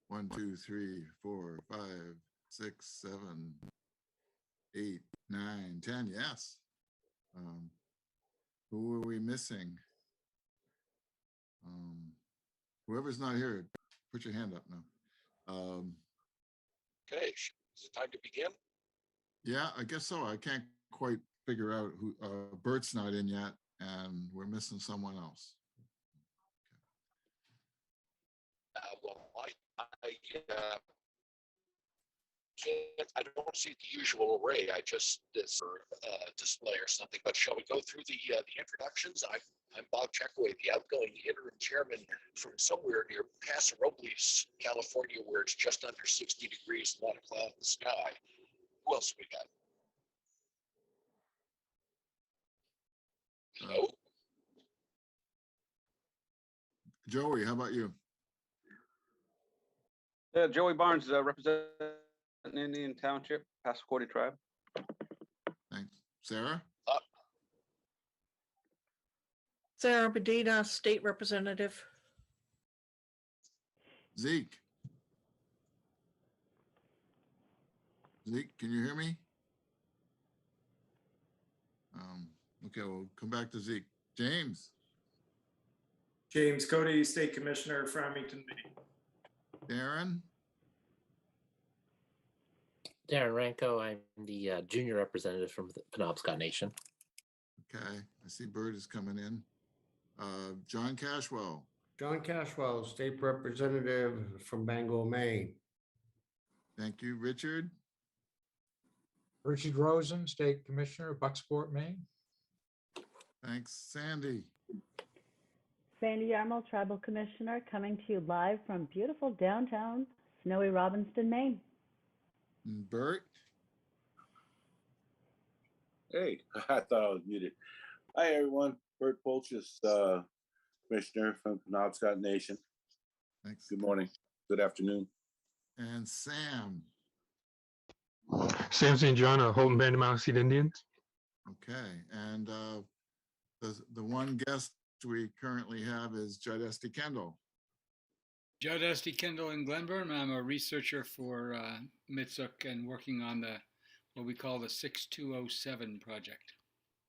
1, 2, 3, 4, 5, 6, 7, 8, 9, 10. Yes. Who are we missing? Whoever's not here, put your hand up now. Okay, is it time to begin? Yeah, I guess so. I can't quite figure out who. Bert's not in yet, and we're missing someone else. Well, I don't see the usual array. I just this display or something. But shall we go through the introductions? I'm Bob Checkaway, the outgoing interim chairman from somewhere near Paso Robles, California, where it's just under 60 degrees, not a cloud in the sky. Who else we got? Hello? Joey, how about you? Yeah, Joey Barnes, representing Indian Township, Passamaquoddy Tribe. Thanks. Sarah? Sarah Bedina, State Representative. Zeke? Zeke, can you hear me? Okay, we'll come back to Zeke. James? James Cody, State Commissioner, Farmington, Maine. Darren? Darren Ranko, I'm the junior representative from the Penobscot Nation. Okay, I see Bert is coming in. John Cashwell. John Cashwell, State Representative from Bangor, Maine. Thank you. Richard? Richard Rosen, State Commissioner, Bucksport, Maine. Thanks. Sandy? Sandy Yarmel, Tribal Commissioner, coming to you live from beautiful downtown snowy Robbinston, Maine. And Bert? Hey, I thought I was muted. Hi, everyone. Bert Polchis, Commissioner from Penobscot Nation. Thanks. Good morning. Good afternoon. And Sam? Sam St. John, Holton Band of Mountain Indians. Okay, and the one guest we currently have is Judd Esty Kendall. Judd Esty Kendall in Glenburn. I'm a researcher for MITSC and working on what we call the 6207 project.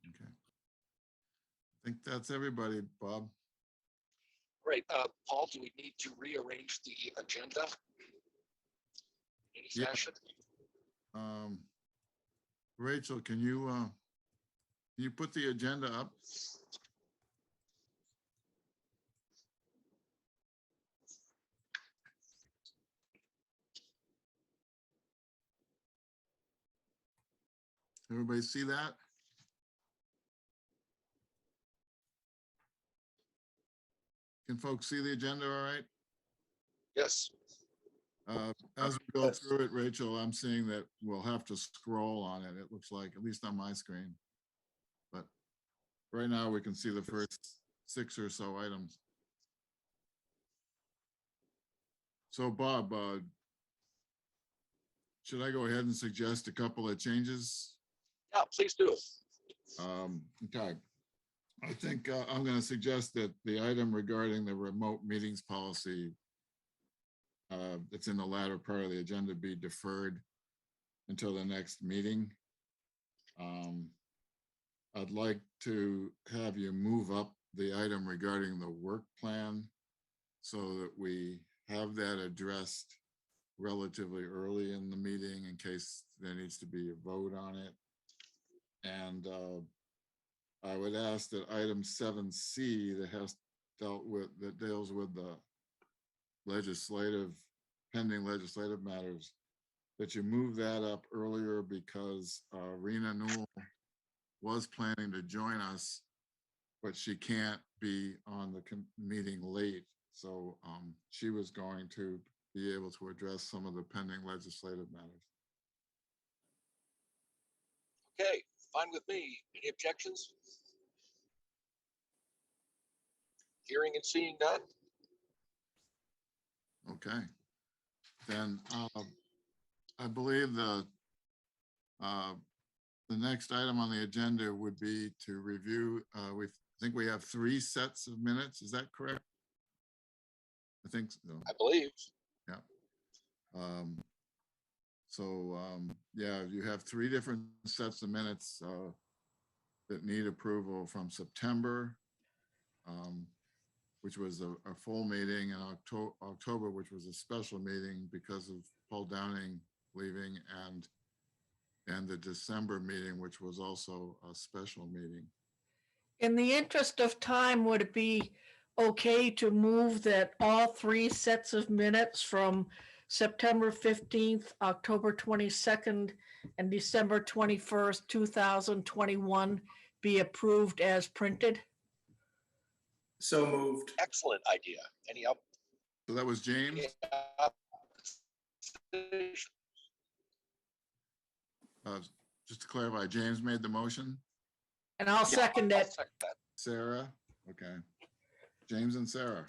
Okay. I think that's everybody, Bob. Great. Paul, do we need to rearrange the agenda? Any fashion? Rachel, can you put the agenda up? Everybody see that? Can folks see the agenda all right? Yes. As we go through it, Rachel, I'm seeing that we'll have to scroll on it. It looks like, at least on my screen. But right now we can see the first 6 or so items. So Bob, should I go ahead and suggest a couple of changes? Yeah, please do. Okay. I think I'm going to suggest that the item regarding the remote meetings policy that's in the latter part of the agenda be deferred until the next meeting. I'd like to have you move up the item regarding the work plan so that we have that addressed relatively early in the meeting in case there needs to be a vote on it. And I would ask that item 7C that deals with the pending legislative matters, that you move that up earlier because Rena Newell was planning to join us, but she can't be on the meeting late. So she was going to be able to address some of the pending legislative matters. Okay, fine with me. Any objections? Hearing and seeing none. Okay. Then I believe the next item on the agenda would be to review. I think we have 3 sets of minutes. Is that correct? I think so. I believe. Yeah. Yeah, you have three different sets of minutes that need approval from September, which was a full meeting, and October, which was a special meeting because of Paul Downing leaving, and the December meeting, which was also a special meeting. In the interest of time, would it be okay to move that all three sets of minutes from September 15th, October 22nd, and December 21st, 2021 be approved as printed? So moved. Excellent idea. Any up? So that was James. Just to clarify, James made the motion. And I'll second I'll it. second that. Sarah, okay. James and Sarah.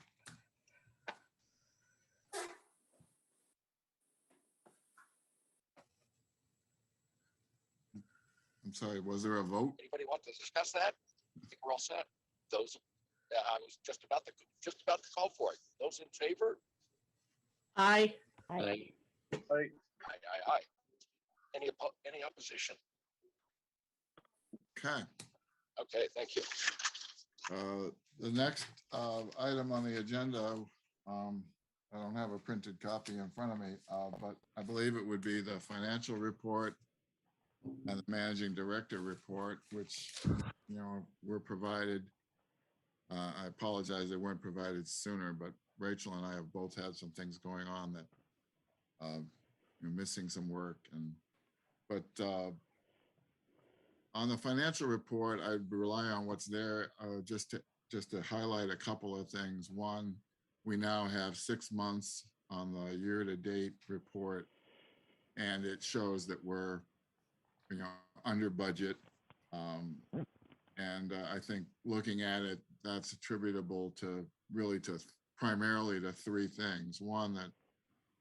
I'm sorry, was there a vote? Anybody want to discuss that? I think we're all set. Those, I was just about to call for it. Those in favor? Aye. Aye. Aye. Any opposition? Okay. Okay, thank you. The next item on the agenda, I don't have a printed copy in front of me, but I believe it would be the financial report and the managing director report, which, were provided. I apologize, they weren't provided sooner, but Rachel and I have both had some things going on that, missing some work, but on the financial report, I'd rely on what's there, just to highlight a couple of things. One, we now have 6 months on the year-to-date report, and it shows that we're, under budget. And I think looking at it, that's attributable to primarily to three things. One, that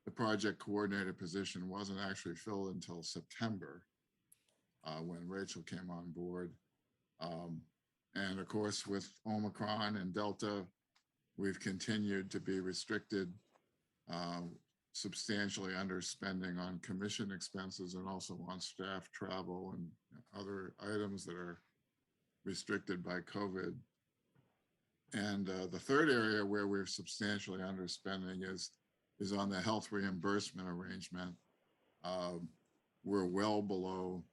the project coordinator position wasn't actually filled until September, when Rachel came on board. And of course, with Omicron and Delta, we've continued to be restricted, substantially underspending on commission expenses and also on staff travel and other items that are restricted by COVID. And the third area where we're substantially underspending is on the health reimbursement arrangement. We're well below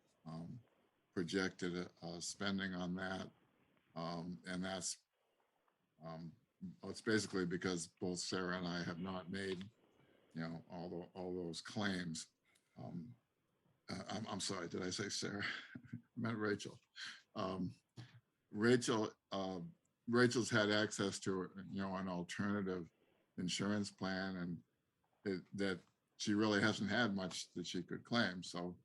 projected spending on that. And that's it's basically because both Sarah and I have not made, all those claims. I'm sorry, did I say Sarah? I meant Rachel. Rachel's had access to, an alternative insurance plan, and that she really hasn't had much that she could claim. So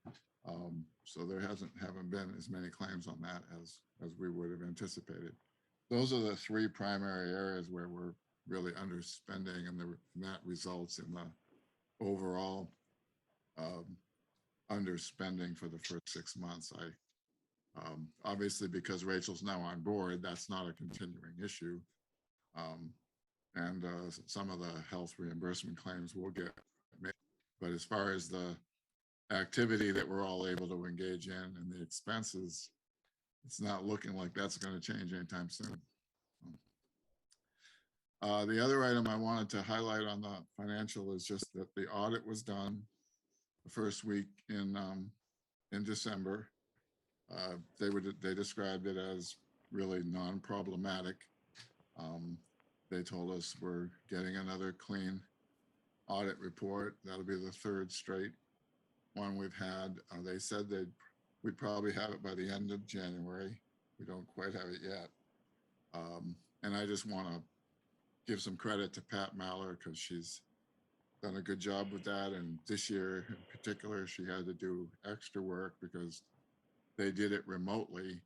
there haven't been as many claims on that as we would have anticipated. Those are the three primary areas where we're really underspending, and that results in the overall underspending for the first 6 months. Obviously, because Rachel's now on board, that's not a continuing issue. And some of the health reimbursement claims will get made. But as far as the activity that we're all able to engage in and the expenses, it's not looking like that's going to change anytime soon. The other item I wanted to highlight on the financial is just that the audit was done the first week in December. They described it as really non-problematic. They told us we're getting another clean audit report. That'll be the third straight one we've had. They said we'd probably have it by the end of January. We don't quite have it yet. And I just want to give some credit to Pat Maller, because she's done a good job with that. And this year in particular, she had to do extra work because they did it remotely,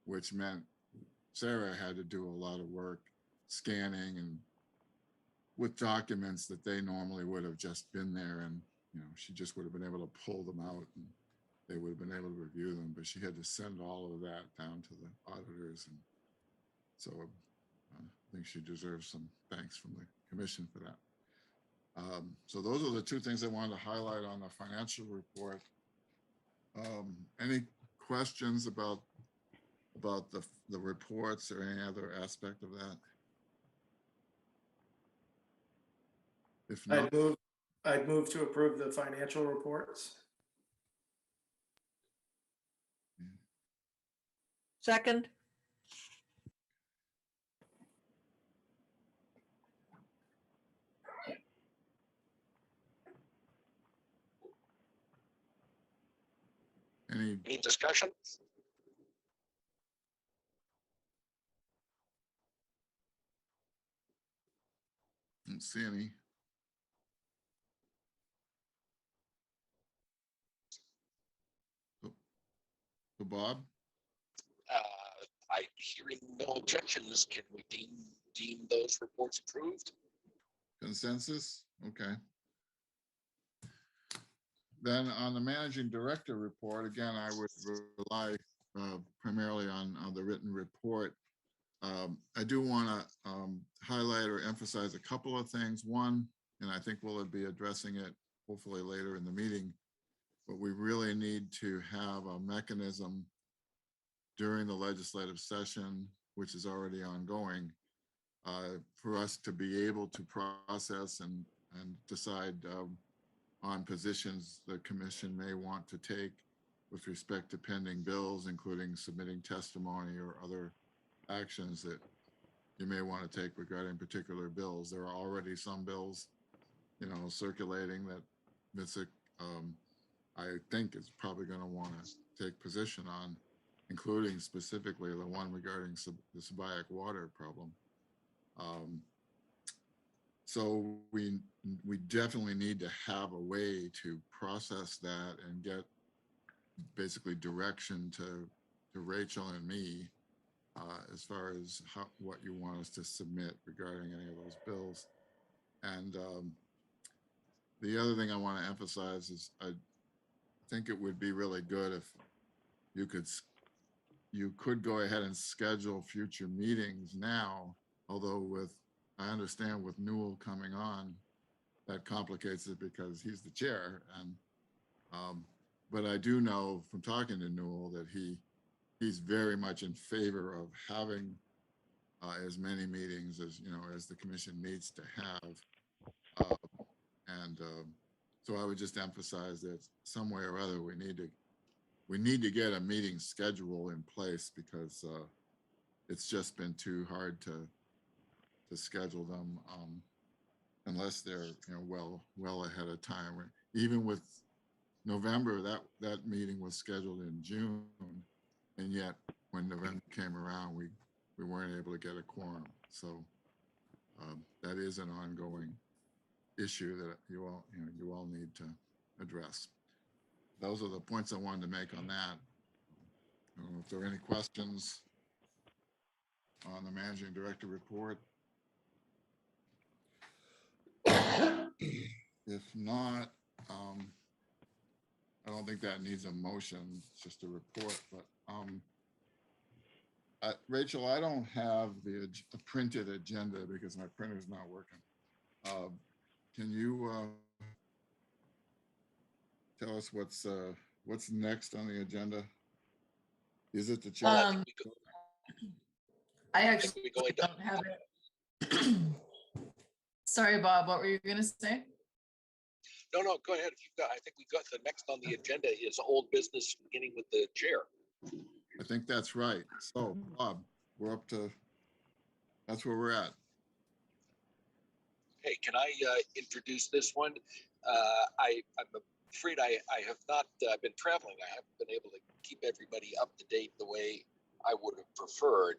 which meant Sarah had to do a lot of work scanning and with documents that they normally would have just been there, and she just would have been able to pull them out and they would have been able to review them, but she had to send all of that down to the auditors. And so I think she deserves some thanks from the commission for that. So those are the two things I wanted to highlight on the financial report. Any questions about the reports or any other aspect of that? If not, I'd move to approve the financial reports. Second, Any discussion? don't see any. So Bob, I hearing no objections. Can we deem those reports approved? consensus? Okay. Then on the managing director report, again, I would rely primarily on the written report. I do want to highlight or emphasize a couple of things. One, and I think we'll be addressing it hopefully later in the meeting, but we really need to have a mechanism during the legislative session, which is already ongoing, for us to be able to process and decide on positions the commission may want to take with respect to pending bills, including submitting testimony or other actions that you may want to take regarding particular bills. There are already some bills, circulating that MITSC, I think, is probably going to want to take position on, including specifically the one regarding the Sabayak water problem. So we definitely need to have a way to process that and get basically direction to Rachel and me as far as what you want us to submit regarding any of those bills. And the other thing I want to emphasize is I think it would be really good if you could go ahead and schedule future meetings now, although I understand with Newell coming on, that complicates it because he's the chair. And but I do know from talking to Newell that he's very much in favor of having as many meetings as the commission needs to have. So I would just emphasize that some way or other we need to get a meeting schedule in place, because it's just been too hard to schedule them unless they're well ahead of time. Even with November, that meeting was scheduled in June, and yet when November came around, we weren't able to get a quorum. So that is an ongoing issue that you all need to address. Those are the points I wanted to make on that. I don't know if there are any questions on the managing director report. If not, I don't think that needs a motion, it's just a report. But Rachel, I don't have the printed agenda because my printer's not working. Can you tell us what's next on the agenda? Is it the chair? I actually don't have it. Sorry, Bob, what were you going to say? No, go ahead. I think we got the next on the agenda is old business, beginning with the chair. I think that's right. So Bob, that's where we're at. Hey, can I introduce this one? I'm afraid I have not been traveling. I haven't been able to keep everybody up to date the way I would have preferred.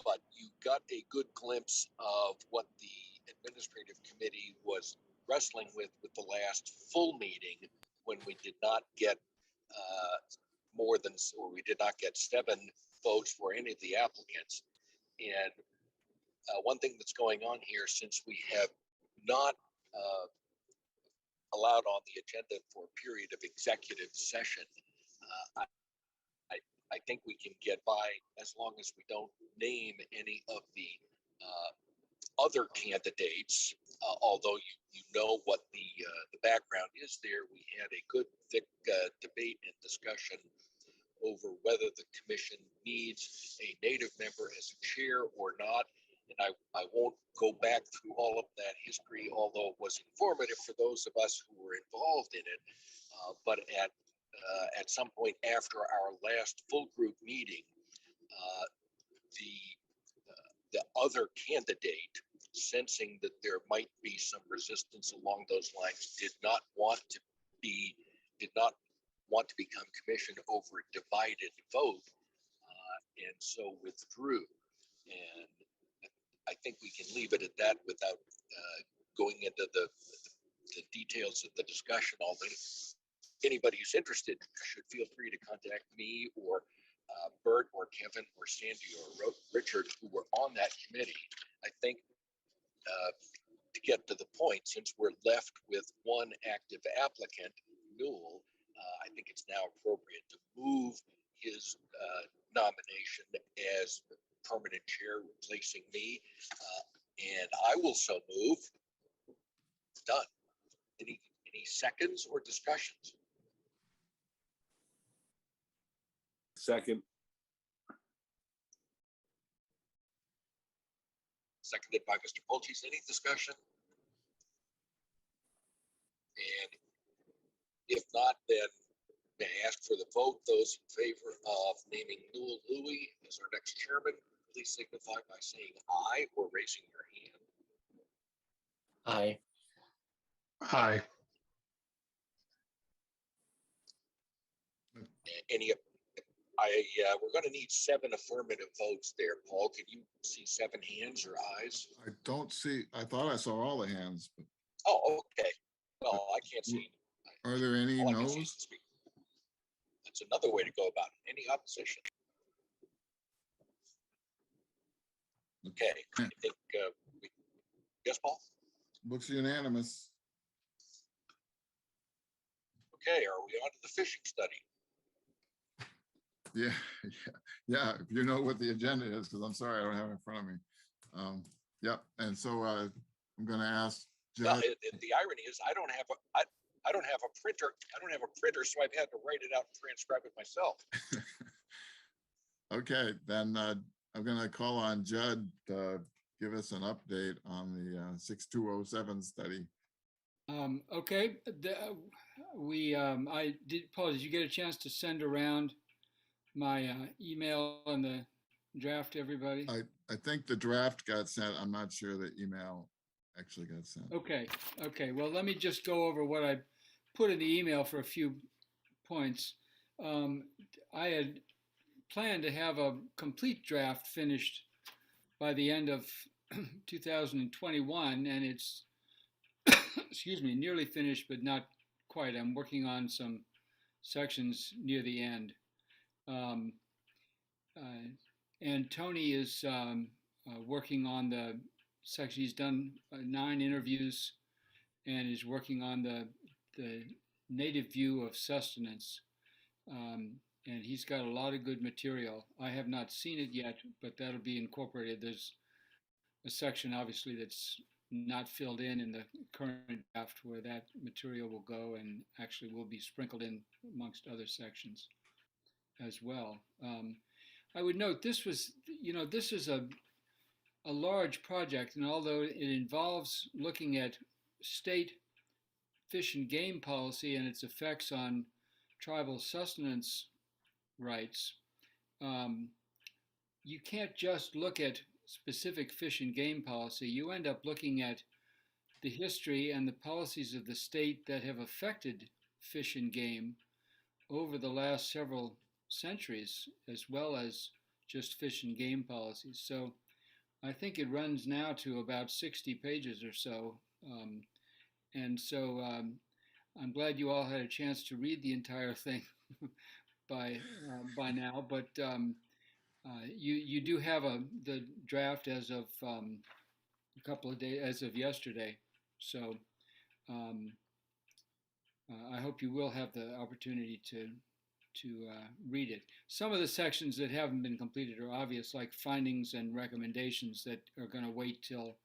But you got a good glimpse of what the administrative committee was wrestling with the last full meeting, when we did not get we did not get 7 votes for any of the applicants. And one thing that's going on here, since we have not allowed on the agenda for a period of executive session, I think we can get by as long as we don't name any of the other candidates, although you know what the background is there, we had a good thick debate and discussion over whether the commission needs a native member as a chair or not. And I won't go back through all of that history, although it was informative for those of us who were involved in it. But at some point after our last full group meeting, the other candidate, sensing that there might be some resistance along those lines, did not want to become commissioned over a divided vote, and so withdrew. And I think we can leave it at that without going into the details of the discussion. Although anybody who's interested should feel free to contact me or Bert or Kevin or Sandy or Richard, who were on that committee. I think to get to the point, since we're left with one active applicant, Newell, I think it's now appropriate to move his nomination as permanent chair, replacing me. And I will so move. Done. Any seconds or discussions? Second. Seconded by Mr. Polchis. Any discussion? And if not, then may I ask for the vote? Those in favor of naming Newell Louie as our next chairman, please signify by saying aye or raising your hand. Aye. Aye. Any, we're going to need 7 affirmative votes there. Paul, can you see 7 hands or ayes? I don't see, I thought I saw all the hands, but Oh, okay. No, I can't see. are there any All I can see is no's? the speaker. That's another way to go about it. Any opposition? Okay, I think, yes, Paul? Looks unanimous. Okay, are we on to the fishing study? Yeah, yeah. If you know what the agenda is, because I'm sorry, I don't have it in front of me. Yep, and so I'm going to ask Well, Judd. the irony is I don't have a printer, so I've had to write it out and transcribe it myself. Okay, then I'm going to call on Judd to give us an update on the 6207 study. Okay, Paul, did you get a chance to send around my email and the draft to everybody? I think the draft got sent. I'm not sure the email actually got sent. Okay, well, let me just go over what I put in the email for a few points. I had planned to have a complete draft finished by the end of 2021, and it's excuse me, nearly finished, but not quite. I'm working on some sections near the end. And Tony is working on the section. He's done 9 interviews and is working on the native view of sustenance. And he's got a lot of good material. I have not seen it yet, but that'll be incorporated. There's a section obviously that's not filled in the current draft where that material will go, and actually will be sprinkled in amongst other sections as well. I would note this was, this is a large project, and although it involves looking at state fish and game policy and its effects on tribal sustenance rights, you can't just look at specific fish and game policy. You end up looking at the history and the policies of the state that have affected fish and game over the last several centuries, as well as just fish and game policies. So I think it runs now to about 60 pages or so. And so I'm glad you all had a chance to read the entire thing by now, but you do have the draft as of a couple of days, as of yesterday. So I hope you will have the opportunity to read it. Some of the sections that haven't been completed are obvious, like findings and recommendations that are going to wait till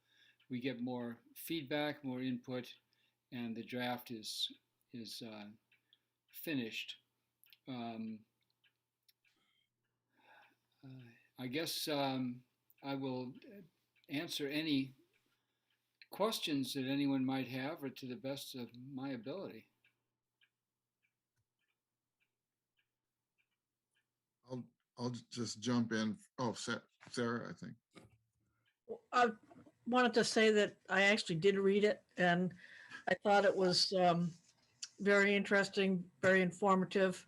we get more feedback, more input, and the draft is finished. I guess I will answer any questions that anyone might have, or to the best of my ability. I'll just jump in. Oh, Sarah, I think. I wanted to say that I actually did read it, and I thought it was very interesting, very informative,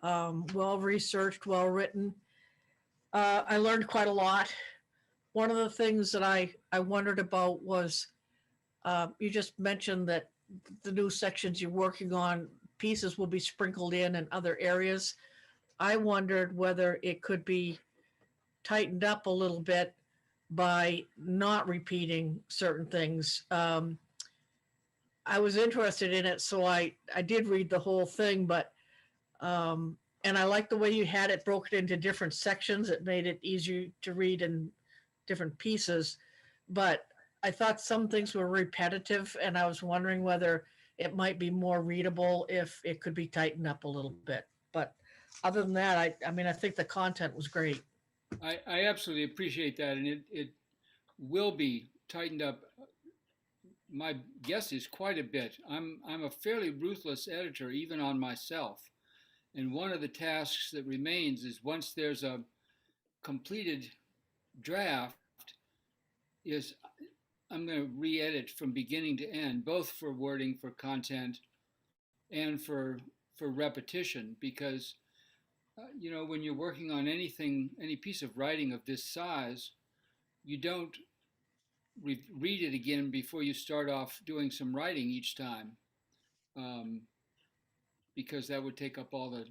well-researched, well-written. I learned quite a lot. One of the things that I wondered about was you just mentioned that the new sections you're working on, pieces will be sprinkled in other areas. I wondered whether it could be tightened up a little bit by not repeating certain things. I was interested in it, so I did read the whole thing, but and I like the way you had it broken into different sections. It made it easier to read in different pieces, but I thought some things were repetitive, and I was wondering whether it might be more readable if it could be tightened up a little bit. But other than that, I mean, I think the content was great. I absolutely appreciate that, and it will be tightened up. My guess is quite a bit. I'm a fairly ruthless editor, even on myself. And one of the tasks that remains is, once there's a completed draft, is I'm going to re-edit from beginning to end, both for wording, for content, and for repetition, because you know, when you're working on anything, any piece of writing of this size, you don't read it again before you start off doing some writing each time, because that would take up all the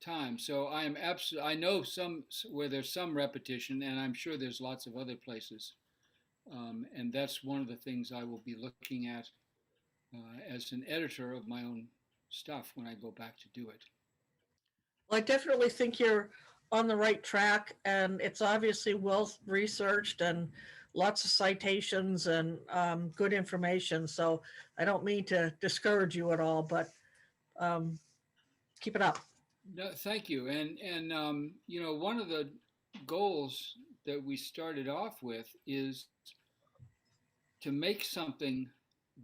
time. So I am absolutely, I know some where there's some repetition, and I'm sure there's lots of other places. And that's one of the things I will be looking at as an editor of my own stuff when I go back to do it. Well, I definitely think you're on the right track, and it's obviously well researched and lots of citations and good information. So I don't mean to discourage you at all, but keep it up. No, thank you. And you know, one of the goals that we started off with is to make something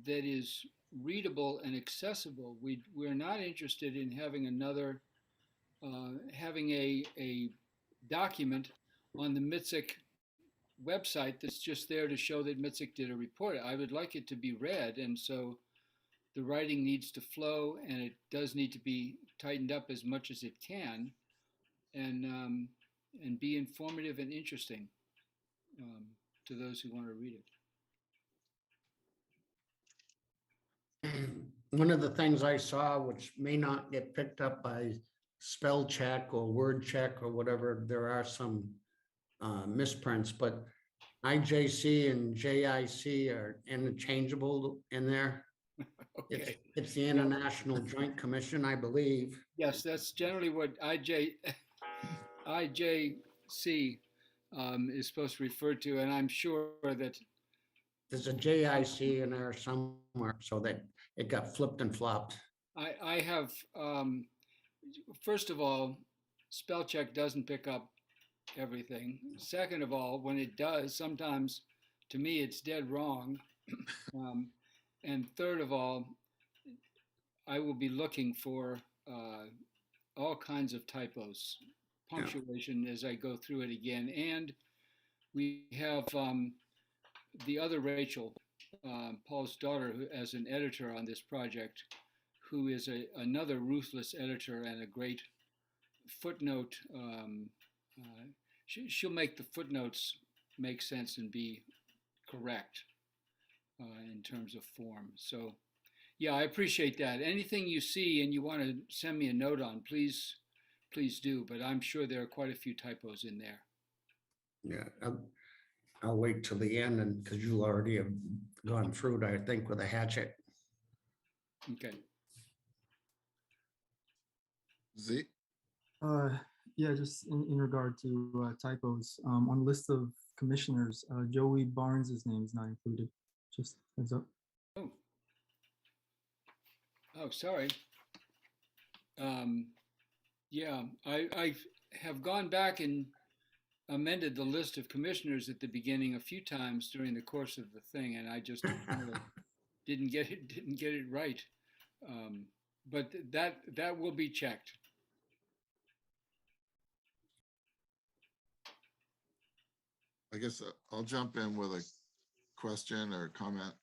that is readable and accessible. We're not interested in having another having a document on the MITSC website that's just there to show that MITSC did a report. I would like it to be read, and so the writing needs to flow, and it does need to be tightened up as much as it can, and be informative and interesting to those who want to read it. One of the things I saw, which may not get picked up by spell check or word check or whatever, there are some misprints, but IJC and JIC are interchangeable in there. Okay. It's the International Joint Commission, I believe. Yes, that's generally what IJC is supposed to refer to, and I'm sure that There's a JIC in there somewhere, so that it got flipped and flopped. I have, first of all, spell check doesn't pick up everything. Second of all, when it does, sometimes to me it's dead wrong. And third of all, I will be looking for all kinds of typos, punctuation as I go through it again. And we have the other Rachel, Paul's daughter, who, as an editor on this project, who is another ruthless editor and a great footnote. She'll make the footnotes make sense and be correct in terms of form. So, yeah, I appreciate that. Anything you see and you want to send me a note on, please do. But I'm sure there are quite a few typos in there. Yeah, I'll wait till the end, and because you already have gone through it, I think, with a hatchet. Okay. Zeke? Yeah, just in regard to typos, on the list of commissioners. Joey Barnes's name is not included. Just heads up. Oh. Oh, sorry. Yeah, I have gone back and amended the list of commissioners at the beginning a few times during the course of the thing, and I just didn't get it right. But that will be checked. I guess I'll jump in with a question or comment.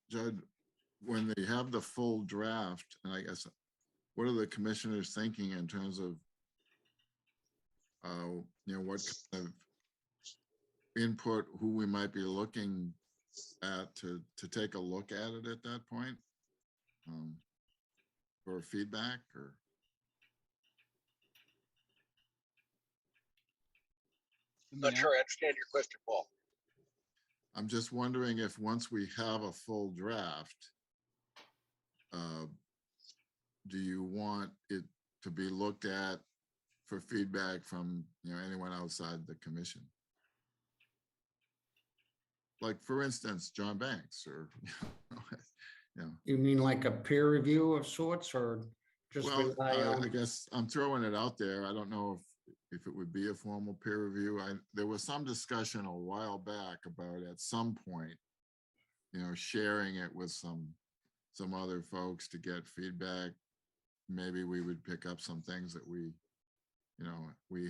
Judd, when they have the full draft, and I guess, what are the commissioners thinking in terms of, what kind of input, who we might be looking at to take a look at it at that point? For feedback or? I'm not sure I understand your question, Paul. I'm just wondering if once we have a full draft, do you want it to be looked at for feedback from, anyone outside the commission? Like, for instance, John Banks or, You mean like a peer review of sorts, or just Well, rely on? I guess I'm throwing it out there. I don't know if it would be a formal peer review. There was some discussion a while back about at some point, sharing it with some other folks to get feedback. Maybe we would pick up some things that we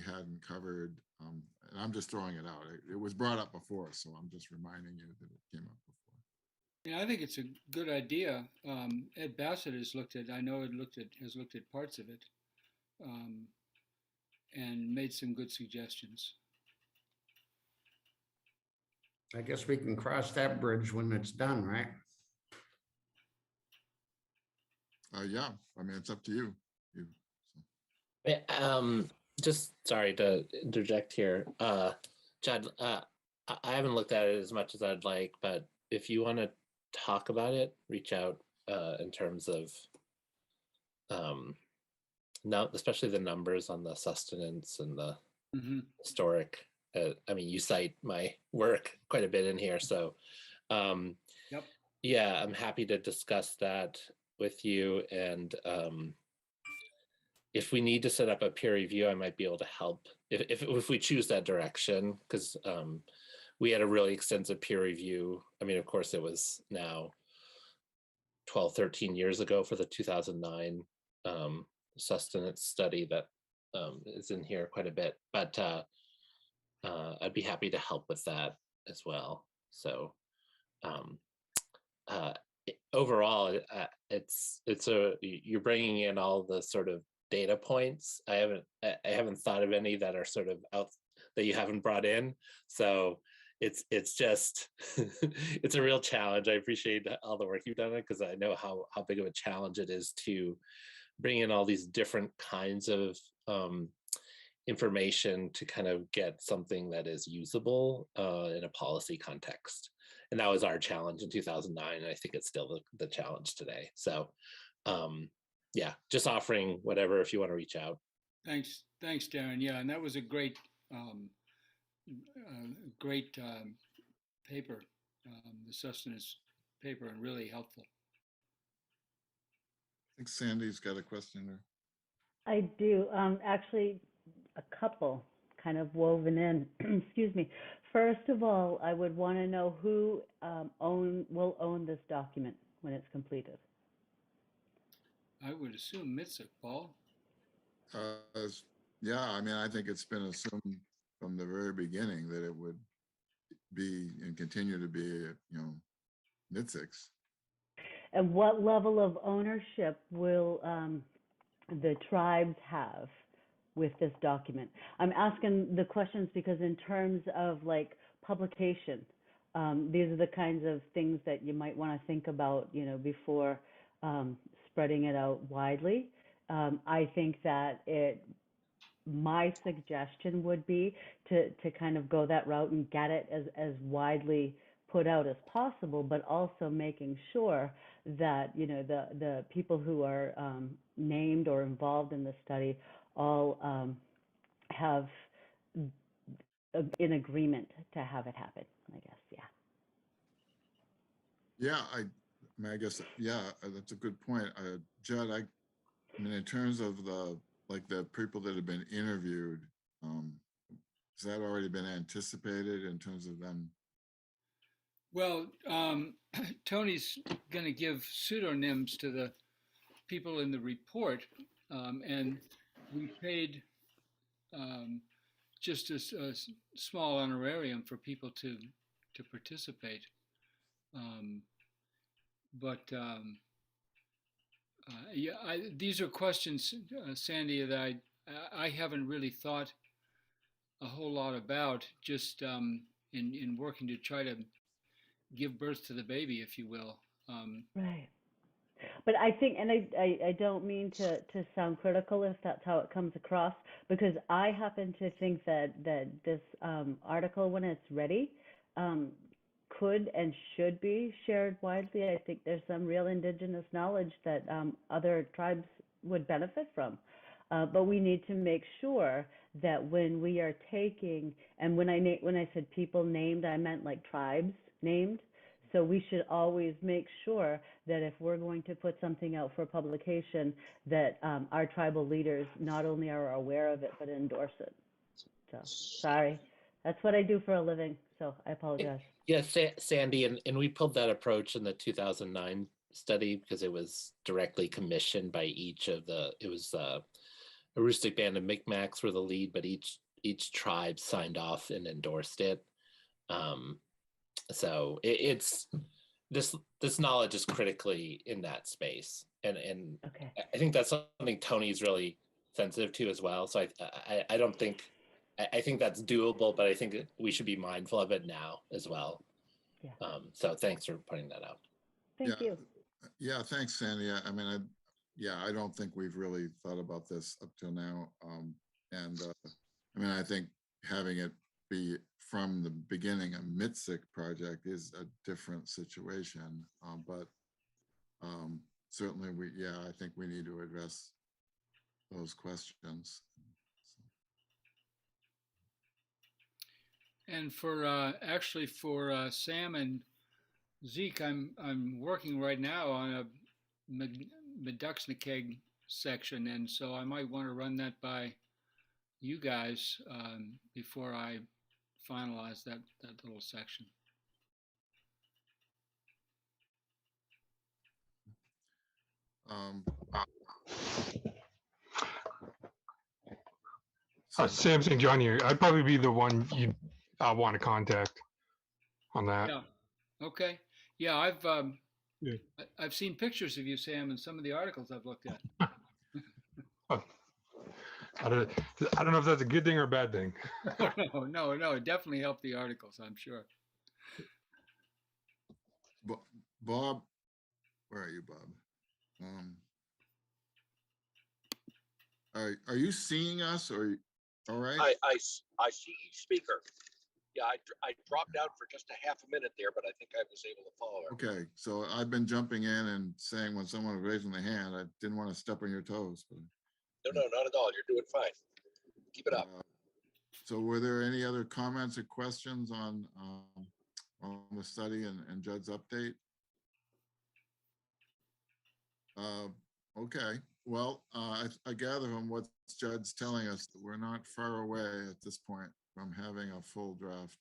hadn't covered. And I'm just throwing it out. It was brought up before, so I'm just reminding you that it came up before. Yeah, I think it's a good idea. Ed Bassett has looked at. I know has looked at parts of it, and made some good suggestions. I guess we can cross that bridge when it's done, right? Yeah, I mean, it's up to you. Just sorry to interject here. Chad, I haven't looked at it as much as I'd like, but if you want to talk about it, reach out in terms of now, especially the numbers on the sustenance and the historic. I mean, you cite my work quite a bit in here, so yep. Yeah, I'm happy to discuss that with you. And if we need to set up a peer review, I might be able to help if we choose that direction, because we had a really extensive peer review. I mean, of course, it was now 12, 13 years ago for the 2009 sustenance study that is in here quite a bit, but I'd be happy to help with that as well. So overall, you're bringing in all the sort of data points. I haven't thought of any that are sort of out that you haven't brought in. So it's just it's a real challenge. I appreciate all the work you've done it, because I know how big of a challenge it is to bring in all these different kinds of information to kind of get something that is usable in a policy context. And that was our challenge in 2009. And I think it's still the challenge today. So yeah, just offering whatever if you want to reach out. Thanks, Darren. Yeah, and that was a great paper, the sustenance paper, and really helpful. I think Sandy's got a question there. I do. Actually, a couple kind of woven in. Excuse me. First of all, I would want to know who will own this document when it's completed. I would assume MITSC, Paul. Yeah, I mean, I think it's been assumed from the very beginning that it would be and continue to be, MITSC's. And what level of ownership will the tribes have with this document? I'm asking the questions because in terms of like publication, these are the kinds of things that you might want to think about, before spreading it out widely. I think that my suggestion would be to kind of go that route and get it as widely put out as possible, but also making sure that the people who are named or involved in the study all have in agreement to have it happen, I guess, yeah. Yeah, I mean, I guess, yeah, that's a good point. Judd, I mean, in terms of like the people that have been interviewed, has that already been anticipated in terms of them? Well, Tony's going to give pseudonyms to the people in the report, and we paid just a small honorarium for people to participate. But yeah, these are questions, Sandy, that I haven't really thought a whole lot about, just in working to try to give birth to the baby, if you will. Right. But I think, and I don't mean to sound critical if that's how it comes across, because I happen to think that this article, when it's ready, could and should be shared widely. I think there's some real indigenous knowledge that other tribes would benefit from. But we need to make sure that when we are taking, and when I said people named, I meant like tribes named. So we should always make sure that if we're going to put something out for publication, that our tribal leaders not only are aware of it, but endorse it. So, sorry. That's what I do for a living, so I apologize. Yes, Sandy, and we pulled that approach in the 2009 study because it was directly commissioned by each of it was Aroostook Band of Micmacs were the lead, but each tribe signed off and endorsed it. So it's this knowledge is critically in that space, and okay. I think that's something Tony's really sensitive to as well. So I don't think I think that's doable, but I think we should be mindful of it now as well. Yeah. So thanks for pointing that out. Thank you. Yeah, thanks, Sandy. I mean, I don't think we've really thought about this up till now. And I mean, I think having it be from the beginning a MITSC project is a different situation. But certainly I think we need to address those questions. And for actually for Sam and Zeke, I'm working right now on a MITSC section, and so I might want to run that by you guys before I finalize that little section. Sam St. John here. I'd probably be the one you'd want to contact on that. Yeah. Okay. Yeah, I've seen pictures of you, Sam, in some of the articles I've looked at. I don't know if that's a good thing or a bad thing. No, it definitely helped the articles, I'm sure. Bob, where are you, Bob? Are you seeing us, or all right? I see each speaker. Yeah, I dropped out for just a half a minute there, but I think I was able to follow her. Okay, so I've been jumping in and saying when someone was raising their hand, I didn't want to step on your toes, but No, not at all. You're doing fine. Keep it up. So were there any other comments or questions on the study and Judd's update? Okay, well, I gather from what Judd's telling us that we're not far away at this point from having a full draft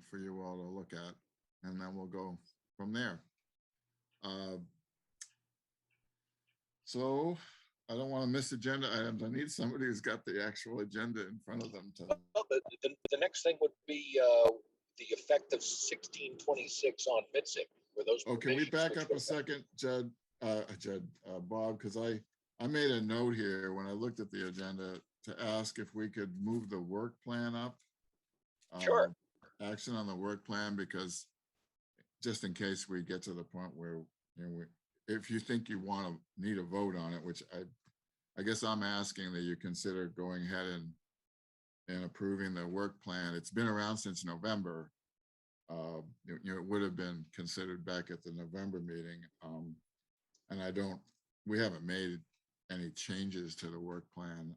for you all to look at, and then we'll go from there. So I don't want to miss agenda items. I need somebody who's got the actual agenda in front of them to. Well, the next thing would be the effect of 1626 on MITSC. Were those? Oh, can we back up a second, Judd, Bob, because I made a note here when I looked at the agenda to ask if we could move the work plan up. Sure. Action on the work plan, because just in case we get to the point where, you know, if you think you need a vote on it, which I guess I'm asking that you consider going ahead and approving the work plan. It's been around since November. You know, it would have been considered back at the November meeting. And we haven't made any changes to the work plan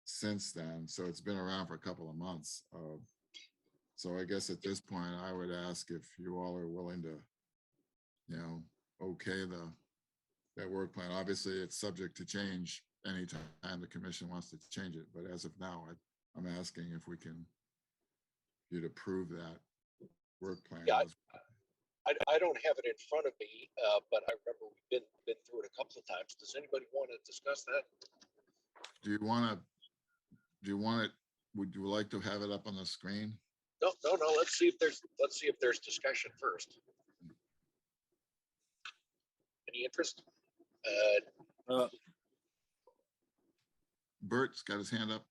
since then, so it's been around for a couple of months. So I guess at this point, I would ask if you all are willing to, okay that work plan. Obviously, it's subject to change anytime the commission wants to change it, but as of now, I'm asking if we can, you'd approve that work plan. Yeah, I don't have it in front of me, but I remember we've been through it a couple of times. Does anybody want to discuss that? Do you want it, would you like to have it up on the screen? No. Let's see if there's discussion first. Any interest? Bert's got his hand up.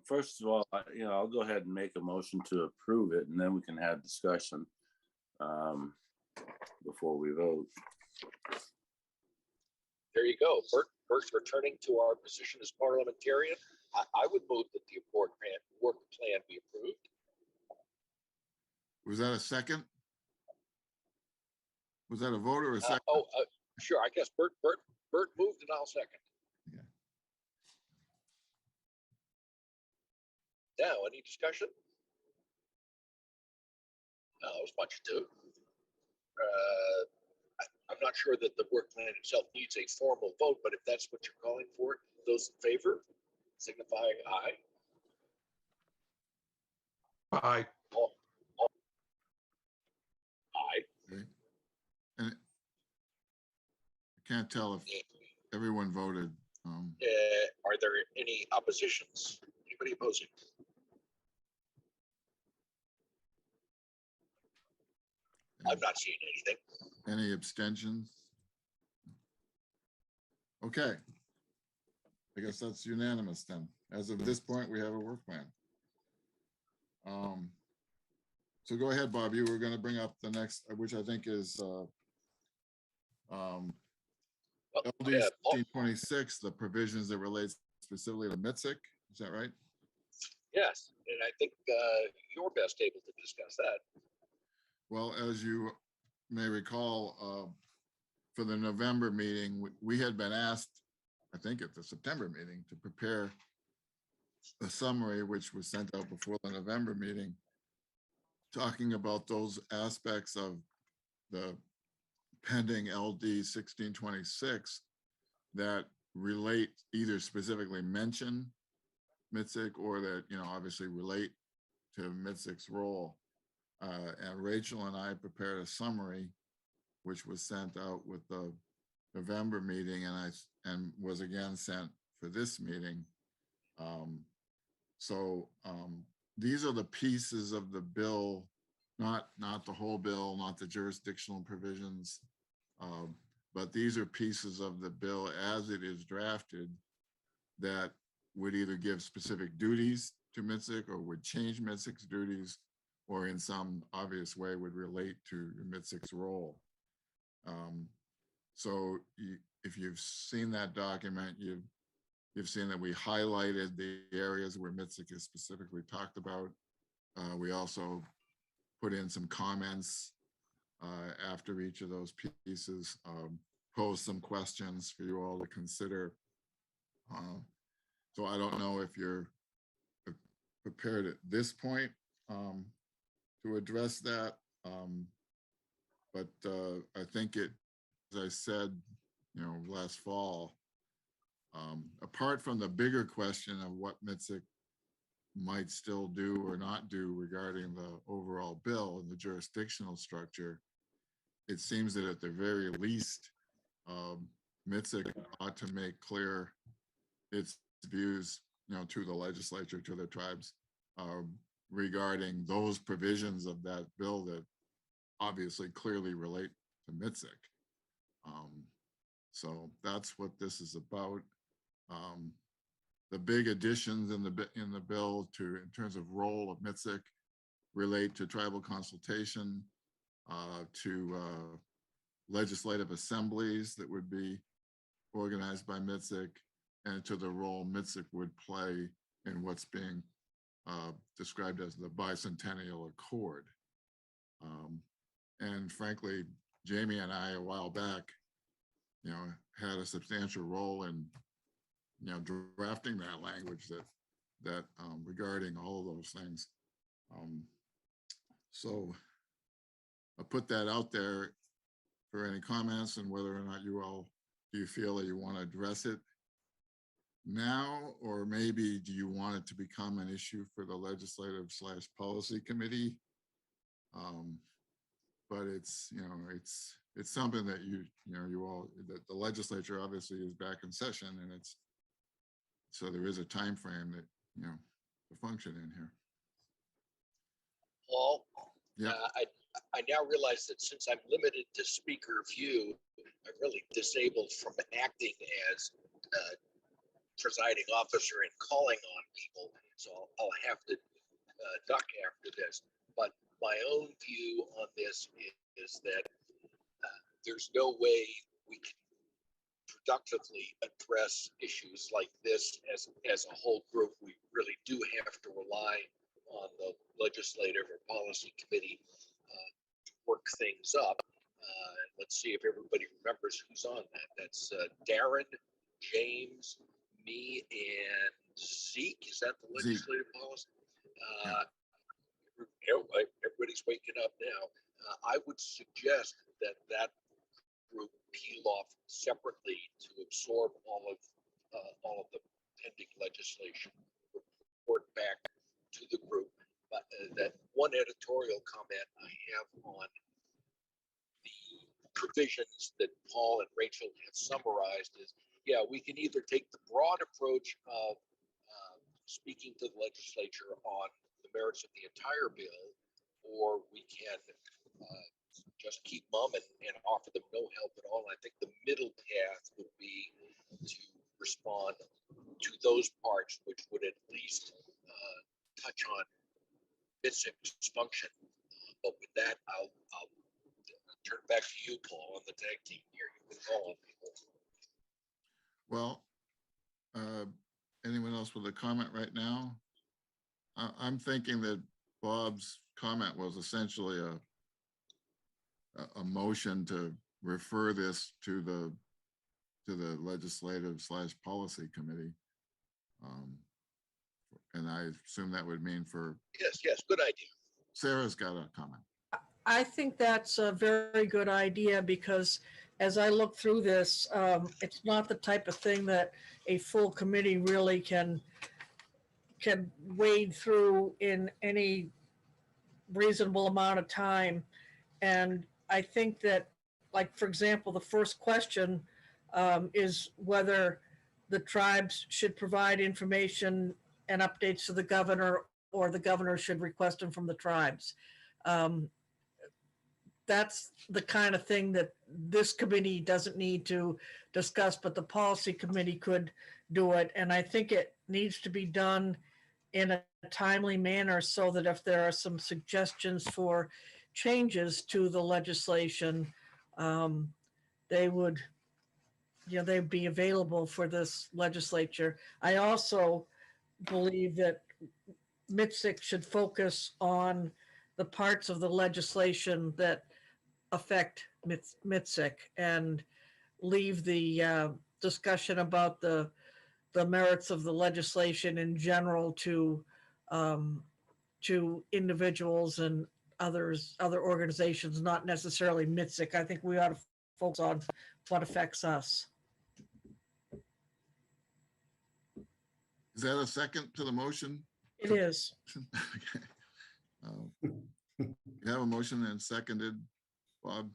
First of all, I'll go ahead and make a motion to approve it, and then we can have discussion before we vote. There you go. Bert's returning to our position as parliamentarian. I would move that the work plan be approved. Was that a second? Was that a vote or a second? Sure. I guess Bert moved and I'll second. Yeah. Now, any discussion? No, it was much ado. I'm not sure that the work plan itself needs a formal vote, but if that's what you're calling for, those in favor signify aye. Aye. Aye. Okay. And I can't tell if everyone voted. Are there any oppositions? Anybody opposing? I'm not seeing anything. Any abstentions? Okay. I guess that's unanimous then. As of this point, we have a work plan. So go ahead, Bob. You were going to bring up the next, which I think is LD 1626, the provisions that relate specifically to MITSC. Is that right? Yes, and I think you're best able to discuss that. Well, as you may recall, for the November meeting, we had been asked, I think at the September meeting, to prepare a summary which was sent out before the November meeting, talking about those aspects of the pending LD 1626 that relate, either specifically mention MITSC or that, obviously relate to MITSC's role. And Rachel and I prepared a summary, which was sent out with the November meeting and was again sent for this meeting. These are the pieces of the bill, not the whole bill, not the jurisdictional provisions, but these are pieces of the bill as it is drafted that would either give specific duties to MITSC or would change MITSC's duties, or in some obvious way would relate to MITSC's role. If you've seen that document, you've seen that we highlighted the areas where MITSC is specifically talked about. We also put in some comments after each of those pieces, posed some questions for you all to consider. So I don't know if you're prepared at this point to address that, but I think it, as I said, last fall, apart from the bigger question of what MITSC might still do or not do regarding the overall bill and the jurisdictional structure, it seems that at the very least, MITSC ought to make clear its views, to the legislature, to the tribes, regarding those provisions of that bill that obviously clearly relate to MITSC. So that's what this is about. The big additions in the bill in terms of role of MITSC relate to tribal consultation, to legislative assemblies that would be organized by MITSC, and to the role MITSC would play in what's being described as the bicentennial accord. And frankly, Jamie and I a while back, had a substantial role in drafting that language that regarding all of those things. So I'll put that out there for any comments and whether or not do you feel that you want to address it now, or maybe do you want it to become an issue for the legislative/policy committee? But it's something that that the legislature obviously is back in session, and so there is a time frame that to function in here. Paul, Yeah. I now realize that since I'm limited to speaker view, I'm really disabled from acting as presiding officer and calling on people. So I'll have to duck after this. But my own view on this is that there's no way we can productively address issues like this as a whole group. We really do have to rely on the legislative or policy committee to work things up. Let's see if everybody remembers who's on that. That's Darren, James, me, and Zeke. Is that the legislative policy? Everybody's waking up now. I would suggest that group peel off separately to absorb all of the pending legislation, report back to the group. But that one editorial comment I have on the provisions that Paul and Rachel have summarized is, yeah, we can either take the broad approach of speaking to the legislature on the merits of the entire bill, or we can just keep mum and offer them no help at all. I think the middle path would be to respond to those parts which would at least touch on MITSC's function. But with that, I'll turn it back to you, Paul, on the tag team here. You can call on people. Well, anyone else with a comment right now? I'm thinking that Bob's comment was essentially a motion to refer this to the legislative/policy committee. And I assume that would mean for. Yes, good idea. Sarah's got a comment. I think that's a very good idea because as I look through this, it's not the type of thing that a full committee really can wade through in any reasonable amount of time. And I think that, like, for example, the first question is whether the tribes should provide information and updates to the governor, or the governor should request them from the tribes. That's the kind of thing that this committee doesn't need to discuss, but the policy committee could do it. And I think it needs to be done in a timely manner so that if there are some suggestions for changes to the legislation, they would, they'd be available for this legislature. I also believe that MITSC should focus on the parts of the legislation that affect MITSC and leave the discussion about the merits of the legislation in general to individuals and other organizations, not necessarily MITSC. I think we ought to focus on what affects us. Is that a second to the motion? It is. Okay. You have a motion and seconded, Bob.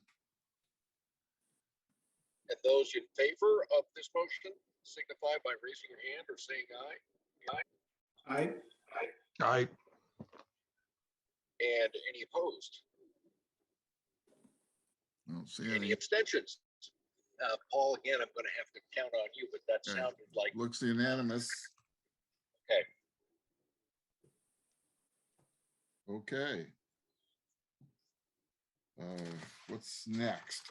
And those in favor of this motion signify by raising your hand or saying aye. Aye. Aye. And any opposed? I don't see Any any. abstentions? Paul, again, I'm going to have to count on you, but that Okay. sounded like. Looks unanimous. Okay. Okay. What's next?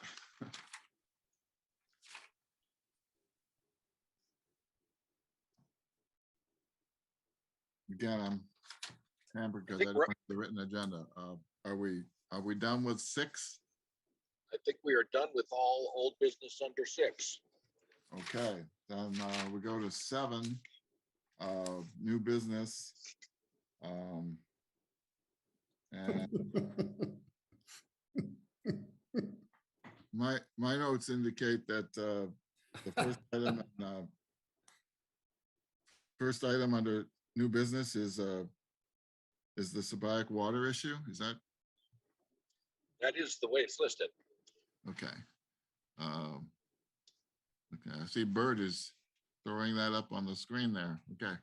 Again, I'm hampered because I don't have the written agenda. Are we done with 6? I think we are done with all old business under 6. Okay, then we go to 7, new business. And my notes indicate that the first item under new business is the Sabayak water issue. Is that That is the way it's listed. okay? Okay, I see Bert is throwing that up on the screen there. Okay.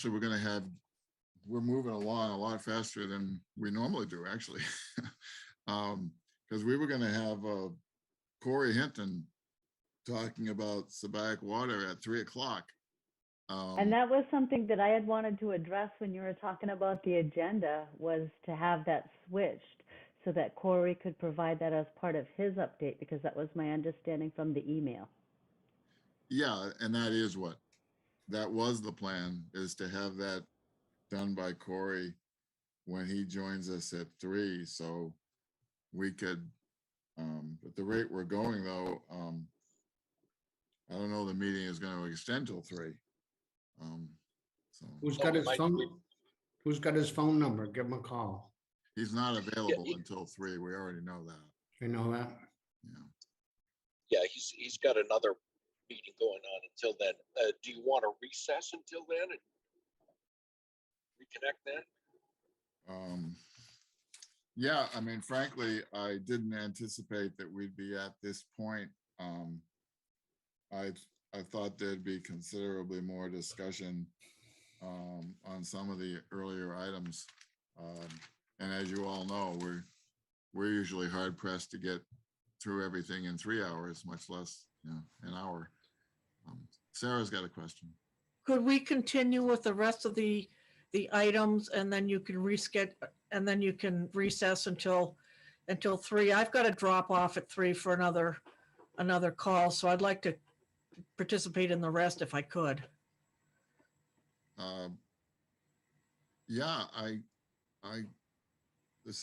We're going to have, we're moving along a lot faster than we normally do, actually. Because we were going to have Corey Hinton talking about Sabayak water at 3:00. And that was something that I had wanted to address when you were talking about the agenda, was to have that switched so that Corey could provide that as part of his update, because that was my understanding from the email. Yeah, and that was the plan, is to have that done by Corey when he joins us at 3. So we could, at the rate we're going though, I don't know, the meeting is going to extend till 3. So Who's got his phone? Who's got his phone number? Give him a call. he's not available until 3. We already know that. You know that? Yeah, he's got another meeting going on until then. Do you want to recess until then and reconnect then? Yeah, I mean, frankly, I didn't anticipate that we'd be at this point. I thought there'd be considerably more discussion on some of the earlier items. And as you all know, we're usually hard pressed to get through everything in 3 hours, much less, an hour. Sarah's got a question. Could we continue with the rest of the items, and then you can and then you can recess until 3? I've got to drop off at 3 for another call, so I'd like to participate in the rest if I could. Yeah,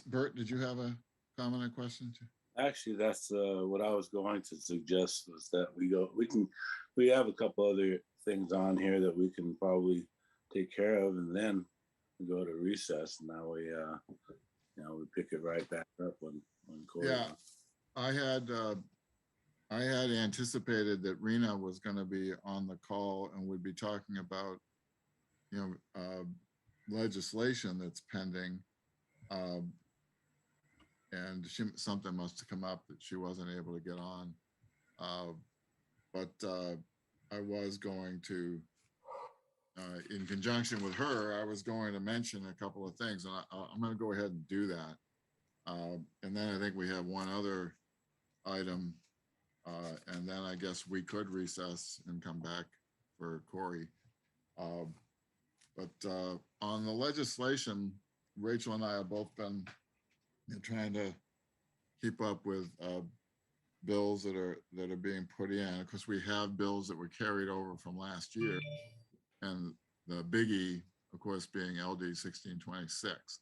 Bert, did you have a comment or question? Actually, that's what I was going to suggest, was that we have a couple other things on here that we can probably take care of, and then we go to recess. And now we pick it right back up when Corey. Yeah, I had anticipated that Rena was going to be on the call and would be talking about, legislation that's pending. And something must have come up that she wasn't able to get on. But I was going to, in conjunction with her, I was going to mention a couple of things, and I'm going to go ahead and do that. And then I think we have one other item, and then I guess we could recess and come back for Corey. But on the legislation, Rachel and I have both been trying to keep up with bills that are being put in. Of course, we have bills that were carried over from last year, and the biggie, of course, being LD 1626.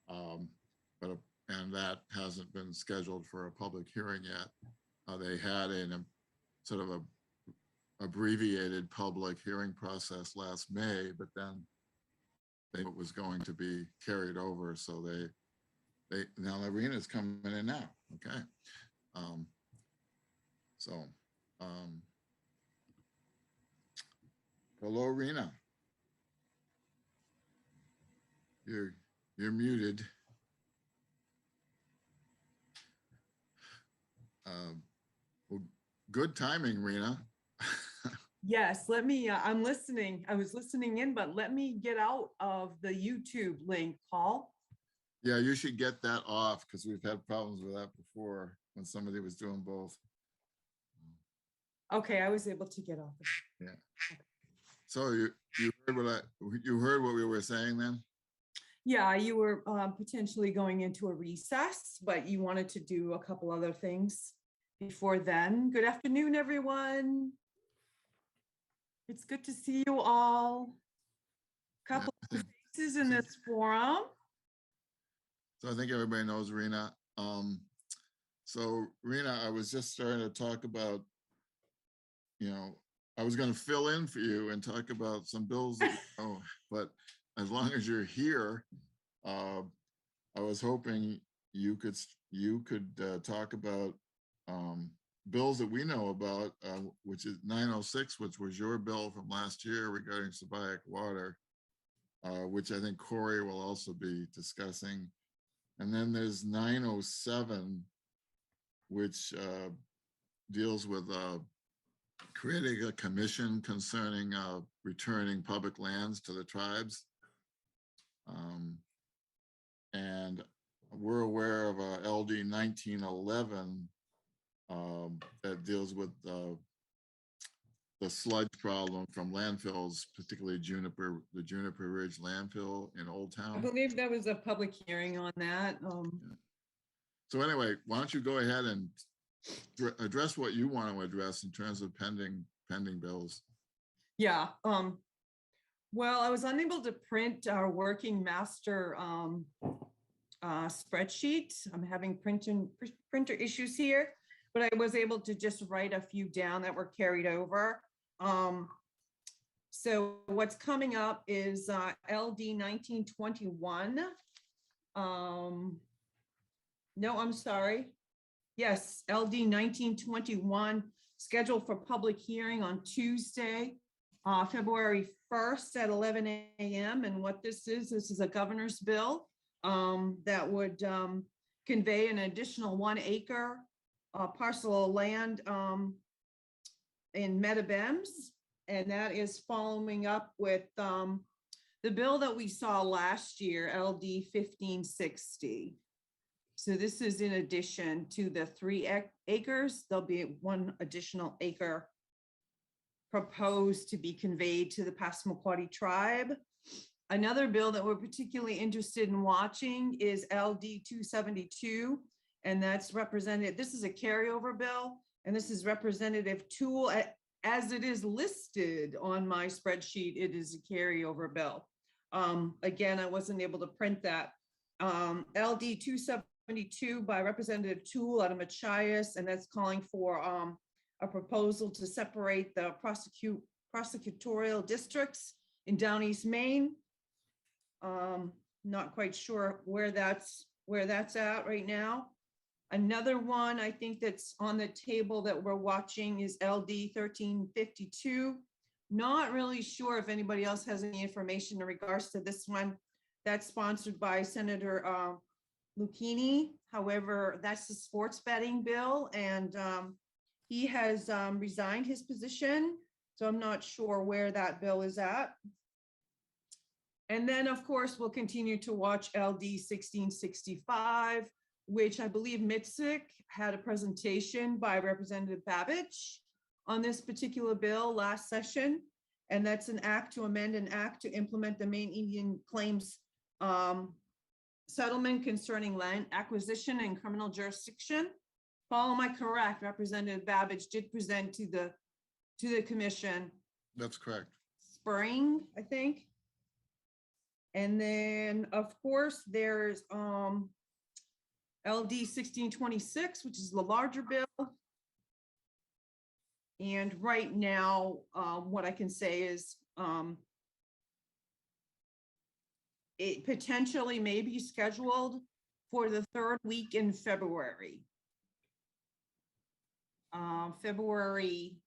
And that hasn't been scheduled for a public hearing yet. They had a sort of a abbreviated public hearing process last May, but then it was going to be carried over, so now Arena's coming in now. Okay. Hello, Rena. You're muted. Well, good timing, Rena. Yes, let me, I'm listening. I was listening in, but let me get out of the YouTube link, Paul. Yeah, you should get that off, because we've had problems with that before when somebody was doing both. Okay, I was able to get off. Yeah. So you heard what we were saying then? Yeah, you were potentially going into a recess, but you wanted to do a couple other things before then. Good afternoon, everyone. It's good to see you all. Couple of faces in this forum. So I think everybody knows Rena. So Rena, I was just starting to talk about, I was going to fill in for you and talk about some bills, but as long as you're here, I was hoping you could talk about bills that we know about, which is 906, which was your bill from last year regarding Sabayak water, which I think Corey will also be discussing. And then there's 907, which deals with creating a commission concerning returning public lands to the tribes. And we're aware of LD 1911 that deals with the sludge problem from landfills, particularly the Juniper Ridge landfill in Old I Town. believe there was a public hearing on that. So anyway, why don't you go ahead and address what you want to address in terms of pending bills? Yeah. Well, I was unable to print our working master spreadsheet. I'm having printer issues here, but I was able to just write a few down that were carried over. So what's coming up is LD 1921. No, I'm sorry. Yes, LD 1921 scheduled for public hearing on Tuesday, February 1st at 11 a.m. And what this is a governor's bill that would convey an additional 1 acre parcel of land in Metabems. And that is following up with the bill that we saw last year, LD 1560. So this is in addition to the 3 acres. There'll be 1 additional acre proposed to be conveyed to the Passamaquoddy tribe. Another bill that we're particularly interested in watching is LD 272, and that's represented. This is a carryover bill, and this is Representative Toole. As it is listed on my spreadsheet, it is a carryover bill. Again, I wasn't able to print that. LD 272 by Representative Toole out of Machias, and that's calling for a proposal to separate the prosecutorial districts in Down East Maine. Not quite sure where that's at right now. Another one I think that's on the table that we're watching is LD 1352. Not really sure if anybody else has any information in regards to this one. That's sponsored by Senator Lucchini. However, that's the sports betting bill, and he has resigned his position. So I'm not sure where that bill is at. And then, of course, we'll continue to watch LD 1665, which I believe MITSC had a presentation by Representative Babich on this particular bill last session. And that's an act to amend an act to implement the Maine Indian Claims settlement concerning land acquisition and criminal jurisdiction. Paul, am I correct? Representative Babich did present to the commission. That's correct. Spring, I think. And then, of course, there's LD 1626, which is the larger bill. And right now, what I can say is it potentially may be scheduled for the 3rd week in February. February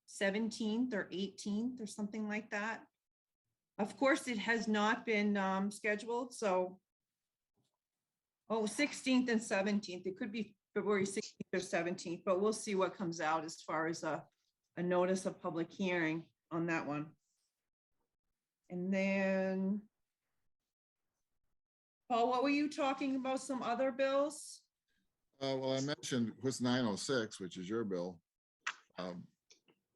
17th or 18th or something like that. Of course, it has not been scheduled, so 16th and 17th. It could be February 16th or 17th, but we'll see what comes out as far as a notice of public hearing on that one. And then, Paul, what were you talking about? Some other bills? Well, I mentioned what's 906, which is your bill,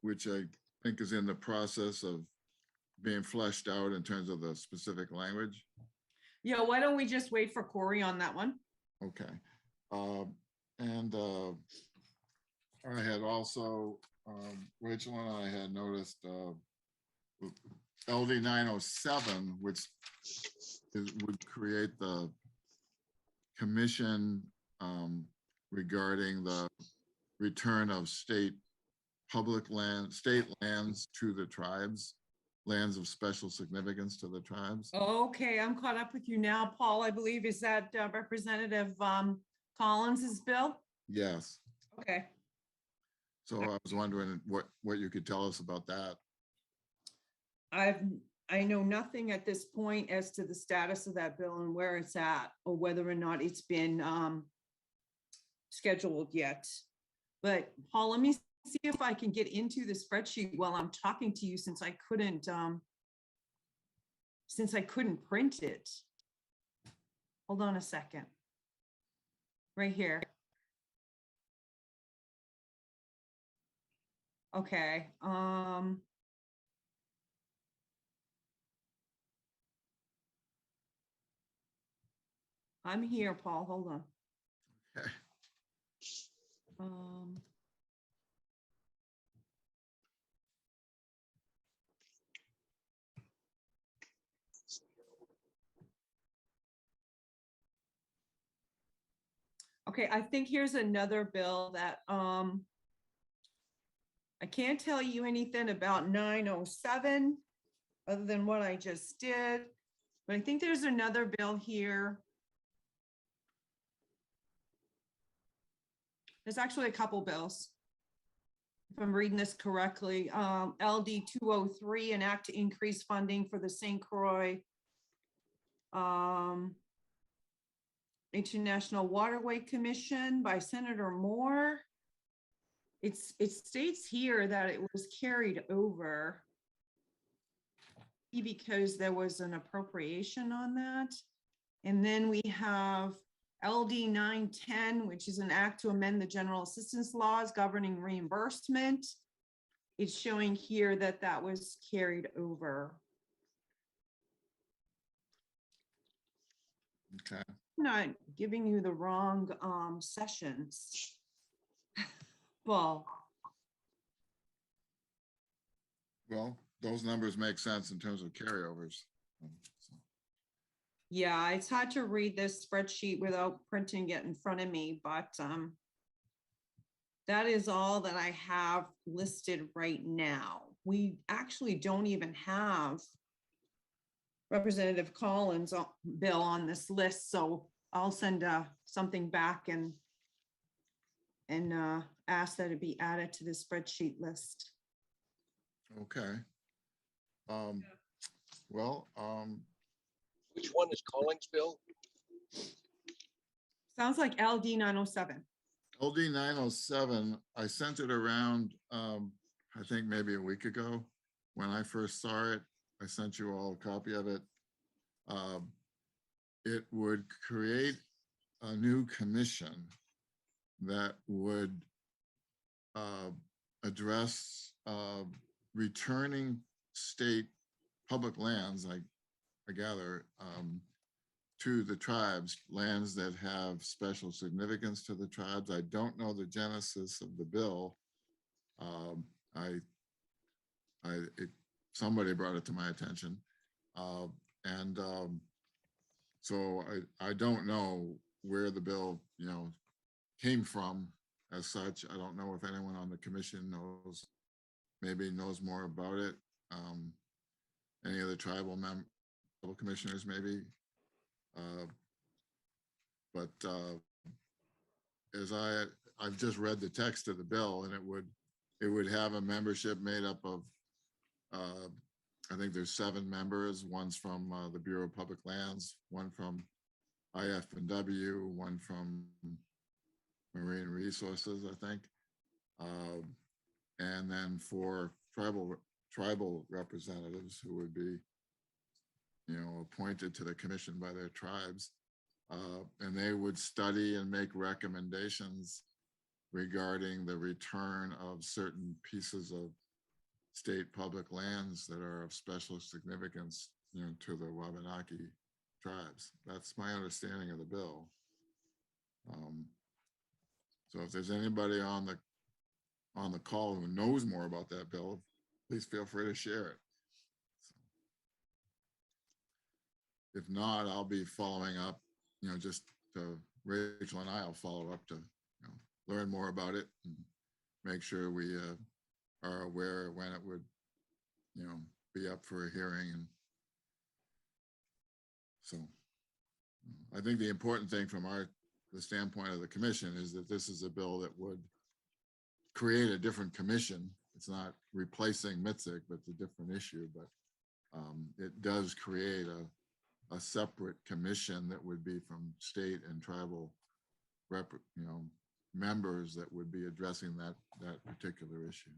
which I think is in the process of being fleshed out in terms of the specific language. Yeah, why don't we just wait for Corey on that one? Okay. And I had also, Rachel and I had noticed LD 907, which would create the commission regarding the return of state lands to the tribes, lands of special significance to the tribes. Okay, I'm caught up with you now, Paul. I believe, is that Representative Collins's bill? Yes. Okay. So I was wondering what you could tell us about that. I know nothing at this point as to the status of that bill and where it's at, or whether or not it's been scheduled yet. But Paul, let me see if I can get into the spreadsheet while I'm talking to you, since I couldn't print it. Hold on a second. Right here. Okay. I'm here, Paul. Hold on. Okay. Okay, I think here's another bill that I can't tell you anything about 907 other than what I just did, but I think there's another bill here. There's actually a couple bills, if I'm reading this correctly. LD 203, an act to increase funding for the St. Croix International Waterway Commission by Senator Moore. It states here that it was carried over because there was an appropriation on that. And then we have LD 910, which is an act to amend the general assistance laws governing reimbursement. It's showing here that that was carried over. Okay. I'm not giving you the wrong sessions. Well, those numbers make sense in terms of carryovers. So, yeah, it's hard to read this spreadsheet without printing it in front of me, but that is all that I have listed right now. We actually don't even have Representative Collins' bill on this list, so I'll send something back and ask that it be added to the spreadsheet list. okay. Which one is Collins' bill? Sounds like LD 907. LD 907, I sent it around, I think maybe a week ago. When I first saw it, I sent you all a copy of it. It would create a new commission that would address returning state public lands, I gather, to the tribes, lands that have special significance to the tribes. I don't know the genesis of the bill. Somebody brought it to my attention. So I don't know where the bill, came from as such. I don't know if anyone on the commission maybe knows more about it. Any of the tribal commissioners maybe. But as I've just read the text of the bill, and it would have a membership made up of I think there's 7 members. One's from the Bureau of Public Lands, one from IF&W, one from Marine Resources, I think. And then 4 tribal representatives who would be, appointed to the commission by their tribes. And they would study and make recommendations regarding the return of certain pieces of state public lands that are of special significance, to the Wabanaki tribes. That's my understanding of the bill. So if there's anybody on the call who knows more about that bill, please feel free to share it. if not, I'll be following up, just Rachel and I will follow up to, learn more about it and make sure we are aware when it would, be up for a hearing. And so I think the important thing from the standpoint of the commission is that this is a bill that would create a different commission. It's not replacing MITSC, but it's a different issue, but it does create a separate commission that would be from state and tribal members that would be addressing that particular issue.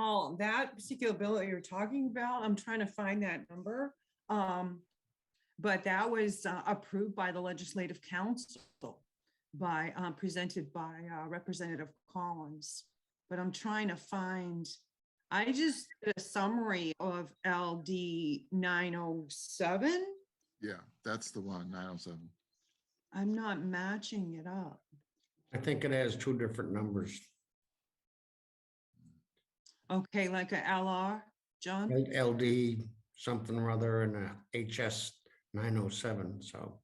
Oh, that particular bill that you're talking about, I'm trying to find that number. But that was approved by the Legislative Council presented by Representative Collins. But I'm trying to find, I just did a summary of LD 907. Yeah, that's the one, 907. I'm not matching it up. I think it has two different numbers. Okay, like a LR, John? LD something or other and a HS 907. So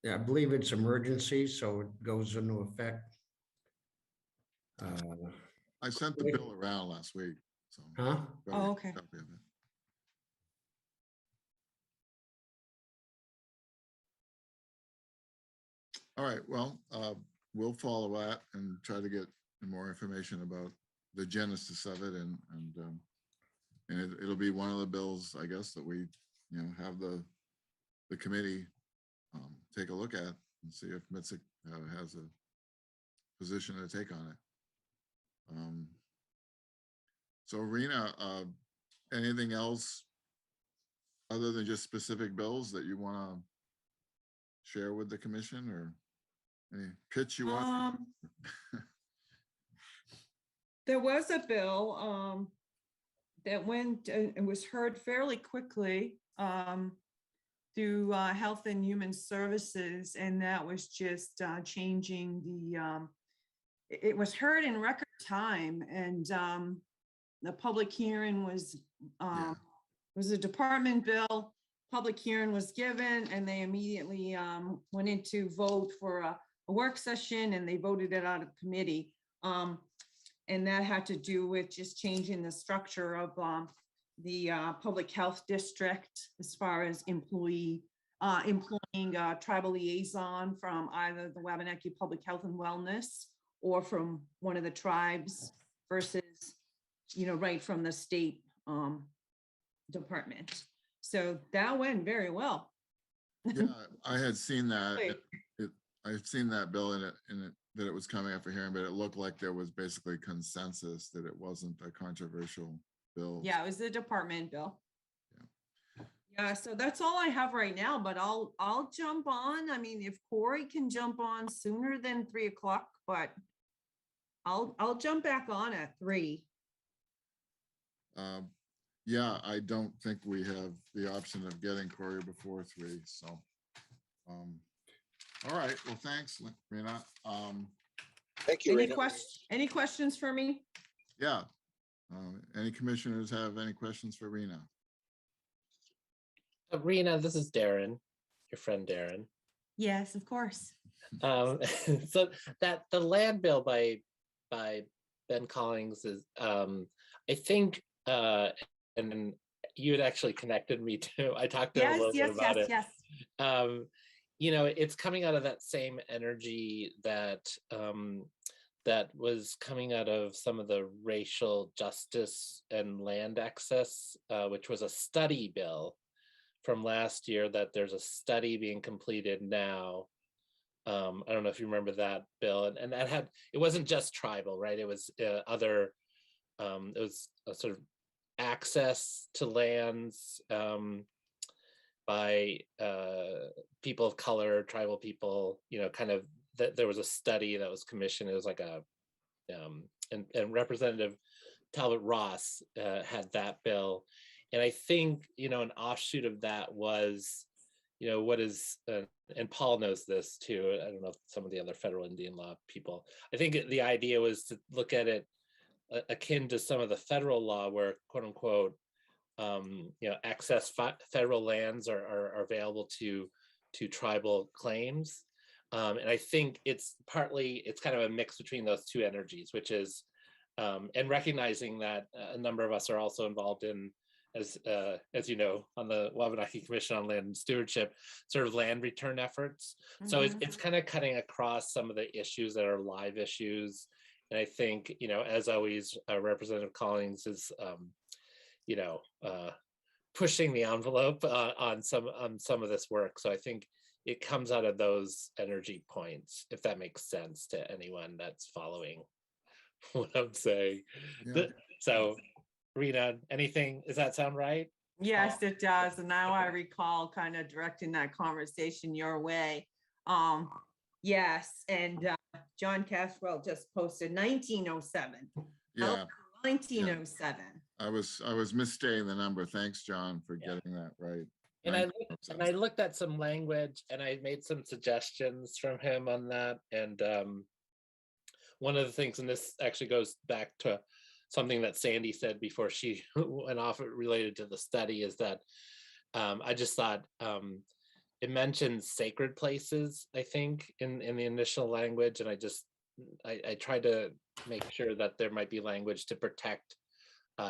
yeah, I believe it's emergency, so it goes into effect. I sent the bill around last week. So Huh? Oh, okay. Copy of it. All right, well, we'll follow that and try to get more information about the genesis of it, and it'll be one of the bills, I guess, that we have the committee take a look at and see if MITSC has a position to take on it. So Rena, anything else other than just specific bills that you want to share with the commission, or any pitch you want? There was a bill that went and was heard fairly quickly through Health and Human Services, and that was just changing it was heard in record time, and the public hearing was a department bill. Public hearing was given, and they immediately went into vote for a work session, and they voted it out of committee. And that had to do with just changing the structure of the public health district as far as employing a tribal liaison from either the Wabanaki Public Health and Wellness or from one of the tribes versus, right from the state department. So that went very well. Yeah, I had seen that. I had seen that bill in it that it was coming up for hearing, but it looked like there was basically consensus that it wasn't a controversial bill. Yeah, it was the department bill. Yeah, so that's all I have right now, but I'll jump on. I mean, if Corey can jump on sooner than 3 o'clock, but I'll jump back on at 3. Yeah, I don't think we have the option of getting Corey before 3. So, all right. Well, thanks, Rena. Thank you, Rena. Any questions for me? Yeah. Any commissioners have any questions for Rena? Rena, this is Darren, your friend Darren. Yes, of course. So that the land bill by Ben Collins is, I think, and then you had actually connected me to. I talked to him a little bit about it. Yes. It's coming out of that same energy that that was coming out of some of the racial justice and land access, which was a study bill from last year, that there's a study being completed now. I don't know if you remember that bill, and that had, it wasn't just tribal, right? It was other, it was a sort of access to lands by people of color, tribal people, kind of, that there was a study that was commissioned. It was like a, and Representative Talbot Ross had that bill. And I think, an offshoot of that was, what is, and Paul knows this too, I don't know if some of the other federal Indian law people, I think the idea was to look at it akin to some of the federal law where, quote unquote, access federal lands are available to tribal claims. And I think it's kind of a mix between those two energies, which is, and recognizing that a number of us are also involved in, as you know, on the Wabanaki Commission on Land and Stewardship, sort of land return efforts. So it's kind of cutting across some of the issues that are live issues. And I think, as always, Representative Collins is, pushing the envelope on some of this work. So I think it comes out of those energy points, if that makes sense to anyone that's following what I'm saying. Yeah. So, Rena, anything, does that sound right? Yes, it does. And now I recall kind of directing that conversation your way. Yes, and John Caswell just posted 1907. Yeah. 1907. I was misstating the number. Thanks, John, for getting that right. And I looked at some language and I made some suggestions from him on that. And one of the things, and this actually goes back to something that Sandy said before she went off related to the study, is that I just thought it mentions sacred places, I think, in the initial language. And I tried to make sure that there might be language to protect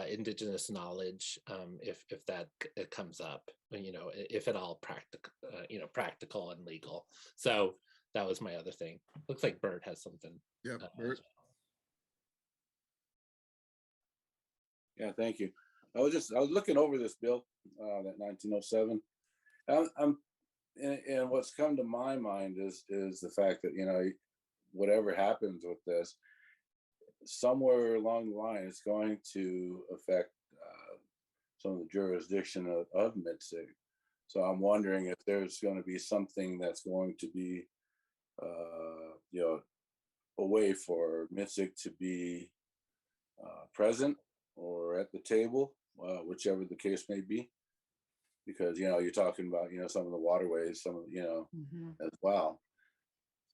Indigenous knowledge, if that comes up, if at all practical and legal. So that was my other thing. Looks like Bert has something. Yeah, Bert. Yeah, thank you. I was looking over this bill, that 1907. And what's come to my mind is the fact that, whatever happens with this, somewhere along the line, it's going to affect some of the jurisdiction of MITSC. So I'm wondering if there's going to be something that's going to be, a way for MITSC to be present or at the table, whichever the case may be. Because, you're talking about, some of the waterways, some of, as well.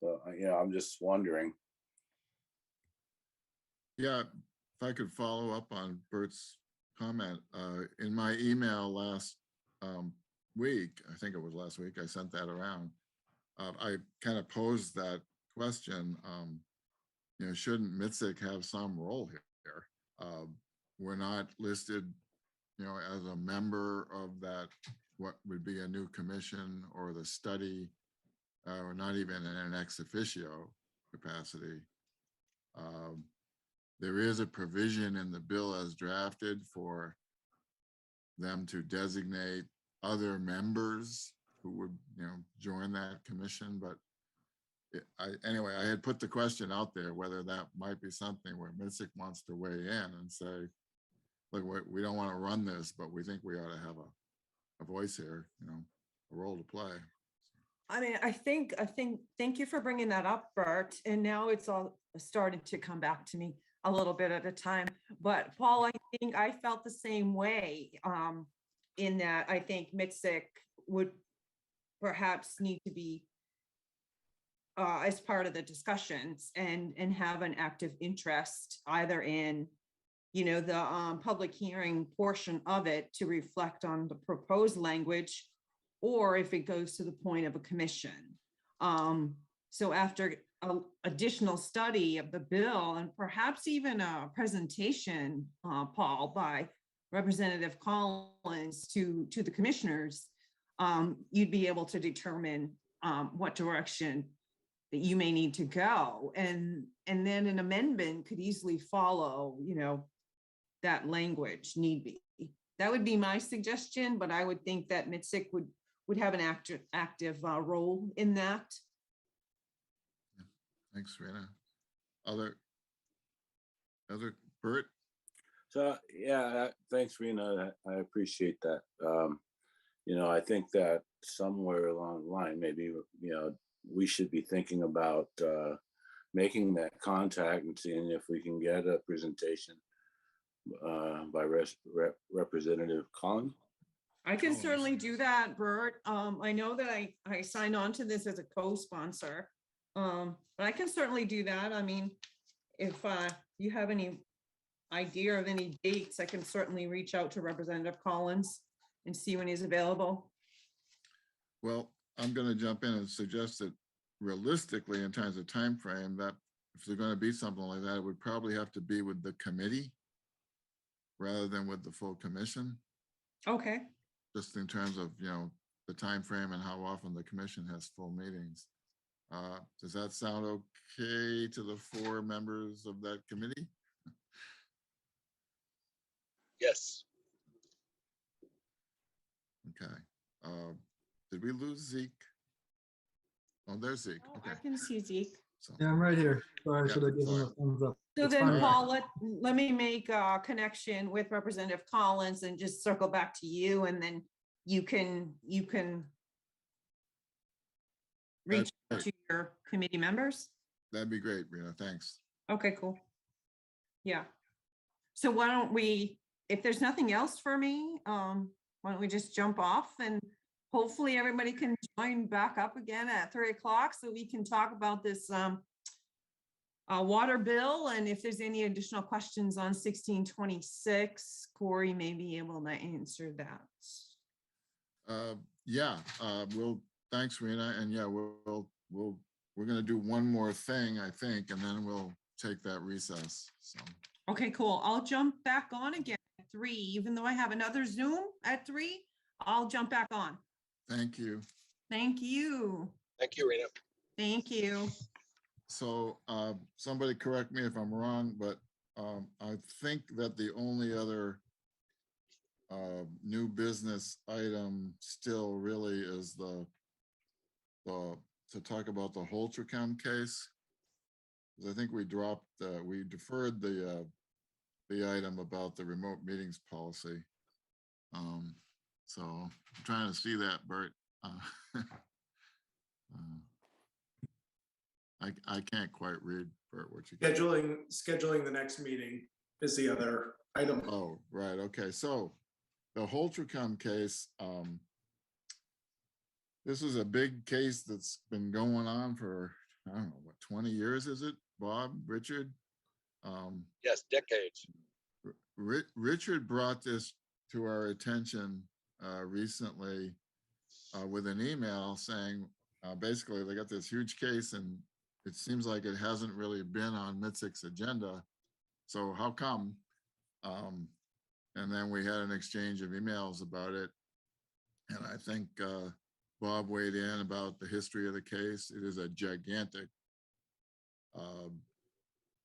So, I'm just wondering. Yeah, if I could follow up on Bert's comment, in my email last week, I think it was last week, I sent that around. I kind of posed that question, shouldn't MITSC have some role here? We're not listed, as a member of that, what would be a new commission or the study, or not even in an ex officio capacity. There is a provision in the bill as drafted for them to designate other members who would, join that commission. But anyway, I had put the question out there whether that might be something where MITSC wants to weigh in and say, look, we don't want to run this, but we think we ought to have a voice here, a role to play. I mean, I think, thank you for bringing that up, Bert. And now it's all started to come back to me a little bit at a time. But Paul, I think I felt the same way, in that I think MITSC would perhaps need to be as part of the discussions and have an active interest either in, the public hearing portion of it to reflect on the proposed language, or if it goes to the point of a commission. So after additional study of the bill and perhaps even a presentation, Paul, by Representative Collins to the commissioners, you'd be able to determine what direction that you may need to go. And then an amendment could easily follow, that language need be. That would be my suggestion, but I would think that MITSC would have an active role in that. Thanks, Rena. Other Bert? So, yeah, thanks, Rena. I appreciate that. I think that somewhere along the line, maybe, we should be thinking about making that contact and seeing if we can get a presentation by Representative Collins. I can certainly do that, Bert. I know that I signed on to this as a co-sponsor, but I can certainly do that. I mean, if you have any idea of any dates, I can certainly reach out to Representative Collins and see when he's available. Well, I'm going to jump in and suggest that realistically, in terms of time frame, that if there's going to be something like that, it would probably have to be with the committee rather than with the full commission, Okay, just in terms of, you know, the time frame and how often the commission has full meetings. Does that sound okay to the 4 members of that committee? Yes. Okay. Did we lose Zeke? Oh, there's Zeke. oh, Okay. I can see Zeke. So, Yeah, I'm right here. Sorry, I Yeah, should have given sorry. a thumbs up. So It's then, fine. Paul, let me make a connection with Representative Collins and just circle back to you, and then you can reach out That's to your committee members. that'd be great, Rena. Thanks. Okay, cool. Yeah. So why don't we, if there's nothing else for me, why don't we just jump off, and hopefully everybody can join back up again at 3 o'clock so we can talk about this water bill, and if there's any additional questions on 1626, Corey may be able to answer that. Yeah, thanks, Rena. And yeah, we're gonna do one more thing, I think, and then we'll take that recess. So, Okay, cool. I'll jump back on again at 3, even though I have another Zoom at 3, I'll jump back on. thank you. Thank you. Thank you, Rena. Thank you. So, somebody correct me if I'm wrong, but I think that the only other new business item still really is to talk about the Holtracom case. 'Cause I think we deferred the item about the remote meetings policy. So I'm trying to see that, Bert. I can't quite read, Bert, what you got. Scheduling the next meeting is the other item. Oh, right, okay, so the Holtracom case, this is a big case that's been going on for, I don't know, what, 20 years, is it, Bob, Richard? Yes, decades. Richard brought this to our attention recently with an email saying, basically, they got this huge case and it seems like it hasn't really been on MITSC's agenda. So how come? And then we had an exchange of emails about it. And I think Bob weighed in about the history of the case. It is a gigantic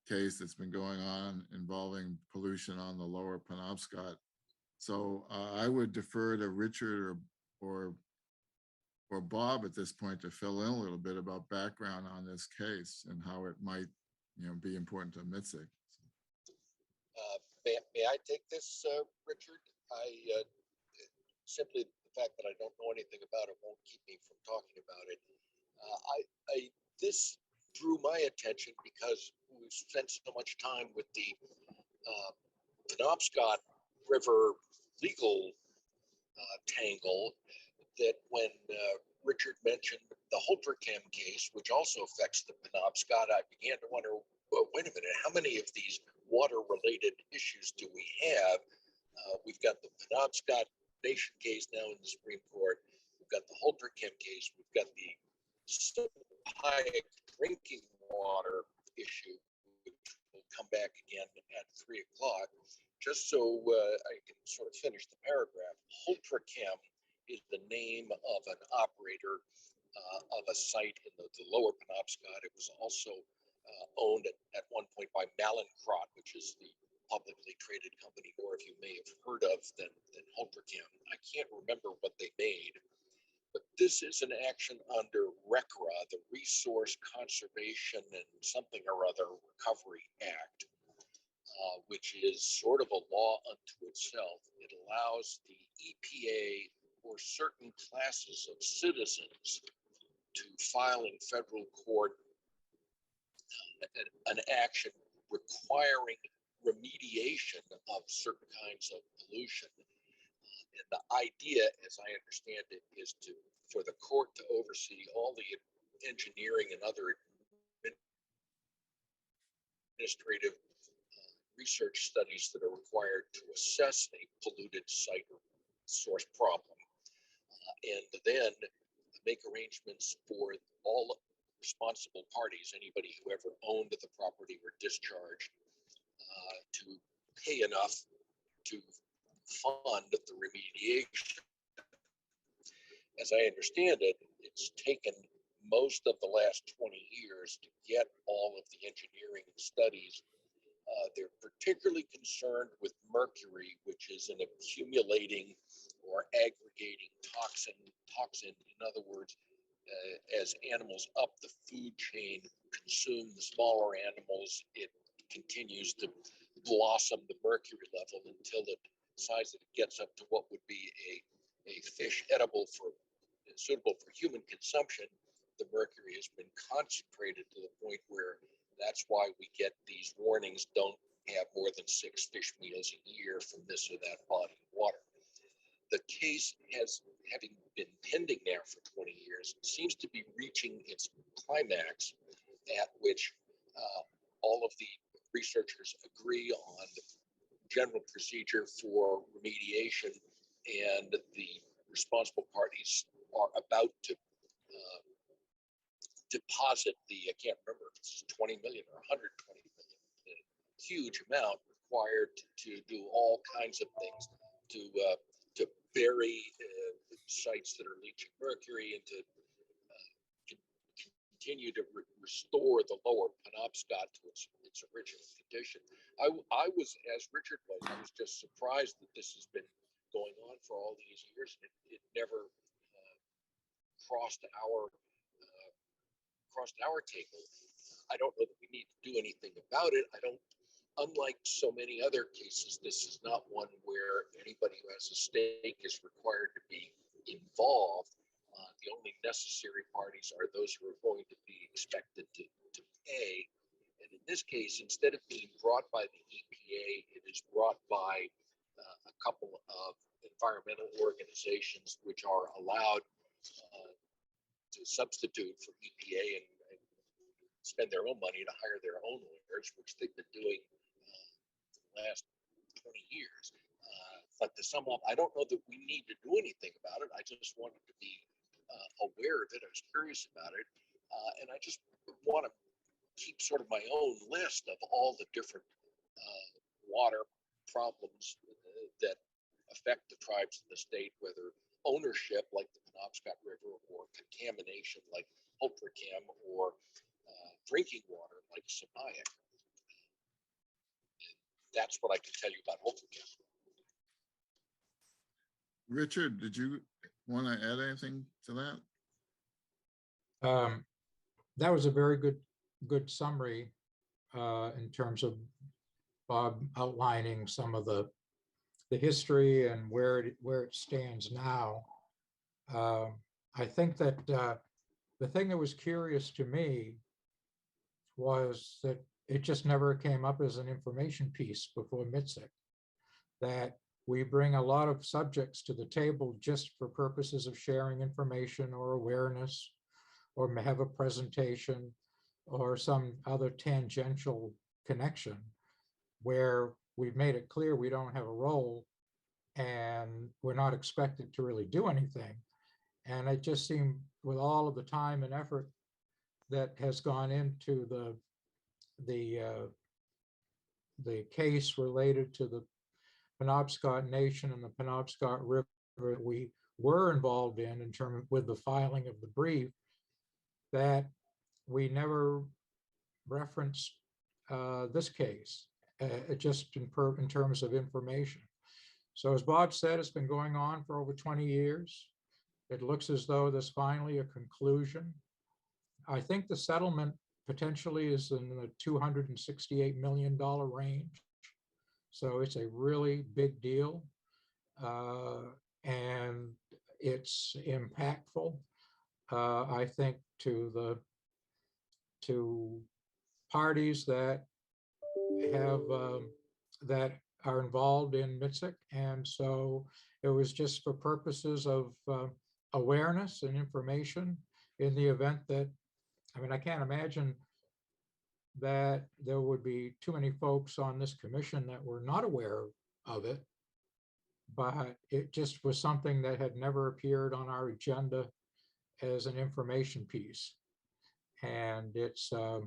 case that's been going on involving pollution on the lower Penobscot. So I would defer to Richard or Bob at this point to fill in a little bit about background on this case and how it might, be important to MITSC. May I take this, Richard? Simply the fact that I don't know anything about it won't keep me from talking about it. This drew my attention because we've spent so much time with the Penobscot River legal tangle that when Richard mentioned the Holtracom case, which also affects the Penobscot, I began to wonder, well, wait a minute, how many of these water-related issues do we have? We've got the Penobscot Nation case now in the Supreme Court. We've got the Holtracom case. We've got the Supplic drinking water issue, which will come back again at 3 o'clock. Just so I can sort of finish the paragraph, Holtracom is the name of an operator of a site in the lower Penobscot. It was also owned at one point by Mallinckrodt, which is the publicly traded company more of you may have heard of than Holtracom. I can't remember what they made, but this is an action under RCRA, the Resource Conservation and something or other Recovery Act, which is sort of a law unto itself. It allows the EPA or certain classes of citizens to file in federal court an action requiring remediation of certain kinds of pollution. And the idea, as I understand it, is for the court to oversee all the engineering and other administrative research studies that are required to assess a polluted site or source problem, and then make arrangements for all responsible parties, anybody who ever owned the property or discharged, to pay enough to fund the remediation. As I understand it, it's taken most of the last 20 years to get all of the engineering studies. They're particularly concerned with mercury, which is an accumulating or aggregating toxin. In other words, as animals up the food chain consume the smaller animals, it continues to blossom the mercury level until it decides that it gets up to what would be a fish edible for suitable for human consumption. The mercury has been concentrated to the point where that's why we get these warnings: don't have more than 6 fish meals a year from this or that body of water. The case having been pending now for 20 years, seems to be reaching its climax, at which all of the researchers agree on the general procedure for remediation, and the responsible parties are about to deposit I can't remember if it's 20 million or 120 million, a huge amount required to do all kinds of things to bury sites that are leaching mercury and to continue to restore the lower Penobscot to its original condition. I was, as Richard was, I was just surprised that this has been going on for all these years. It never crossed our table. I don't know that we need to do anything about it. Unlike so many other cases, this is not one where anybody who has a stake is required to be involved. The only necessary parties are those who are going to be expected to pay. And in this case, instead of being brought by the EPA, it is brought by a couple of environmental organizations which are allowed to substitute for EPA and spend their own money to hire their own lawyers, which they've been doing for the last 20 years. But to sum up, I don't know that we need to do anything about it. I just wanted to be aware of it. I was curious about it. And I just want to keep sort of my own list of all the different water problems that affect the tribes in the state, whether ownership like the Penobscot River, or contamination like Ultrachem, or drinking water like Sabaya. That's what I can tell you about Ultrachem. Richard, did you want to add anything to that? That was a very good summary in terms of Bob outlining some of the history and where it stands now. I think that the thing that was curious to me was that it just never came up as an information piece before MITSC, that we bring a lot of subjects to the table just for purposes of sharing information or awareness, or have a presentation or some other tangential connection, where we've made it clear we don't have a role and we're not expected to really do anything. And it just seemed, with all of the time and effort that has gone into the case related to the Penobscot Nation and the Penobscot River we were involved in terms with the filing of the brief, that we never referenced this case, just in terms of information. So as Bob said, it's been going on for over 20 years. It looks as though there's finally a conclusion. I think the settlement potentially is in the $268 million range. So it's a really big deal. And it's impactful, I think, to parties that have that are involved in MITSC. And so it was just for purposes of awareness and information in the event that, I mean, I can't imagine that there would be too many folks on this commission that were not aware of it. But it just was something that had never appeared on our agenda as an information piece. And it's a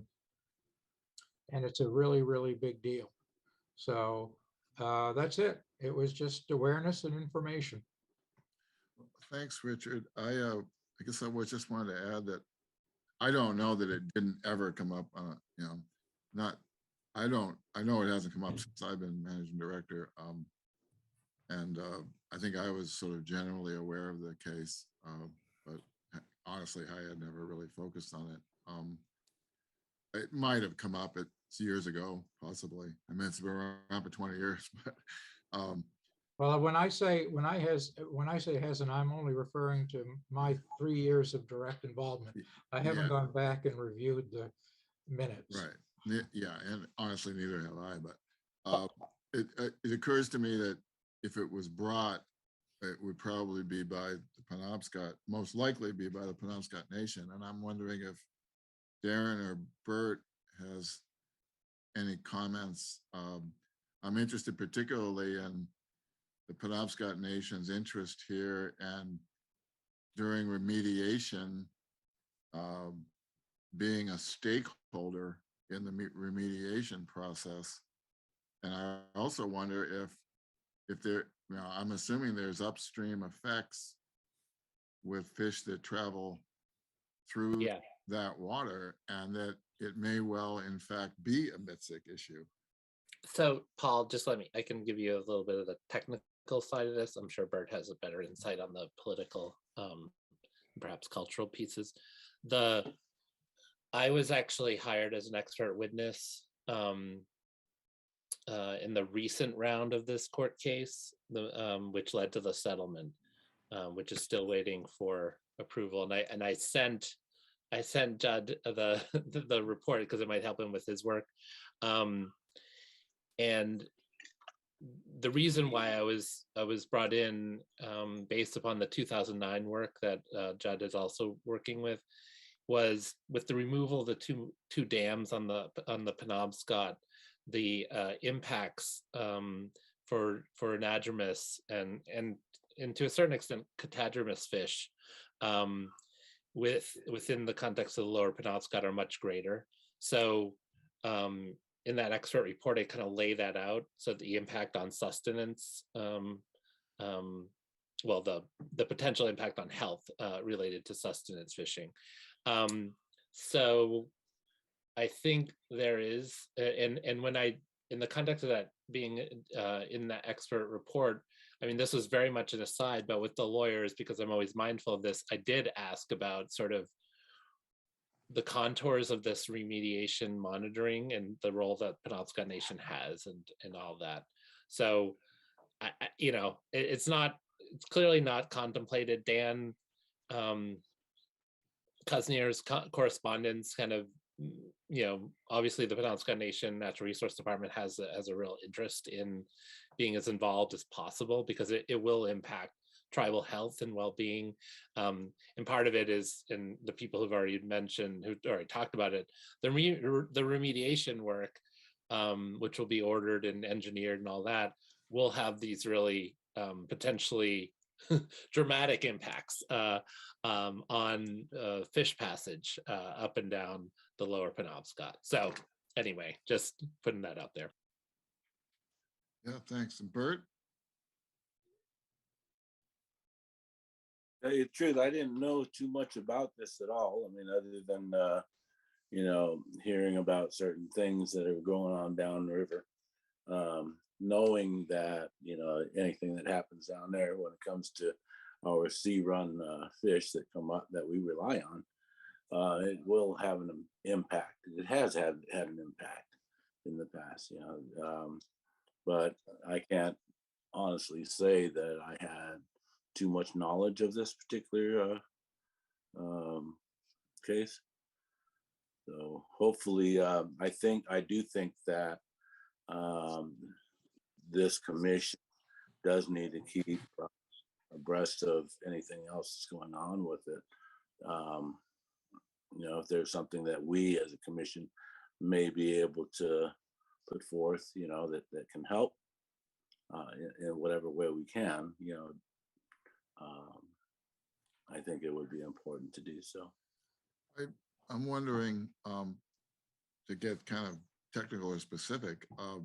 really, really big deal. So that's it. It was just awareness and information. Thanks, Richard. I guess I was just wanted to add that I don't know that it didn't ever come up on, I know it hasn't come up since I've been managing director. And I think I was sort of generally aware of the case, but honestly, I had never really focused on it. It might have come up years ago, possibly. I mean, it's been around for 20 years, but well, when I say hasn't, I'm only referring to my 3 years of direct involvement. I haven't gone back and reviewed the minutes. right. Yeah, and honestly, neither have I. But it occurs to me that if it was brought, it would probably be by the Penobscot, most likely be by the Penobscot Nation. And I'm wondering if Darren or Bert has any comments. I'm interested particularly in the Penobscot Nation's interest here and during remediation, being a stakeholder in the remediation process. And I also wonder if there, I'm assuming there's upstream effects with fish that travel through that water, and that it may well, in fact, be a MITSC issue. So, Paul, I can give you a little bit of the technical side of this. I'm sure Bert has a better insight on the political, perhaps cultural pieces. I was actually hired as an expert witness in the recent round of this court case, which led to the settlement, which is still waiting for approval. And I sent Judd the report because it might help him with his work. And the reason why I was brought in, based upon the 2009 work that Judd is also working with, was with the removal of the two dams on the Penobscot, the impacts for anadromous and to a certain extent catadromous fish within the context of the lower Penobscot are much greater. So in that expert report, I kind of lay that out. So the impact on sustenance, well, the potential impact on health related to sustenance fishing. So I think there is, and when in the context of that being in that expert report, I mean, this was very much an aside, but with the lawyers, because I'm always mindful of this, I did ask about sort of the contours of this remediation monitoring and the role that Penobscot Nation has and all that. So, it's clearly not contemplated. Dan Kuznier's correspondence kind of, obviously the Penobscot Nation Natural Resource Department has a real interest in being as involved as possible because it will impact tribal health and well-being. And part of it is, and the people who've already mentioned, who already talked about it, the remediation work, which will be ordered and engineered and all that, will have these really potentially dramatic impacts on fish passage up and down the lower Penobscot. So anyway, just putting that out there. Yeah, thanks. And Bert? Tell you the truth, I didn't know too much about this at all. I mean, other than hearing about certain things that are going on downriver, knowing that anything that happens down there when it comes to our sea-run fish that come up that we rely on, it will have an impact. It has had an impact in the past, but I can't honestly say that I had too much knowledge of this particular case. So hopefully, I do think that this commission does need to keep abreast of anything else that's going on with it. If there's something that we as a commission may be able to put forth, that can help in whatever way we can, I think it would be important to do so. I'm wondering, to get kind of technical or specific, well,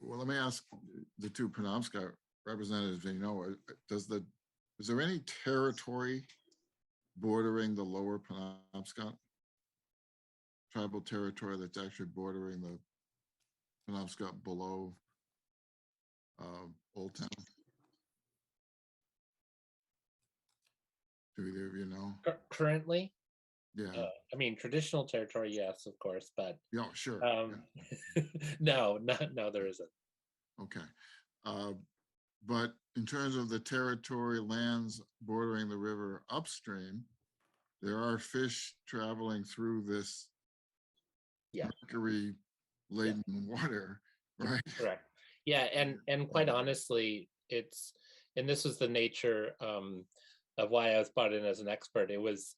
let me ask the two Penobscot representatives, is there any territory bordering the lower Penobscot? Tribal territory that's actually bordering the Penobscot below Old Town? Do either of you know? Currently, Yeah, I mean, traditional territory, yes, of course, but yeah, sure. no, there isn't. Okay. But in terms of the territory lands bordering the river upstream, there are fish traveling through this mercury laden water, right? Correct. Yeah, and quite honestly, and this was the nature of why I was brought in as an expert. It was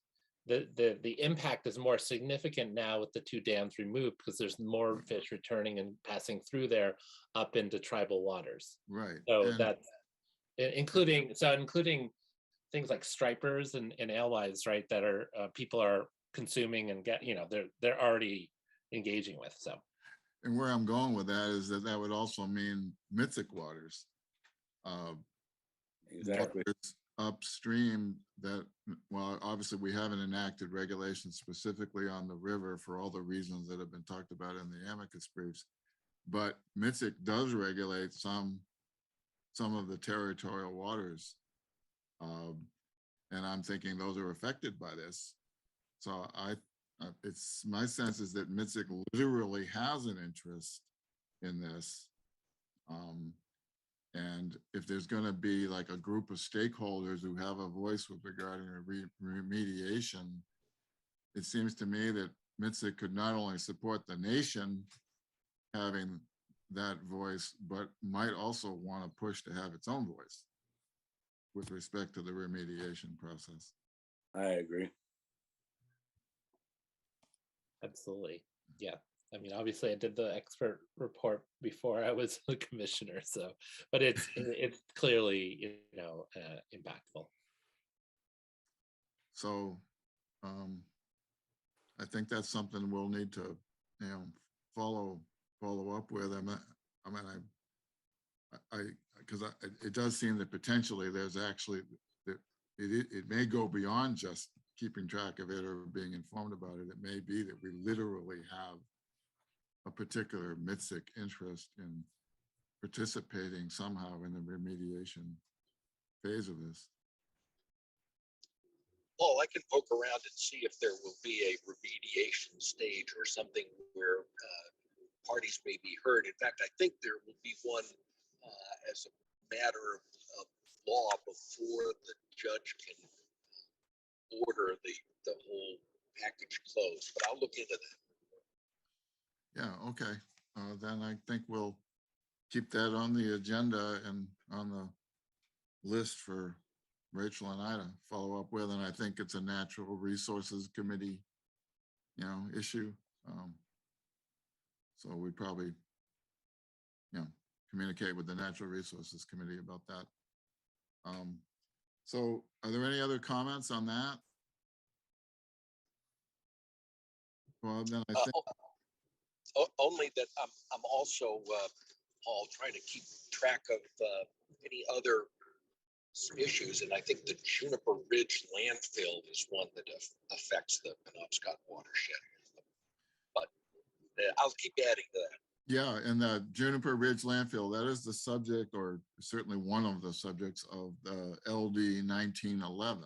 the impact is more significant now with the two dams removed because there's more fish returning and passing through there up into tribal waters. Right. So that's including things like stripers and alewives, right? That are people are consuming and they're already engaging with. So. And where I'm going with that is that would also mean MITSC waters. Exactly. Waters upstream that, well, obviously we haven't enacted regulations specifically on the river for all the reasons that have been talked about in the amicus briefs, but MITSC does regulate some of the territorial waters. And I'm thinking those are affected by this. So it's my sense is that MITSC literally has an interest in this. And if there's going to be like a group of stakeholders who have a voice with regarding remediation, it seems to me that MITSC could not only support the nation having that voice, but might also want to push to have its own voice with respect to the remediation process. I agree. Absolutely. Yeah. I mean, obviously I did the expert report before I was the commissioner. So, but it's clearly, impactful. So I think that's something we'll need to, follow up with. Because it does seem that potentially there's actually, it may go beyond just keeping track of it or being informed about it. It may be that we literally have a particular MITSC interest in participating somehow in the remediation phase of this. Paul, I can poke around and see if there will be a remediation stage or something where parties may be heard. In fact, I think there will be one as a matter of law before the judge can order the whole package closed, but I'll look into that. Yeah, okay. Then I think we'll keep that on the agenda and on the list for Rachel and I to follow up with. And I think it's a Natural Resources Committee, issue. So we probably, communicate with the Natural Resources Committee about that. So are there any other comments on that? Well, then I think only that I'm also, Paul, trying to keep track of any other issues, and I think the Juniper Ridge landfill is one that affects the Penobscot watershed. But I'll keep adding to that. yeah, and the Juniper Ridge landfill, that is the subject, or certainly one of the subjects of the LD 1911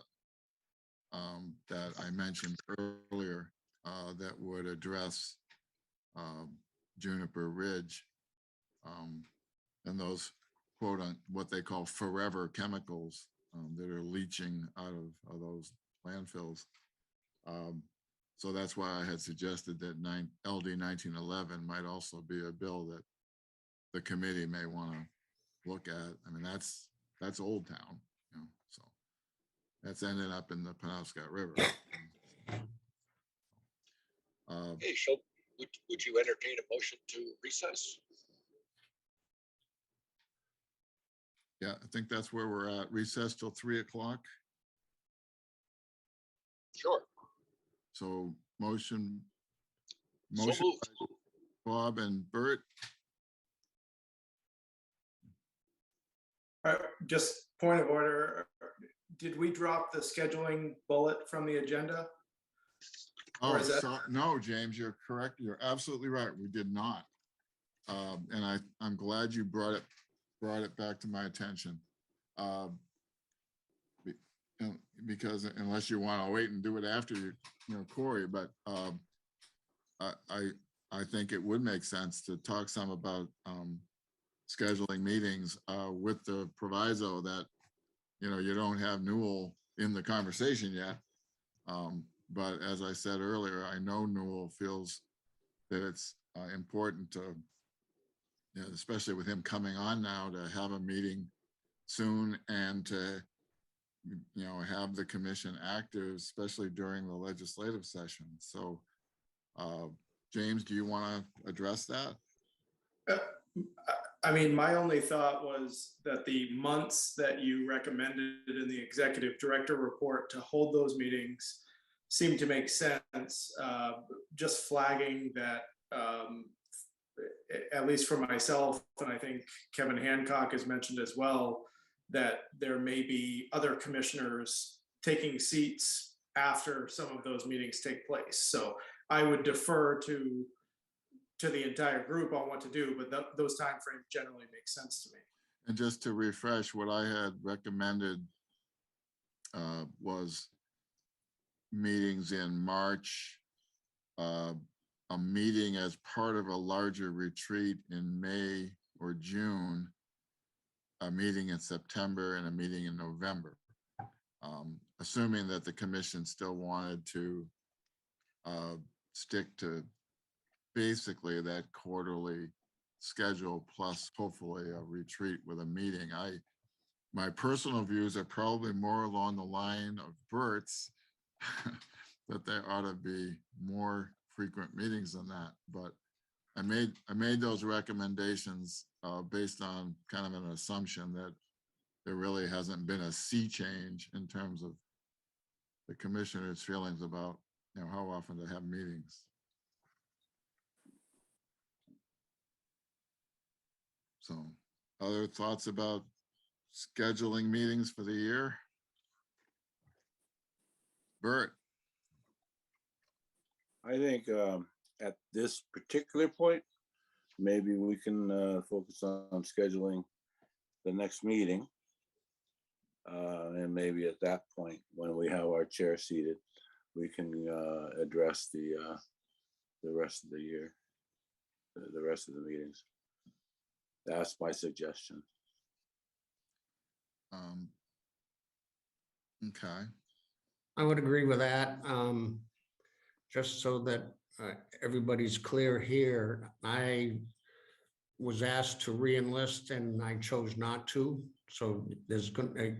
that I mentioned earlier, that would address Juniper Ridge and those quote on what they call forever chemicals that are leaching out of those landfills. So that's why I had suggested that LD 1911 might also be a bill that the committee may want to look at. I mean, that's Old Town, so that's ended up in the Penobscot River. Okay, so would you entertain a motion to recess? Yeah, I think that's where we're at. Recess till 3 o'clock. Sure. So motion. So Motion moved. by Bob and Bert. Just point of order, did we drop the scheduling bullet from the agenda? Or Oh, is that- so, no, James, you're correct. You're absolutely right. We did not. And I'm glad you brought it back to my attention. Because unless you want to wait and do it after you know, Corey, but I think it would make sense to talk some about scheduling meetings with the proviso that, you know, you don't have Newell in the conversation yet. But as I said earlier, I know Newell feels that it's important to, you know, especially with him coming on now, to have a meeting soon and to, you know, have the commission active, especially during the legislative session. So, James, do you want to address that? I mean, my only thought was that the months that you recommended in the executive director report to hold those meetings seemed to make sense. Just flagging that, at least for myself, and I think Kevin Hancock has mentioned as well, that there may be other commissioners taking seats after some of those meetings take place. So I would defer to the entire group on what to do, but those timeframes generally make sense to me. And just to refresh, what I had recommended was meetings in March, a meeting as part of a larger retreat in May or June, a meeting in September, and a meeting in November. Assuming that the commission still wanted to stick to basically that quarterly schedule, plus hopefully a retreat with a meeting. My personal views are probably more along the line of Bert's, that there ought to be more frequent meetings than that. But I made those recommendations based on kind of an assumption that there really hasn't been a sea change in terms of the commissioner's feelings about, you know, how often to have meetings. So, other thoughts about scheduling meetings for the year? Bert? I think at this particular point, maybe we can focus on scheduling the next meeting. And maybe at that point, when we have our chair seated, we can address the rest of the year, the rest of the meetings. That's my suggestion. Okay. I would agree with that. Just so that everybody's clear here, I was asked to re-enlist and I chose not to. So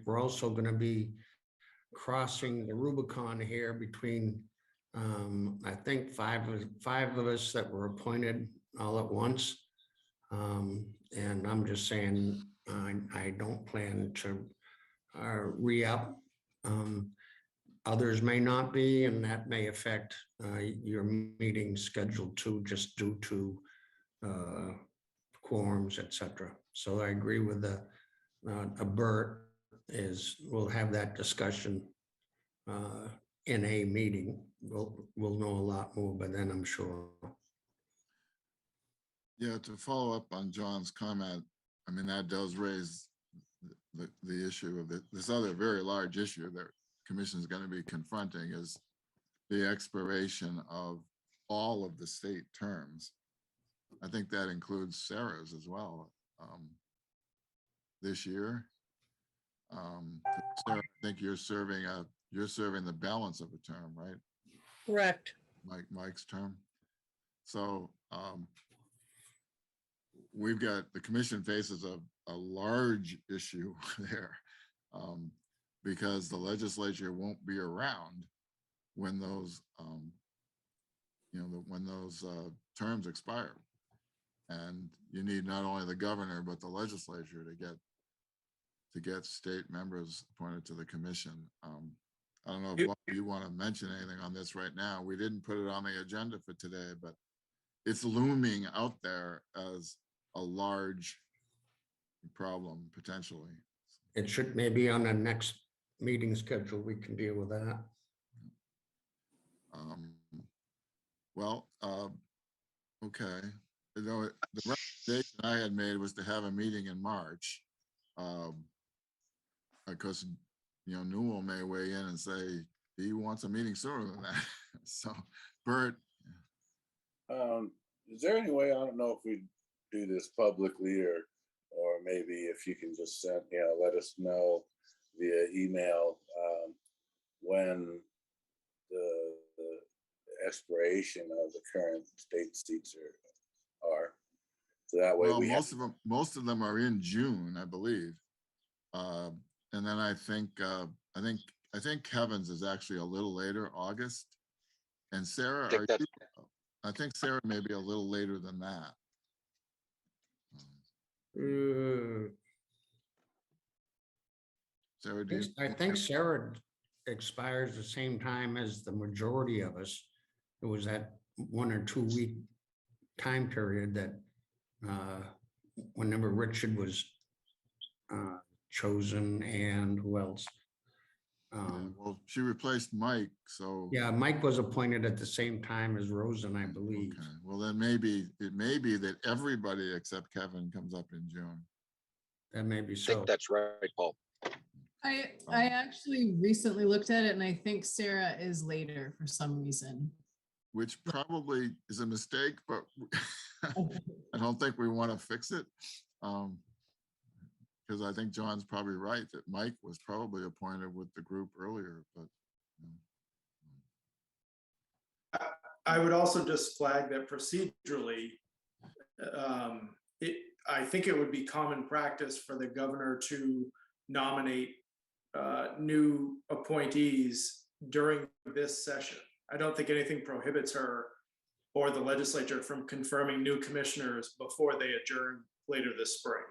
we're also going to be crossing the Rubicon here between, I think five of us that were appointed all at once. And I'm just saying, I don't plan to re-up. Others may not be, and that may affect your meeting schedule too, just due to quorums, etc. So I agree with a Bert is we'll have that discussion in a meeting. We'll know a lot more by then, I'm sure. Yeah, to follow up on John's comment, I mean, that does raise the issue of this other very large issue that commission is going to be confronting, is the expiration of all of the state terms. I think that includes Sarah's as well this year. Sarah, I think you're serving the balance of a term, right? Correct. Mike's term. So we've got, the commission faces a large issue there because the legislature won't be around when those when those terms expire. And you need not only the governor, but the legislature to get state members appointed to the commission. I don't know if Bob, you want to mention anything on this right now. We didn't put it on the agenda for today, but it's looming out there as a large problem potentially. It should maybe on the next meeting schedule, we can deal with that. Well, okay. The recommendation I had made was to have a meeting in March. Because, Newell may weigh in and say he wants a meeting sooner than that. So, Bert. Is there any way, I don't know if we do this publicly or maybe if you can just send, let us know via email when the expiration of the current state seats are. So that way most of them are in June, I believe. And then I think Kevin's is actually a little later, August. And Sarah, I think Sarah may be a little later than that. Sarah, I think Sarah expires the same time as the majority of us. It was that 1 or 2 week time period that whenever Richard was chosen, and who else? Well, she replaced Mike, so. Yeah, Mike was appointed at the same time as Rosen, I believe. Okay. Well, then it may be that everybody except Kevin comes up in June. That may be I so. think that's right, Paul. I actually recently looked at it and I think Sarah is later for some reason. Which probably is a mistake, but I don't think we want to fix it. Because I think John's probably right that Mike was probably appointed with the group earlier, but. I would also just flag that procedurally, I think it would be common practice for the governor to nominate new appointees during this session. I don't think anything prohibits her or the legislature from confirming new commissioners before they adjourn later this spring.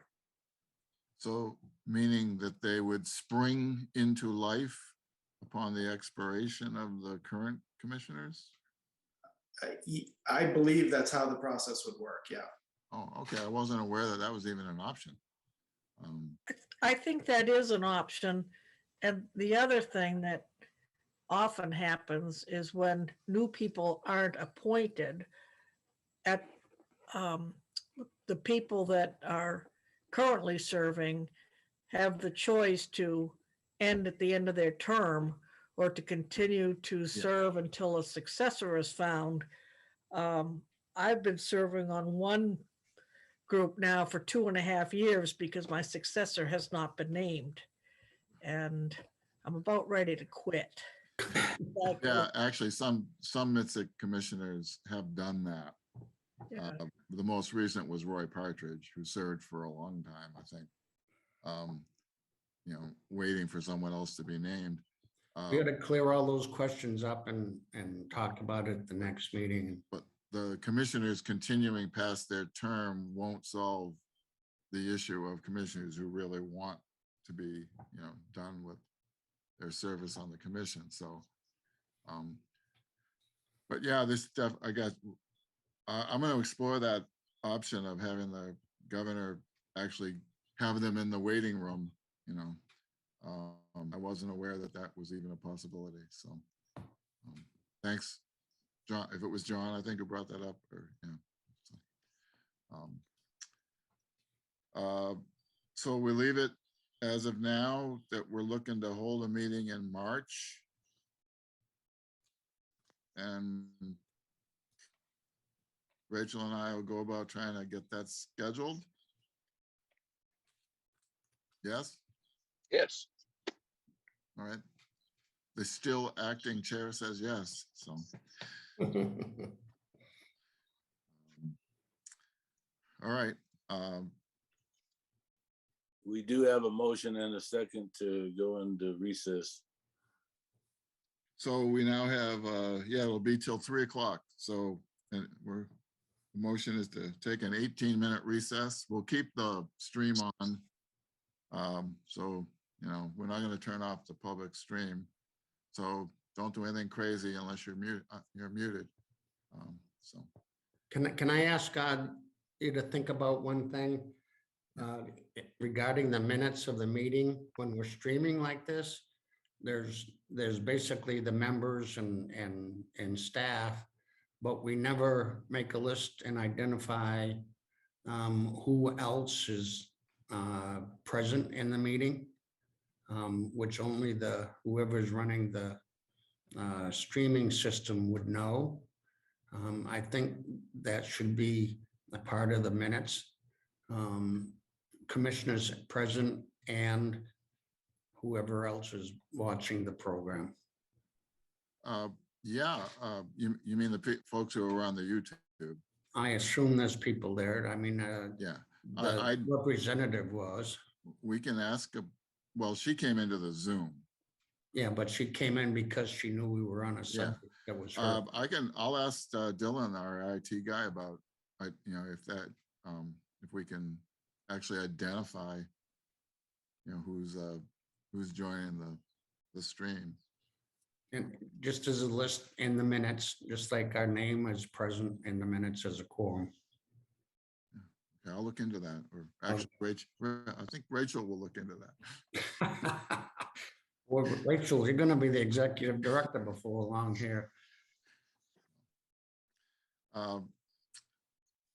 So meaning that they would spring into life upon the expiration of the current commissioners? I believe that's how the process would work, yeah. Oh, okay. I wasn't aware that that was even an option. I think that is an option. And the other thing that often happens is when new people aren't appointed, at the people that are currently serving have the choice to end at the end of their term or to continue to serve until a successor is found. I've been serving on one group now for 2.5 years because my successor has not been named. And I'm about ready to quit. Yeah, actually, some MITSC commissioners have done that. Yeah. The most recent was Roy Partridge, who served for a long time, I think. Waiting for someone else to be named. We got to clear all those questions up and talk about it at the next meeting. But the commissioners continuing past their term won't solve the issue of commissioners who really want to be, done with their service on the commission. So, but yeah, this stuff, I guess, I'm going to explore that option of having the governor actually have them in the waiting room. I wasn't aware that that was even a possibility. So, thanks, John. If it was John, I think who brought that up. So we leave it as of now that we're looking to hold a meeting in March. And Rachel and I will go about trying to get that scheduled. Yes? Yes. All right. The still acting chair says yes, so. All right. We do have a motion and a second to go into recess. So we now have, it'll be till 3 o'clock. So, and the motion is to take an 18-minute recess. We'll keep the stream on. So, we're not going to turn off the public stream. So don't do anything crazy unless you're muted. So, Can I ask you to think about one thing regarding the minutes of the meeting when we're streaming like this? There's basically the members and staff, but we never make a list and identify who else is present in the meeting, which only whoever's running the streaming system would know. I think that should be a part of the minutes. Commissioners present and whoever else is watching the program. yeah, you mean the folks who are on the YouTube? I assume there's people there. I mean, Yeah, the representative was. we can ask, well, she came into the Zoom. Yeah, but she came in because she knew we were on a subject that was her. I'll ask Dylan, our IT guy, about, if we can actually identify, who's joining the stream. And just as a list in the minutes, just like our name is present in the minutes as a quorum. Yeah, I'll look into that. Or actually, Rachel, I think Rachel will look into that. Well, Rachel, you're gonna be the executive director before long here.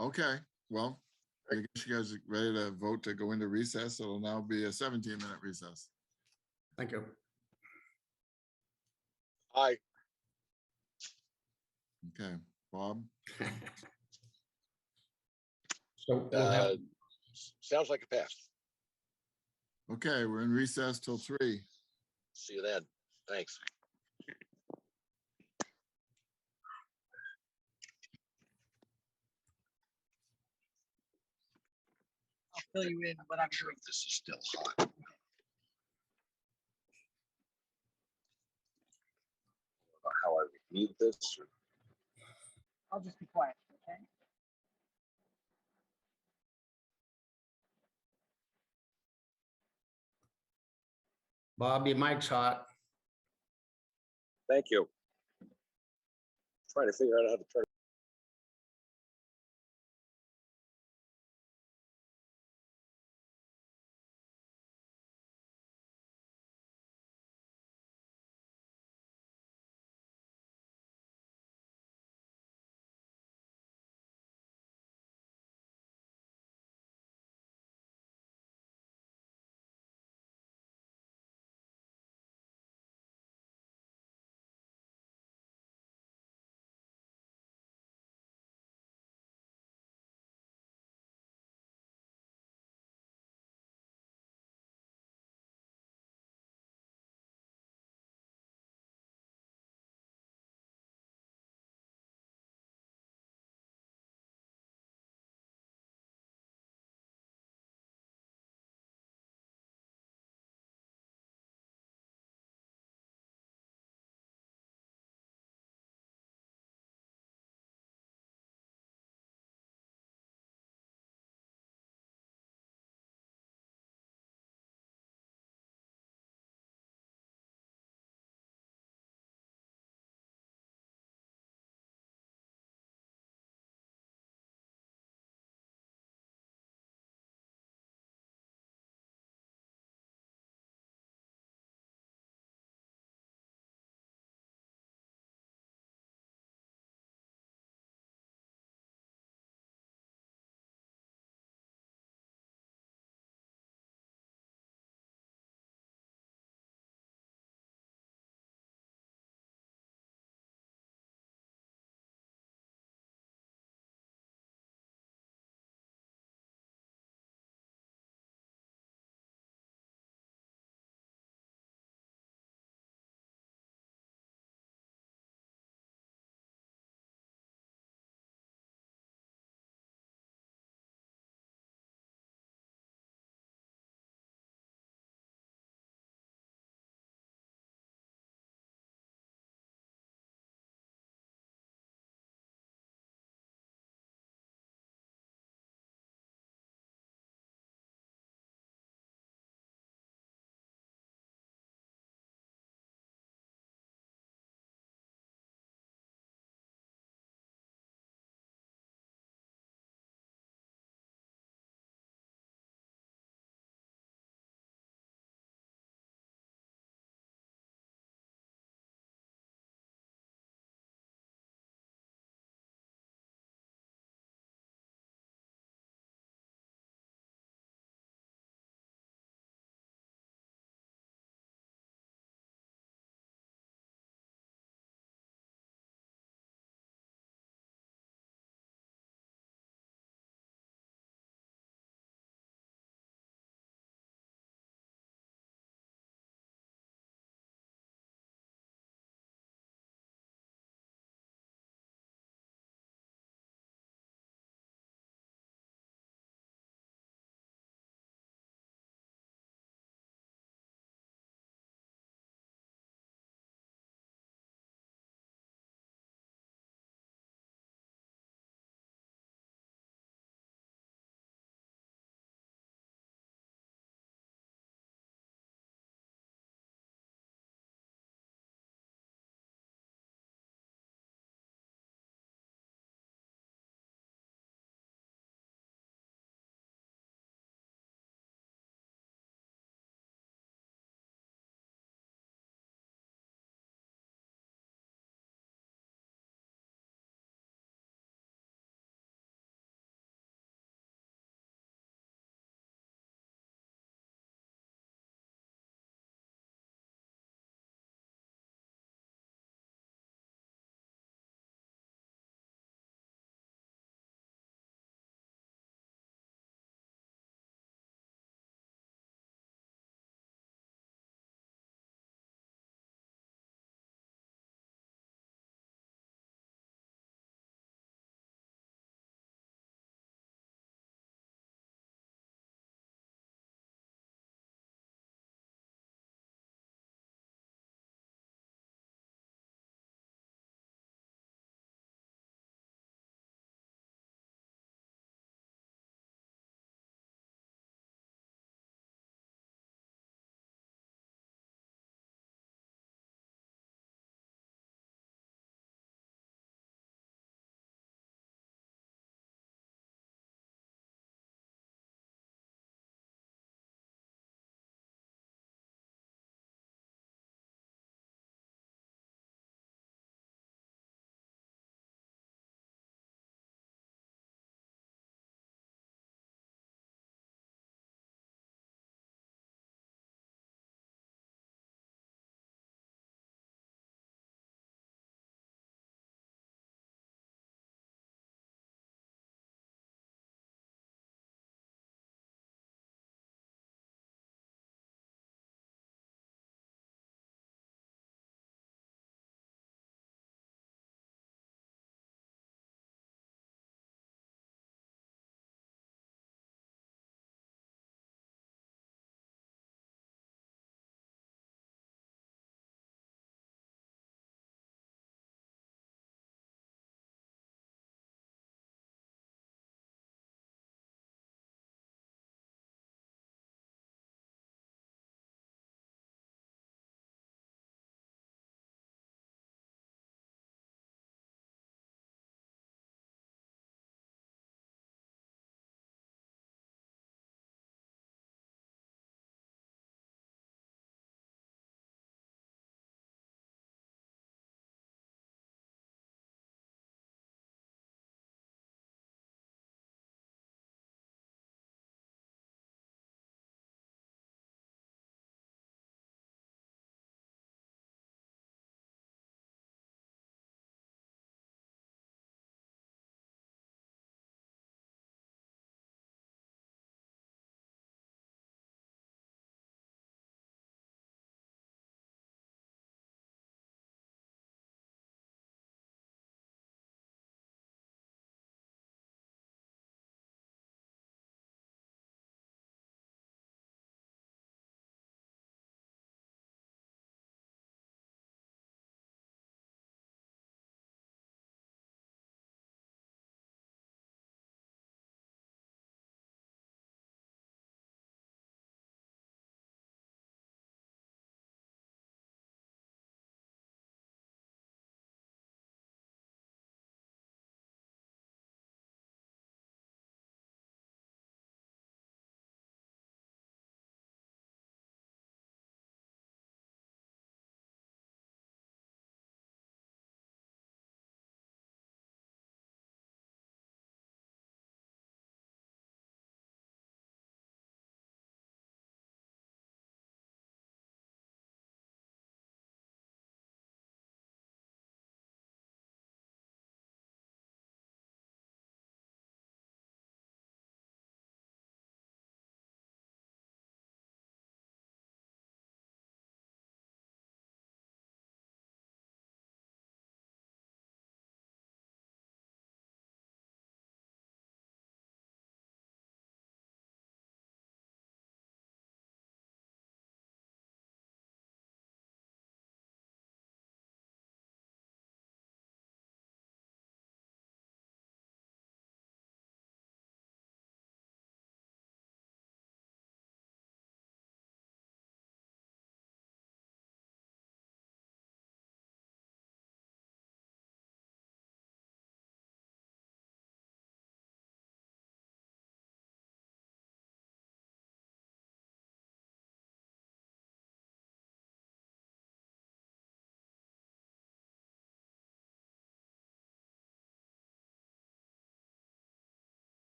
Okay, well, I guess you guys are ready to vote to go into recess. It'll now be a 17-minute recess. Thank you. Aye. Okay, Bob? So we'll have, Sounds like a pass. Okay, we're in recess till 3. See you then. Thanks. I'll fill you in what I'm doing. This is still hot. How I would need this. I'll just be quiet, okay? Bob, your mic's hot. Thank you. Trying to figure out how to turn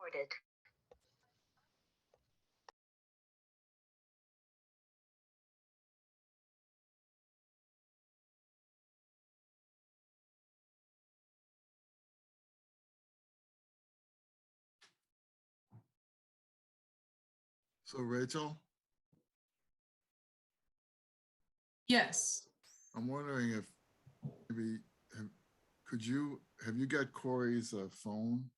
recorded. So Rachel, Yes. I'm wondering if maybe, have you got Corey's phone?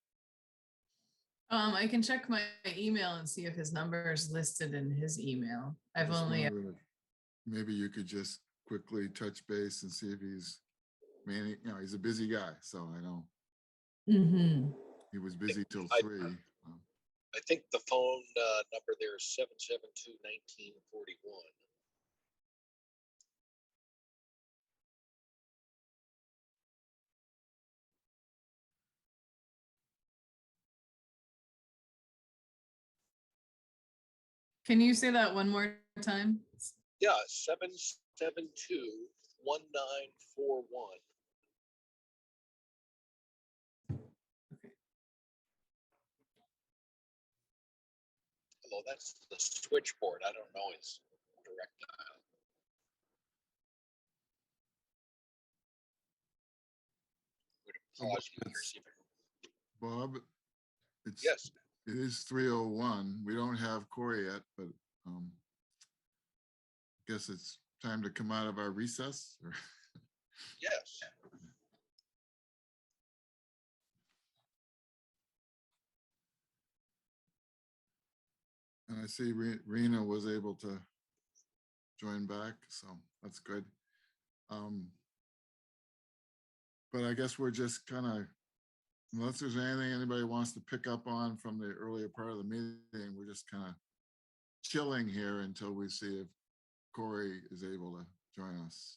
I can check my email and see if his number is listed in his email. I I've just only, wondered if maybe you could just quickly touch base and see if he's, he's a busy guy, so I know Mhm. he was busy till I- 3. I think the phone number there is 772-1941. Can you say that one more time? Yeah, 772-1941. Although that's the switchboard, I don't know his direct dial. Would pause you here, see if it- Bob, it's, Yes, it is 3:01. We don't have Corey yet, but guess it's time to come out of our recess. yes. And I see Rena was able to join back, so that's good. But I guess we're just kind of, unless there's anything anybody wants to pick up on from the earlier part of the meeting, we're just kind of chilling here until we see if Corey is able to join us.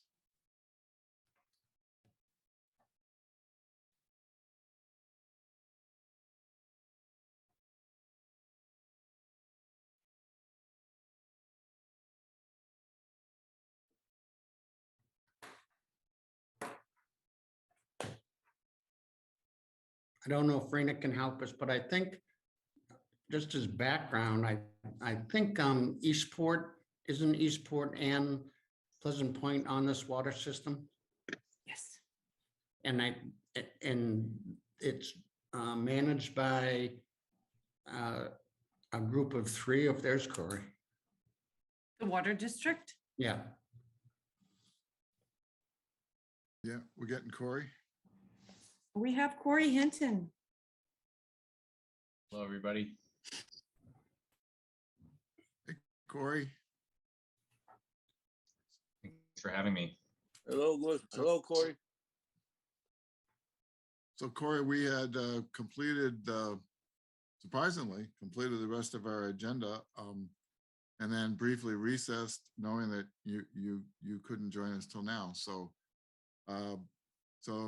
I don't know if Rena can help us, but I think just as background, I think Eastport, isn't Eastport and Pleasant Point on this water system? Yes. And it's managed by a group of 3, if there's Corey. The water district? Yeah, Yeah, we're getting Corey. We have Corey Hinton. Hello, everybody. Hey, Corey. Thanks for having me. Hello, Corey. So Corey, we had surprisingly completed the rest of our agenda, and then briefly recessed, knowing that you couldn't join us till now. So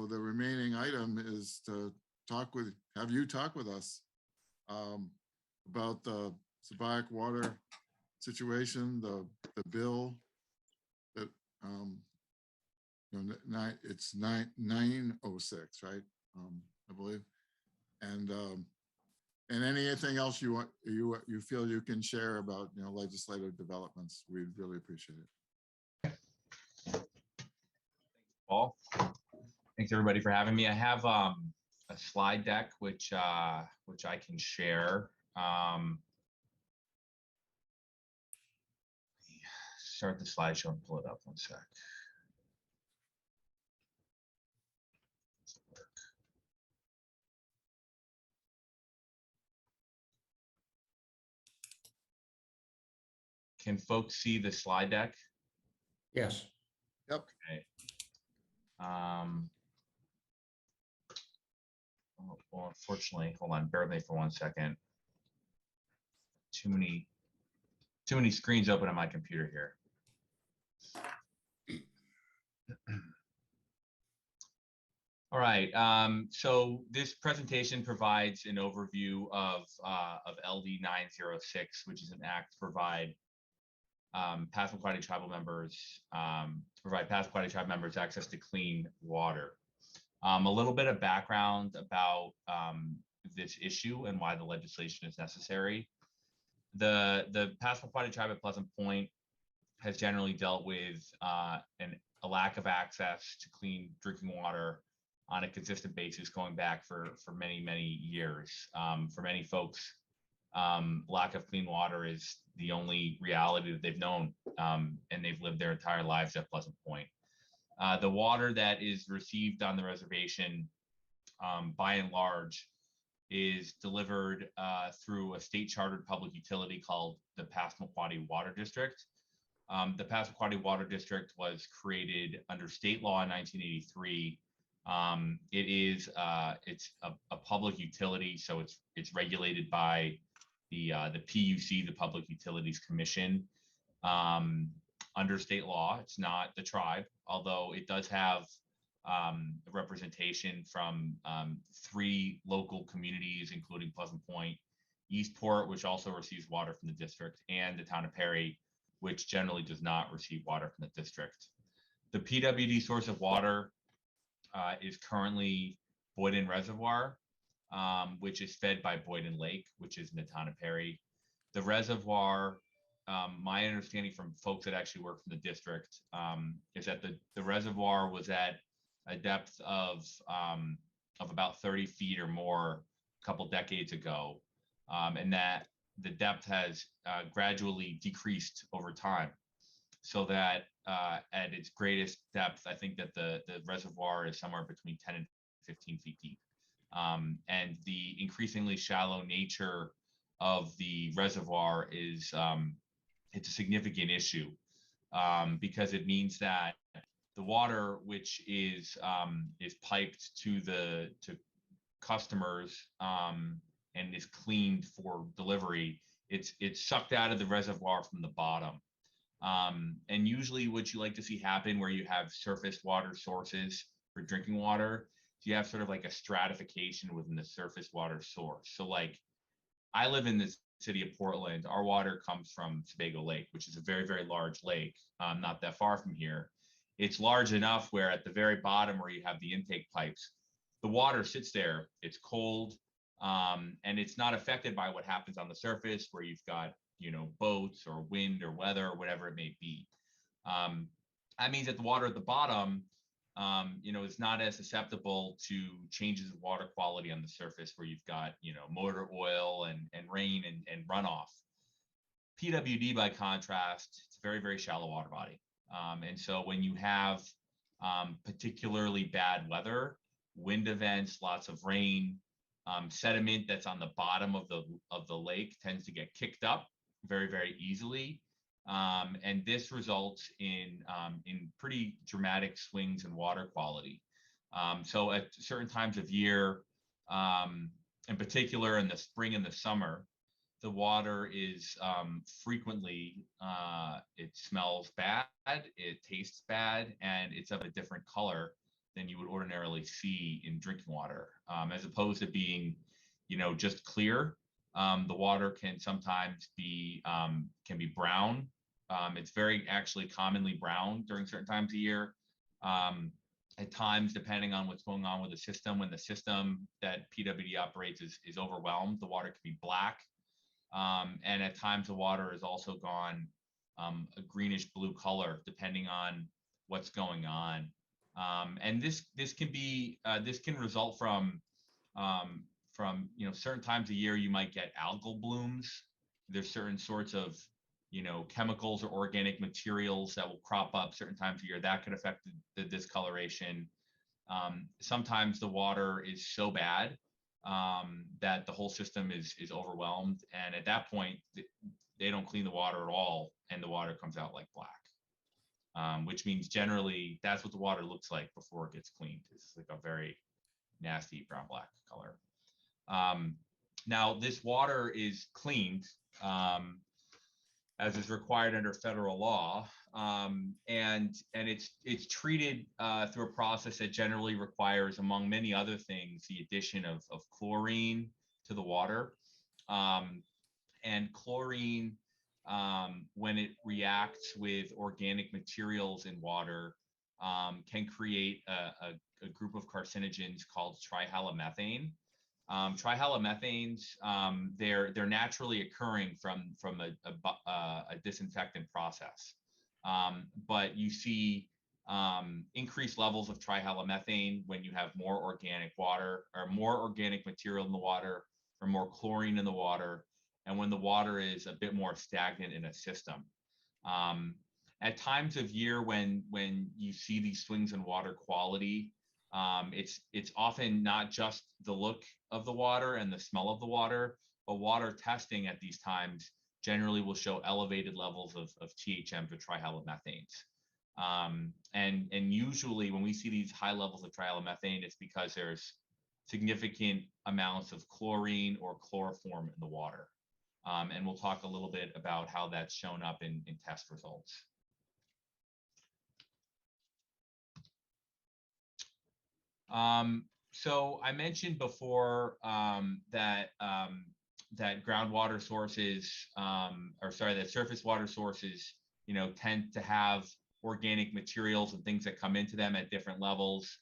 the remaining item is to have you talk with us about the Sabayak water situation, the bill that it's 906, right? I believe, and anything else you feel you can share about legislative developments, we'd really appreciate it. Paul. Thanks everybody for having me. I have a slide deck which I can share. Start the slideshow and pull it up 1 sec. Can folks see the slide deck? yes. Yep. Okay. Well, unfortunately, hold on, bear with me for 1 second. Too many screens open on my computer here. All right, so this presentation provides an overview of LD 906, which is an act to provide Passamaquoddy tribal members access to clean water. A little bit of background about this issue and why the legislation is necessary. The Passamaquoddy tribe at Pleasant Point has generally dealt with a lack of access to clean drinking water on a consistent basis going back for many years. For many folks, lack of clean water is the only reality that they've known, and they've lived their entire lives at Pleasant Point. The water that is received on the reservation, by and large, is delivered through a state chartered public utility called the Passamaquoddy Water District. The Passamaquoddy Water District was created under state law in 1983. It's a public utility, so it's regulated by the PUC, the Public Utilities Commission. Under state law, it's not the tribe, although it does have representation from 3 local communities, including Pleasant Point, Eastport, which also receives water from the district, and the town of Perry, which generally does not receive water from the district. The PWD source of water is currently Boyden Reservoir, which is fed by Boyden Lake, which is in the town of Perry. The reservoir, my understanding from folks that actually work from the district, is that the reservoir was at a depth of about 30 feet or more a couple decades ago, and that the depth has gradually decreased over time, so that at its greatest depth, I think that the reservoir is somewhere between 10 and 15 feet deep. And the increasingly shallow nature of the reservoir is it's a significant issue, because it means that the water, which is piped to customers and is cleaned for delivery, it's sucked out of the reservoir from the bottom. And usually what you like to see happen where you have surface water sources for drinking water, you have sort of like a stratification within the surface water source. So like, I live in the city of Portland. Our water comes from Sebago Lake, which is a very, very large lake, not that far from here. It's large enough where at the very bottom where you have the intake pipes, the water sits there, it's cold, and it's not affected by what happens on the surface where you've got, boats or wind or weather or whatever it may be. That means that the water at the bottom, is not as susceptible to changes of water quality on the surface where you've got, motor oil and rain and runoff. PWD, by contrast, it's a very, very shallow water body. And so when you have particularly bad weather, wind events, lots of rain, sediment that's on the bottom of the lake tends to get kicked up very, very easily. And this results in pretty dramatic swings in water quality. So at certain times of year, in particular in the spring and the summer, the water is frequently, it smells bad, it tastes bad, and it's of a different color than you would ordinarily see in drinking water. As opposed to being, just clear, the water can sometimes be brown. It's very actually commonly brown during certain times of year. At times, depending on what's going on with the system, when the system that PWD operates is overwhelmed, the water can be black. And at times the water is also gone a greenish blue color, depending on what's going on. And this can result from certain times of year you might get algal blooms. There's certain sorts of chemicals or organic materials that will crop up certain times of year that could affect the discoloration. Sometimes the water is so bad that the whole system is overwhelmed, and at that point they don't clean the water at all, and the water comes out like black, which means generally that's what the water looks like before it gets cleaned. It's like a very nasty brown black color. Now this water is cleaned as is required under federal law, and it's treated through a process that generally requires, among many other things, the addition of chlorine to the water. And chlorine, when it reacts with organic materials in water, can create a group of carcinogens called trihalomethane. Trihalomethanes, they're naturally occurring from a disinfectant process. But you see increased levels of trihalomethane when you have more organic water or more organic material in the water or more chlorine in the water, and when the water is a bit more stagnant in a system. At times of year when you see these swings in water quality, it's often not just the look of the water and the smell of the water, but water testing at these times generally will show elevated levels of THMs or trihalomethanes. And usually when we see these high levels of trihalomethane, it's because there's significant amounts of chlorine or chloroform in the water. And we'll talk a little bit about how that's shown up in test results. So I mentioned before that groundwater sources, that surface water sources, tend to have organic materials and things that come into them at different levels.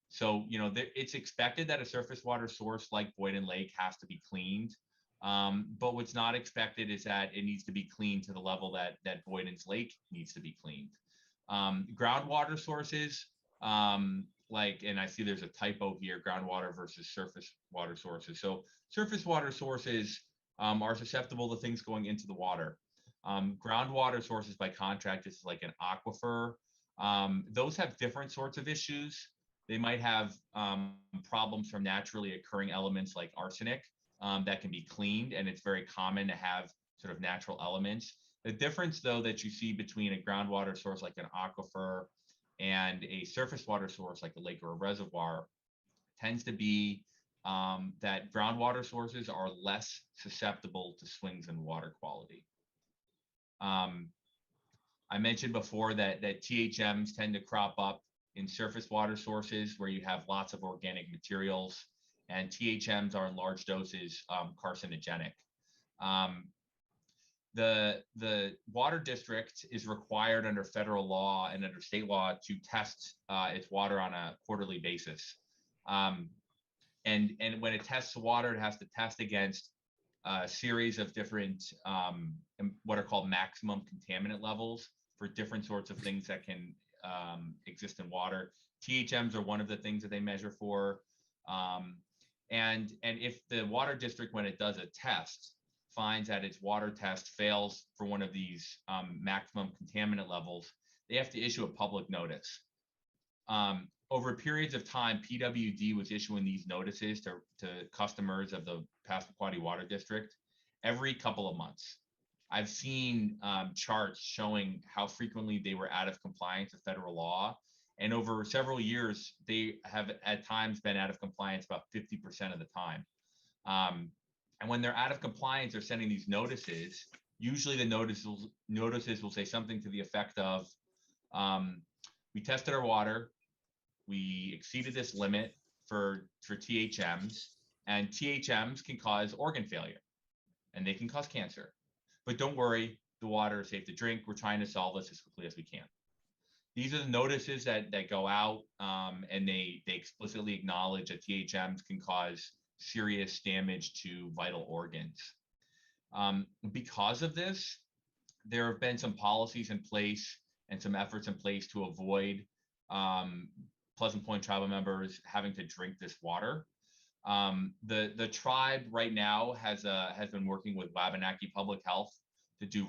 So it's expected that a surface water source like Boyden Lake has to be cleaned. But what's not expected is that it needs to be cleaned to the level that Boyden's Lake needs to be cleaned. Groundwater sources, and I see there's a typo here, groundwater versus surface water sources. So surface water sources are susceptible to things going into the water. Groundwater sources, by contrast, is like an aquifer. Those have different sorts of issues. They might have problems from naturally occurring elements like arsenic that can be cleaned, and it's very common to have sort of natural elements. The difference, though, that you see between a groundwater source like an aquifer and a surface water source like a lake or a reservoir tends to be that groundwater sources are less susceptible to swings in water quality. I mentioned before that THMs tend to crop up in surface water sources where you have lots of organic materials, and THMs are in large doses carcinogenic. The water district is required under federal law and under state law to test its water on a quarterly basis. And when it tests water, it has to test against a series of different what are called maximum contaminant levels for different sorts of things that can exist in water. THMs are one of the things that they measure for. And if the water district, when it does a test, finds that its water test fails for one of these maximum contaminant levels, they have to issue a public notice. Over periods of time, PWD was issuing these notices to customers of the Passamaquoddy Water District every couple of months. I've seen charts showing how frequently they were out of compliance with federal law. And over several years, they have at times been out of compliance about 50% of the time. And when they're out of compliance, they're sending these notices. Usually the notices will say something to the effect of, we tested our water, we exceeded this limit for THMs, and THMs can cause organ failure, and they can cause cancer. But don't worry, the water is safe to drink. We're trying to solve this as quickly as we can. These are the notices that go out, and they explicitly acknowledge that THMs can cause serious damage to vital organs. Because of this, there have been some policies in place and some efforts in place to avoid Pleasant Point tribal members having to drink this water. The tribe right now has been working with Wabanaki Public Health to do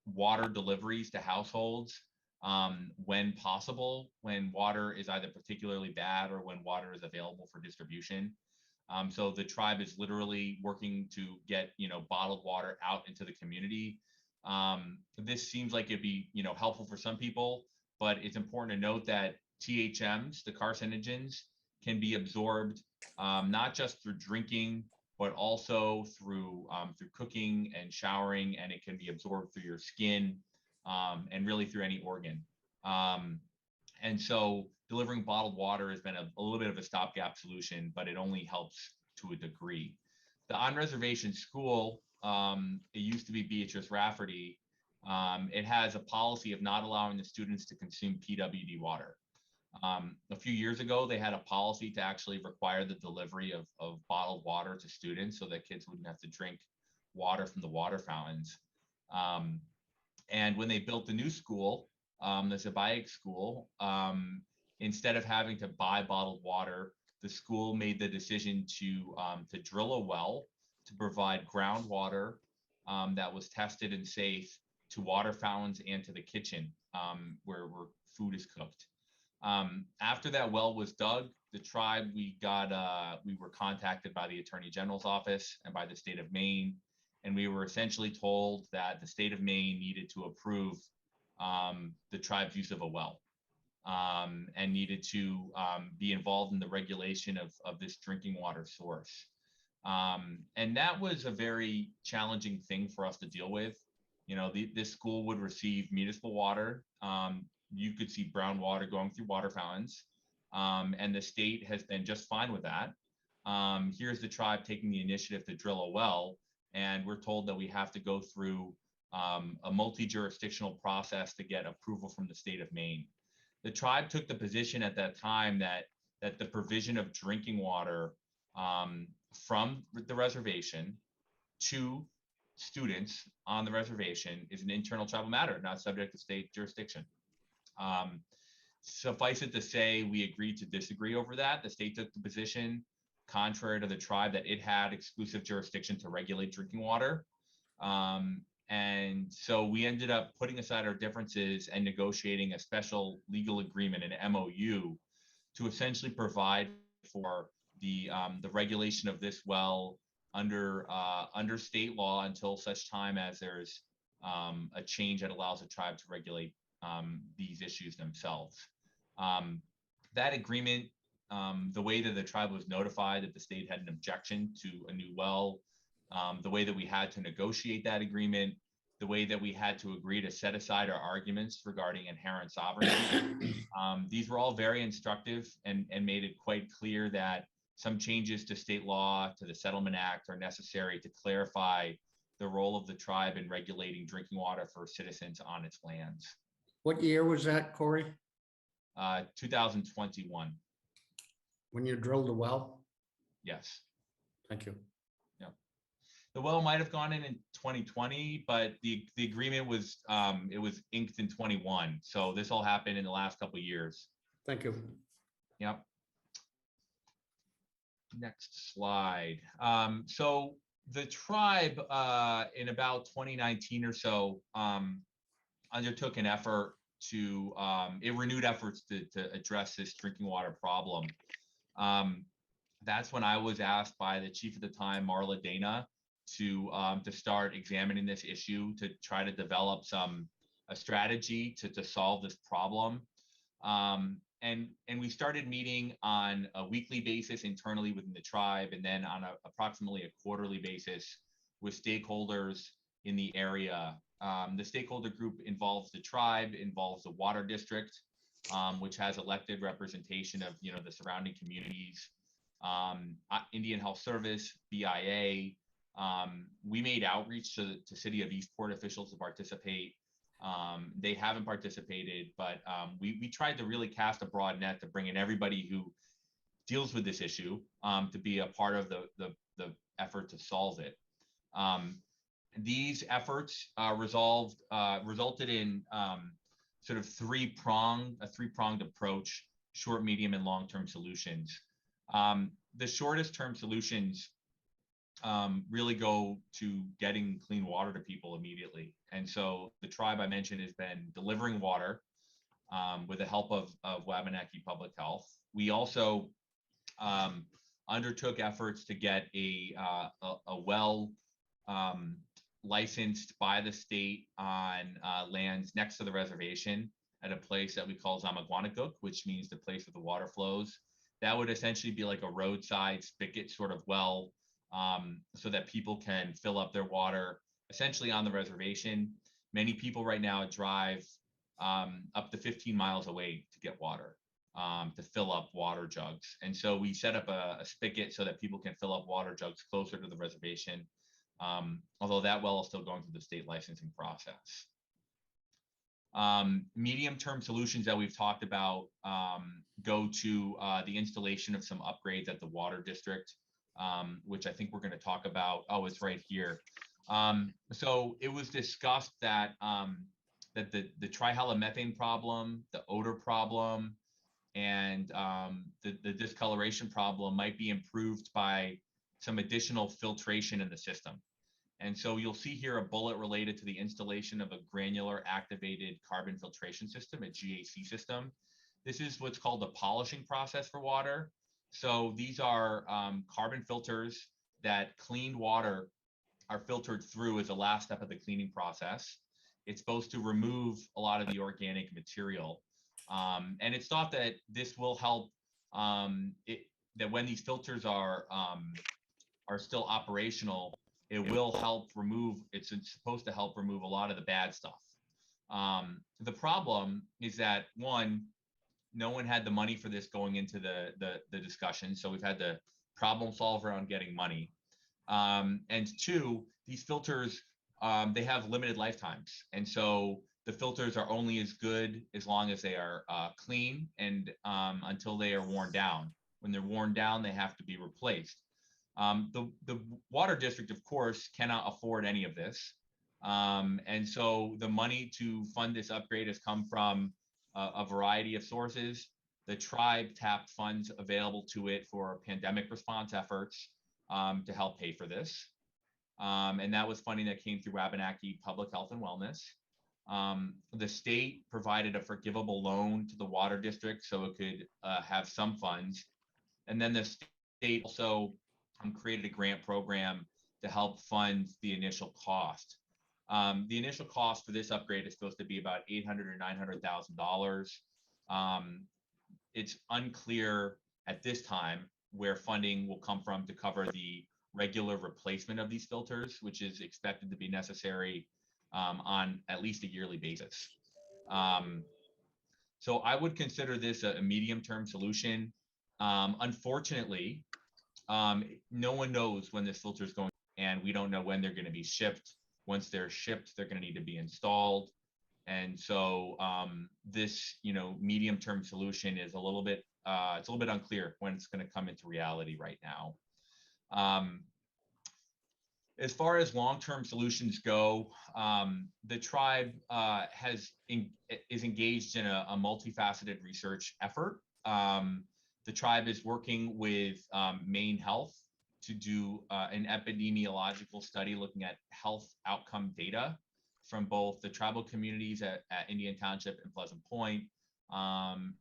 water deliveries to households when possible, when water is either particularly bad or when water is available for distribution. So the tribe is literally working to get bottled water out into the community. This seems like it'd be helpful for some people, but it's important to note that THMs, the carcinogens, can be absorbed not just through drinking, but also through cooking and showering, and it can be absorbed through your skin and really through any organ. And so delivering bottled water has been a little bit of a stopgap solution, but it only helps to a degree. The on-reservation school, it used to be Beatrice Rafferty. It has a policy of not allowing the students to consume PWD water. A few years ago, they had a policy to actually require the delivery of bottled water to students so that kids wouldn't have to drink water from the water fountains. And when they built the new school, the Zabayek School, instead of having to buy bottled water, the school made the decision to drill a well to provide groundwater that was tested and safe to water fountains and to the kitchen where food is cooked. After that well was dug, the tribe, we were contacted by the Attorney General's office and by the state of Maine, and we were essentially told that the state of Maine needed to approve the tribe's use of a well and needed to be involved in the regulation of this drinking water source. And that was a very challenging thing for us to deal with. You know, this school would receive municipal water. You could see brown water going through water fountains, and the state has been just fine with that. Here's the tribe taking the initiative to drill a well, and we're told that we have to go through a multi-jurisdictional process to get approval from the state of Maine. The tribe took the position at that time that the provision of drinking water from the reservation to students on the reservation is an internal tribal matter, not subject to state jurisdiction. Suffice it to say, we agreed to disagree over that. The state took the position, contrary to the tribe, that it had exclusive jurisdiction to regulate drinking water. And so we ended up putting aside our differences and negotiating a special legal agreement, an MOU, to essentially provide for the regulation of this well under state law until such time as there's a change that allows the tribe to regulate these issues themselves. That agreement, the way that the tribe was notified that the state had an objection to a new well, the way that we had to negotiate that agreement, the way that we had to agree to set aside our arguments regarding inherent sovereignty. These were all very instructive and made it quite clear that some changes to state law, to the Settlement Act, are necessary to clarify the role of the tribe in regulating drinking water for citizens on its lands. What year was that, Corey? 2021. When you drilled the well? Yes. Thank you. Yeah. The well might have gone in 2020, but the agreement was it was inked in 21. So this all happened in the last couple of years. Thank you. Yep. Next slide. So the tribe in about 2019 or so undertook an effort to renewed efforts to address this drinking water problem. That's when I was asked by the chief at the time, Marla Dana, to start examining this issue to try to develop a strategy to solve this problem. And we started meeting on a weekly basis internally within the tribe, and then on approximately a quarterly basis with stakeholders in the area. The stakeholder group involves the tribe, involves the water district, which has elected representation of the surrounding communities, Indian Health Service, BIA. We made outreach to City of Eastport officials to participate. They haven't participated, but we tried to really cast a broad net to bring in everybody who deals with this issue to be a part of the effort to solve it. These efforts resulted in sort of a three-pronged approach: short, medium, and long-term solutions. The shortest term solutions really go to getting clean water to people immediately. And so the tribe I mentioned has been delivering water with the help of Wabanaki Public Health. We also undertook efforts to get a well licensed by the state on lands next to the reservation at a place that we call Zamaguanaguk, which means the place where the water flows. That would essentially be like a roadside spigot sort of well, so that people can fill up their water essentially on the reservation. Many people right now drive up to 15 miles away to get water, to fill up water jugs. And so we set up a spigot so that people can fill up water jugs closer to the reservation, although that well is still going through the state licensing process. Medium-term solutions that we've talked about go to the installation of some upgrades at the water district, which I think we're going to talk about. Oh, it's right here. So it was discussed that that the trihalomethane problem, the odor problem, and the discoloration problem might be improved by some additional filtration in the system. And so you'll see here a bullet related to the installation of a granular activated carbon filtration system, a GAC system. This is what's called the polishing process for water. So these are carbon filters that cleaned water are filtered through as the last step of the cleaning process. It's supposed to remove a lot of the organic material. And it's thought that this will help, that when these filters are still operational, it will help remove, it's supposed to help remove a lot of the bad stuff. The problem is that, one, no one had the money for this going into the discussion, so we've had to problem solve around getting money. And two, these filters, they have limited lifetimes. And so the filters are only as good as long as they are clean and until they are worn down. When they're worn down, they have to be replaced. The water district, of course, cannot afford any of this. And so the money to fund this upgrade has come from a variety of sources. The tribe tapped funds available to it for pandemic response efforts to help pay for this. And that was funding that came through Wabanaki Public Health and Wellness. The state provided a forgivable loan to the water district so it could have some funds. And then the state also created a grant program to help fund the initial cost. The initial cost for this upgrade is supposed to be about $800,000 or $900,000. It's unclear at this time where funding will come from to cover the regular replacement of these filters, which is expected to be necessary on at least a yearly basis. So I would consider this a medium-term solution. Unfortunately, no one knows when this filter is going, and we don't know when they're going to be shipped. Once they're shipped, they're going to need to be installed. And so this, medium-term solution is a little bit, it's a little bit unclear when it's going to come into reality right now. As far as long-term solutions go, the tribe is engaged in a multifaceted research effort. The tribe is working with Maine Health to do an epidemiological study looking at health outcome data from both the tribal communities at Indian Township and Pleasant Point,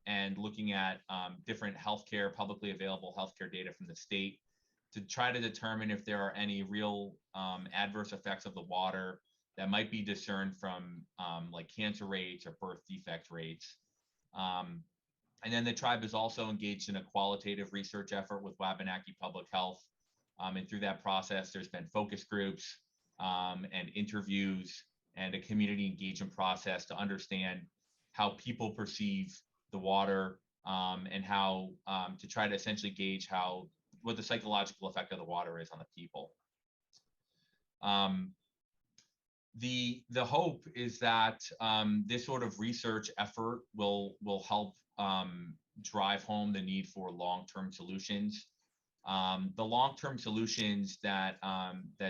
and looking at different healthcare, publicly available healthcare data from the state to try to determine if there are any real adverse effects of the water that might be discerned from like cancer rates or birth defect rates. And then the tribe is also engaged in a qualitative research effort with Wabanaki Public Health. And through that process, there's been focus groups and interviews and a community engagement process to understand how people perceive the water and how to try to essentially gauge what the psychological effect of the water is on the people. The hope is that this sort of research effort will help drive home the need for long-term solutions. The long-term solutions that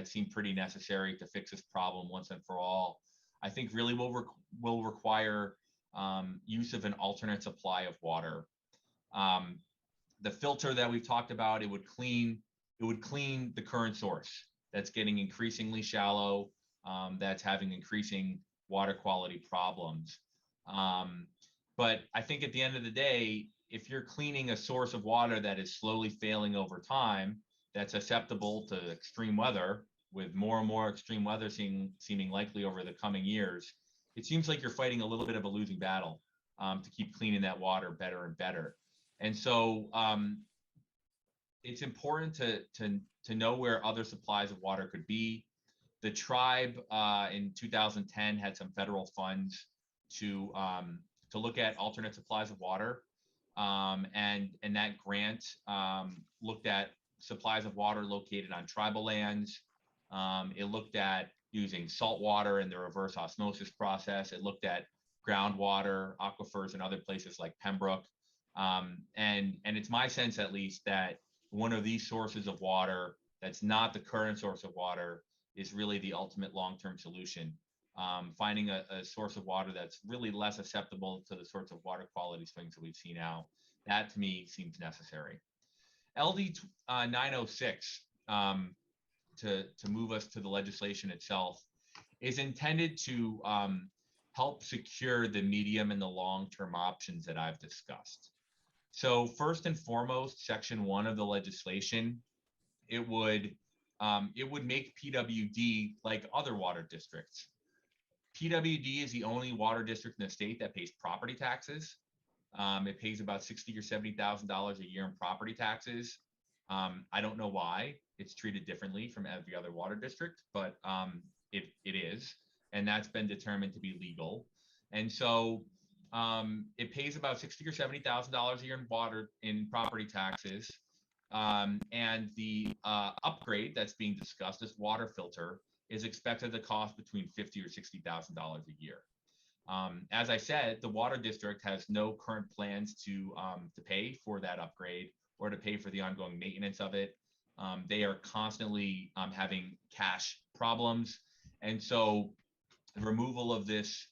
seem pretty necessary to fix this problem once and for all, I think really will require use of an alternate supply of water. The filter that we've talked about, it would clean the current source that's getting increasingly shallow, that's having increasing water quality problems. But I think at the end of the day, if you're cleaning a source of water that is slowly failing over time, that's susceptible to extreme weather, with more and more extreme weather seeming likely over the coming years, it seems like you're fighting a little bit of a losing battle to keep cleaning that water better and better. And so it's important to know where other supplies of water could be. The tribe in 2010 had some federal funds to look at alternate supplies of water. And that grant looked at supplies of water located on tribal lands. It looked at using salt water in the reverse osmosis process. It looked at groundwater, aquifers, and other places like Pembroke. And it's my sense, at least, that one of these sources of water that's not the current source of water is really the ultimate long-term solution. Finding a source of water that's really less susceptible to the sorts of water quality swings that we've seen now, that to me seems necessary. LD 906, to move us to the legislation itself, is intended to help secure the medium and the long-term options that I've discussed. So first and foremost, Section 1 of the legislation, it would make PWD like other water districts. PWD is the only water district in the state that pays property taxes. It pays about $60,000 or $70,000 a year in property taxes. I don't know why it's treated differently from every other water district, but it is, and that's been determined to be legal. And so it pays about $60,000 or $70,000 a year in property taxes. And the upgrade that's being discussed, this water filter, is expected to cost between $50,000 or $60,000 a year. As I said, the water district has no current plans to pay for that upgrade or to pay for the ongoing maintenance of it. They are constantly having cash problems, and so the removal of this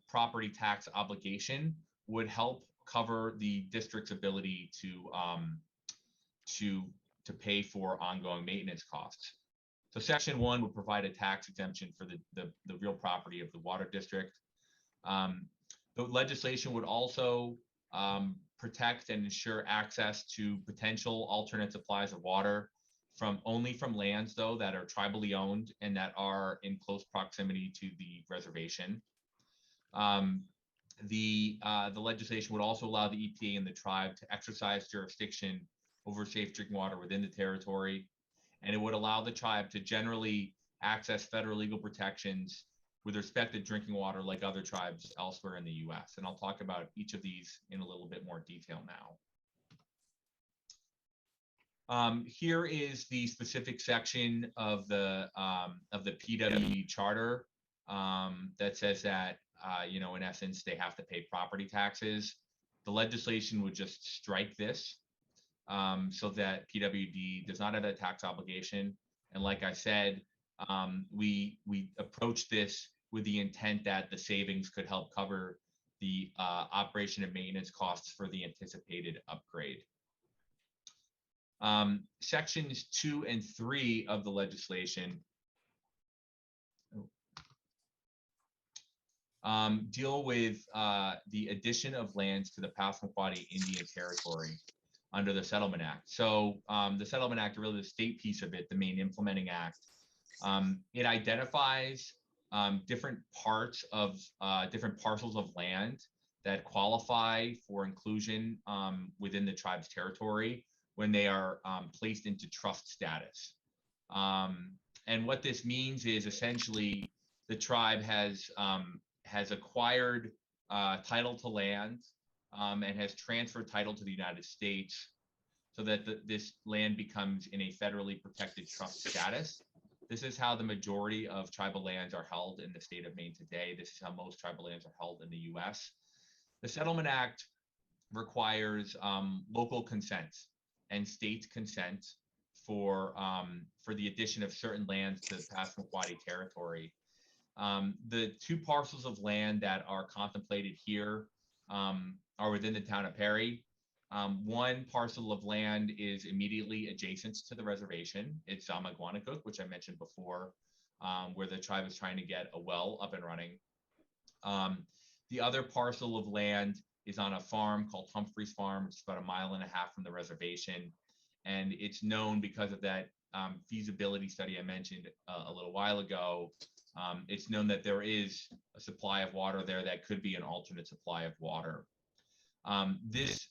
property tax obligation would help cover the district's ability to pay for ongoing maintenance costs. So Section 1 would provide a tax exemption for the real property of the water district. The legislation would also protect and ensure access to potential alternate supplies of water only from lands, though, that are tribally owned and that are in close proximity to the reservation. The legislation would also allow the EPA and the tribe to exercise jurisdiction over safe drinking water within the territory, and it would allow the tribe to generally access federal legal protections with respect to drinking water like other tribes elsewhere in the U.S. And I'll talk about each of these in a little bit more detail now. Here is the specific section of the PWD charter that says that in essence they have to pay property taxes. The legislation would just strike this so that PWD does not have that tax obligation. And like I said, we approach this with the intent that the savings could help cover the operation and maintenance costs for the anticipated upgrade. Sections 2 and 3 of the legislation deal with the addition of lands to the Passamaquoddy Indian Territory under the Settlement Act. So the Settlement Act, really the state piece of it, the main implementing act, it identifies different parts of different parcels of land that qualify for inclusion within the tribe's territory when they are placed into trust status. And what this means is essentially the tribe has acquired title to land and has transferred title to the United States so that this land becomes in a federally protected trust status. This is how the majority of tribal lands are held in the state of Maine today. This is how most tribal lands are held in the US. The Settlement Act requires local consent and state consent for the addition of certain lands to the Passamaquoddy territory. The two parcels of land that are contemplated here are within the town of Perry. One parcel of land is immediately adjacent to the reservation. It's Zamaguanacook, which I mentioned before, where the tribe is trying to get a well up and running. The other parcel of land is on a farm called Humphreys Farm. It's about 1.5 miles from the reservation. And it's known because of that feasibility study I mentioned a little while ago. It's known that there is a supply of water there that could be an alternate supply of water. These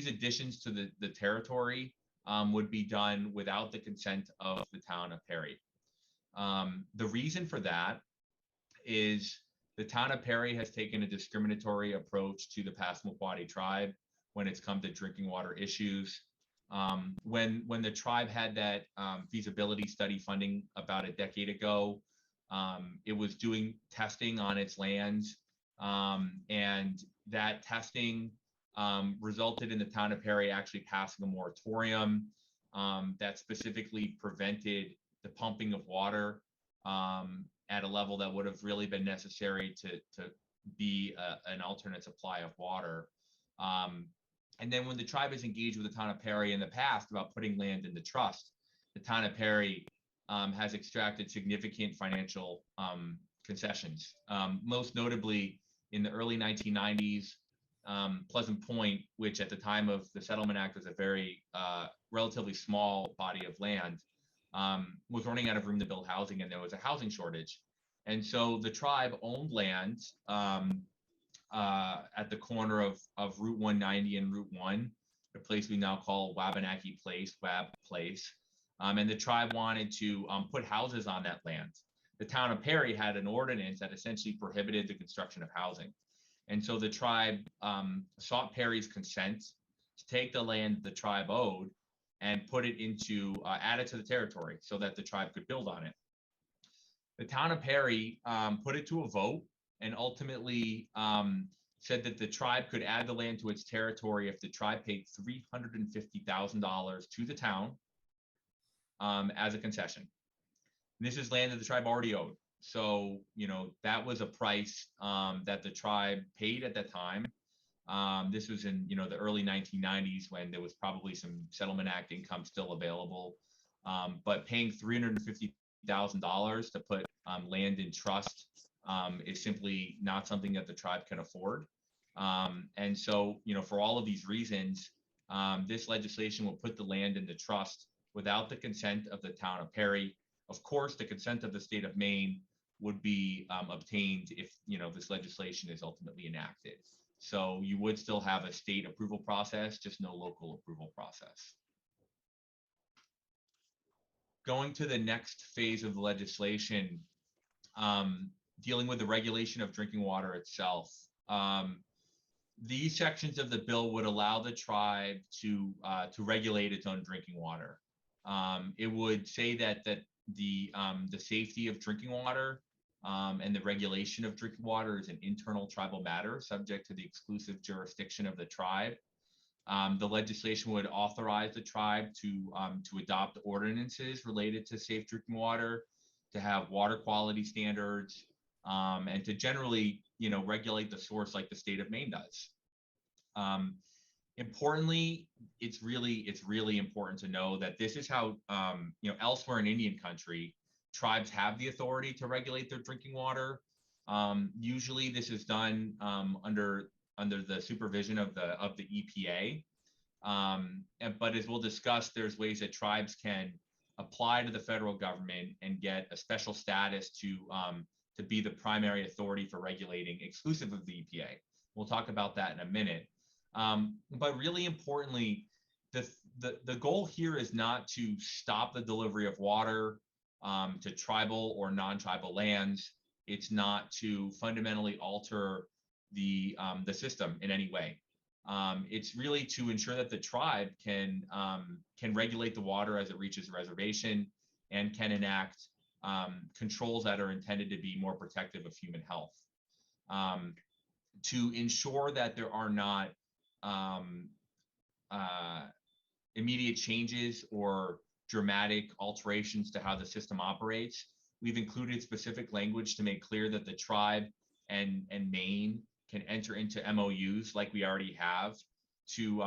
additions to the territory would be done without the consent of the town of Perry. The reason for that is the town of Perry has taken a discriminatory approach to the Passamaquoddy tribe when it's come to drinking water issues. When the tribe had that feasibility study funding about a decade ago, it was doing testing on its lands And that testing resulted in the town of Perry actually passing a moratorium that specifically prevented the pumping of water at a level that would have really been necessary to be an alternate supply of water. And then when the tribe has engaged with the town of Perry in the past about putting land into trust, the town of Perry has extracted significant financial concessions. Most notably, in the early 1990s, Pleasant Point, which at the time of the Settlement Act was a very relatively small body of land, was running out of room to build housing, and there was a housing shortage. And so the tribe owned land at the corner of Route 190 and Route 1, a place we now call Wabanaki Place, Wab Place. And the tribe wanted to put houses on that land. The town of Perry had an ordinance that essentially prohibited the construction of housing. And so the tribe sought Perry's consent to take the land the tribe owed and put it into, add it to the territory so that the tribe could build on it. The town of Perry put it to a vote and ultimately said that the tribe could add the land to its territory if the tribe paid $350,000 to the town as a concession. And this is land that the tribe already owed. So, you know, that was a price that the tribe paid at that time. This was in, you know, the early 1990s when there was probably some Settlement Act income still available. But paying $350,000 to put land in trust is simply not something that the tribe can afford. And so, you know, for all of these reasons, this legislation will put the land into trust without the consent of the town of Perry. Of course, the consent of the state of Maine would be obtained if, you know, this legislation is ultimately enacted. So you would still have a state approval process, just no local approval process. Going to the next phase of the legislation, dealing with the regulation of drinking water itself. These sections of the bill would allow the tribe to regulate its own drinking water. It would say that the safety of drinking water and the regulation of drinking water is an internal tribal matter subject to the exclusive jurisdiction of the tribe. The legislation would authorize the tribe to adopt ordinances related to safe drinking water, to have water quality standards, and to generally, you know, regulate the source like the state of Maine does. Importantly, it's really important to know that this is how, you know, elsewhere in Indian country, tribes have the authority to regulate their drinking water. Usually this is done under the supervision of the EPA. But as we'll discuss, there's ways that tribes can apply to the federal government and get a special status to be the primary authority for regulating exclusive of the EPA. We'll talk about that in a minute. But really importantly, the goal here is not to stop the delivery of water to tribal or non-tribal lands. It's not to fundamentally alter the system in any way. It's really to ensure that the tribe can regulate the water as it reaches the reservation and can enact controls that are intended to be more protective of human health. To ensure that there are not immediate changes or dramatic alterations to how the system operates, we've included specific language to make clear that the tribe and Maine can enter into MOUs like we already have to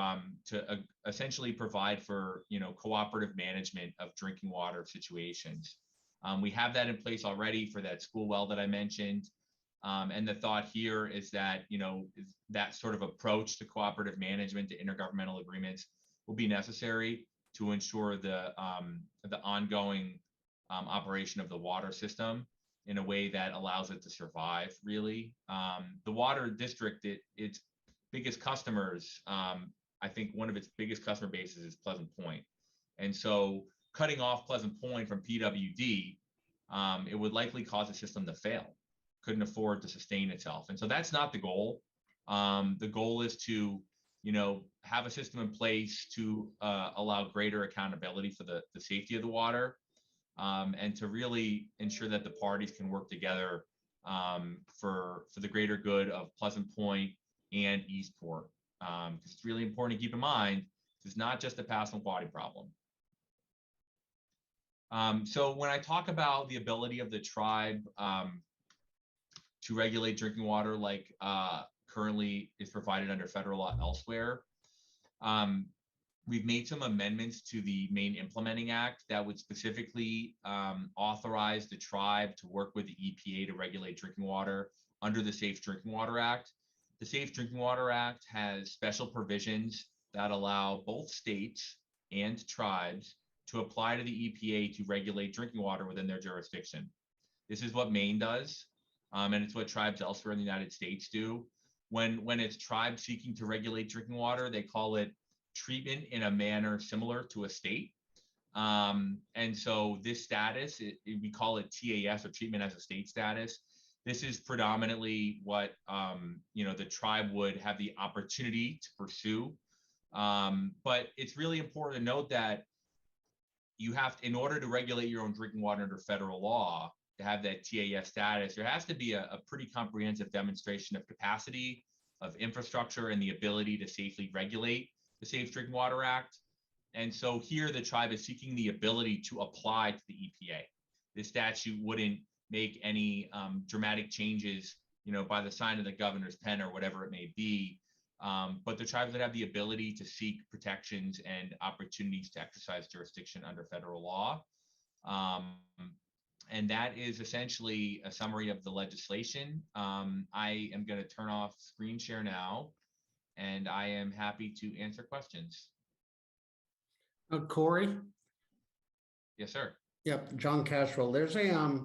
essentially provide for, you know, cooperative management of drinking water situations. We have that in place already for that school well that I mentioned. And the thought here is that, you know, that sort of approach to cooperative management, to intergovernmental agreements, will be necessary to ensure the ongoing operation of the water system in a way that allows it to survive, really. The water district, its biggest customers, I think one of its biggest customer bases is Pleasant Point. And so cutting off Pleasant Point from PWD, it would likely cause the system to fail. Couldn't afford to sustain itself. And so that's not the goal. The goal is to, you know, have a system in place to allow greater accountability for the safety of the water, and to really ensure that the parties can work together for the greater good of Pleasant Point and Eastport. It's really important to keep in mind, it's not just a Passamaquoddy problem. So when I talk about the ability of the tribe to regulate drinking water like currently is provided under federal law elsewhere, we've made some amendments to the Maine Implementing Act that would specifically authorize the tribe to work with the EPA to regulate drinking water under the Safe Drinking Water Act. The Safe Drinking Water Act has special provisions that allow both states and tribes to apply to the EPA to regulate drinking water within their jurisdiction. This is what Maine does, and it's what tribes elsewhere in the United States do. When it's tribes seeking to regulate drinking water, they call it treatment in a manner similar to a state. And so this status, we call it TAS, or treatment as a state status. This is predominantly what the tribe would have the opportunity to pursue. But it's really important to note that you have, in order to regulate your own drinking water under federal law, to have that TAS status, there has to be a pretty comprehensive demonstration of capacity, of infrastructure, and the ability to safely regulate the Safe Drinking Water Act. And so here the tribe is seeking the ability to apply to the EPA. This statute wouldn't make any dramatic changes, by the sign of the governor's pen or whatever it may be. But the tribes would have the ability to seek protections and opportunities to exercise jurisdiction under federal law. And that is essentially a summary of the legislation. I am going to turn off screen share now, and I am happy to answer questions. Corey? Yes, sir. Yep, John Caswell. There's a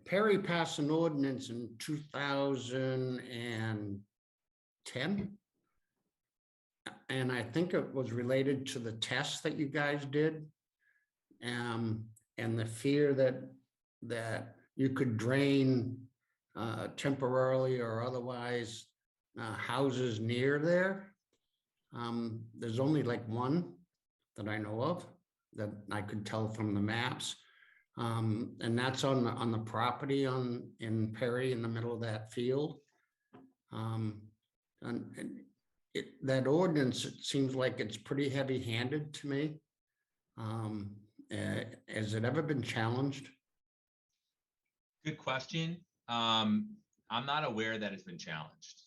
Perry passed an ordinance in 2010. And I think it was related to the test that you guys did. And the fear that you could drain temporarily or otherwise houses near there. There's only like one that I know of that I could tell from the maps. And that's on the property in Perry, in the middle of that field. That ordinance, it seems like it's pretty heavy-handed to me. Has it ever been challenged? Good question. I'm not aware that it's been challenged.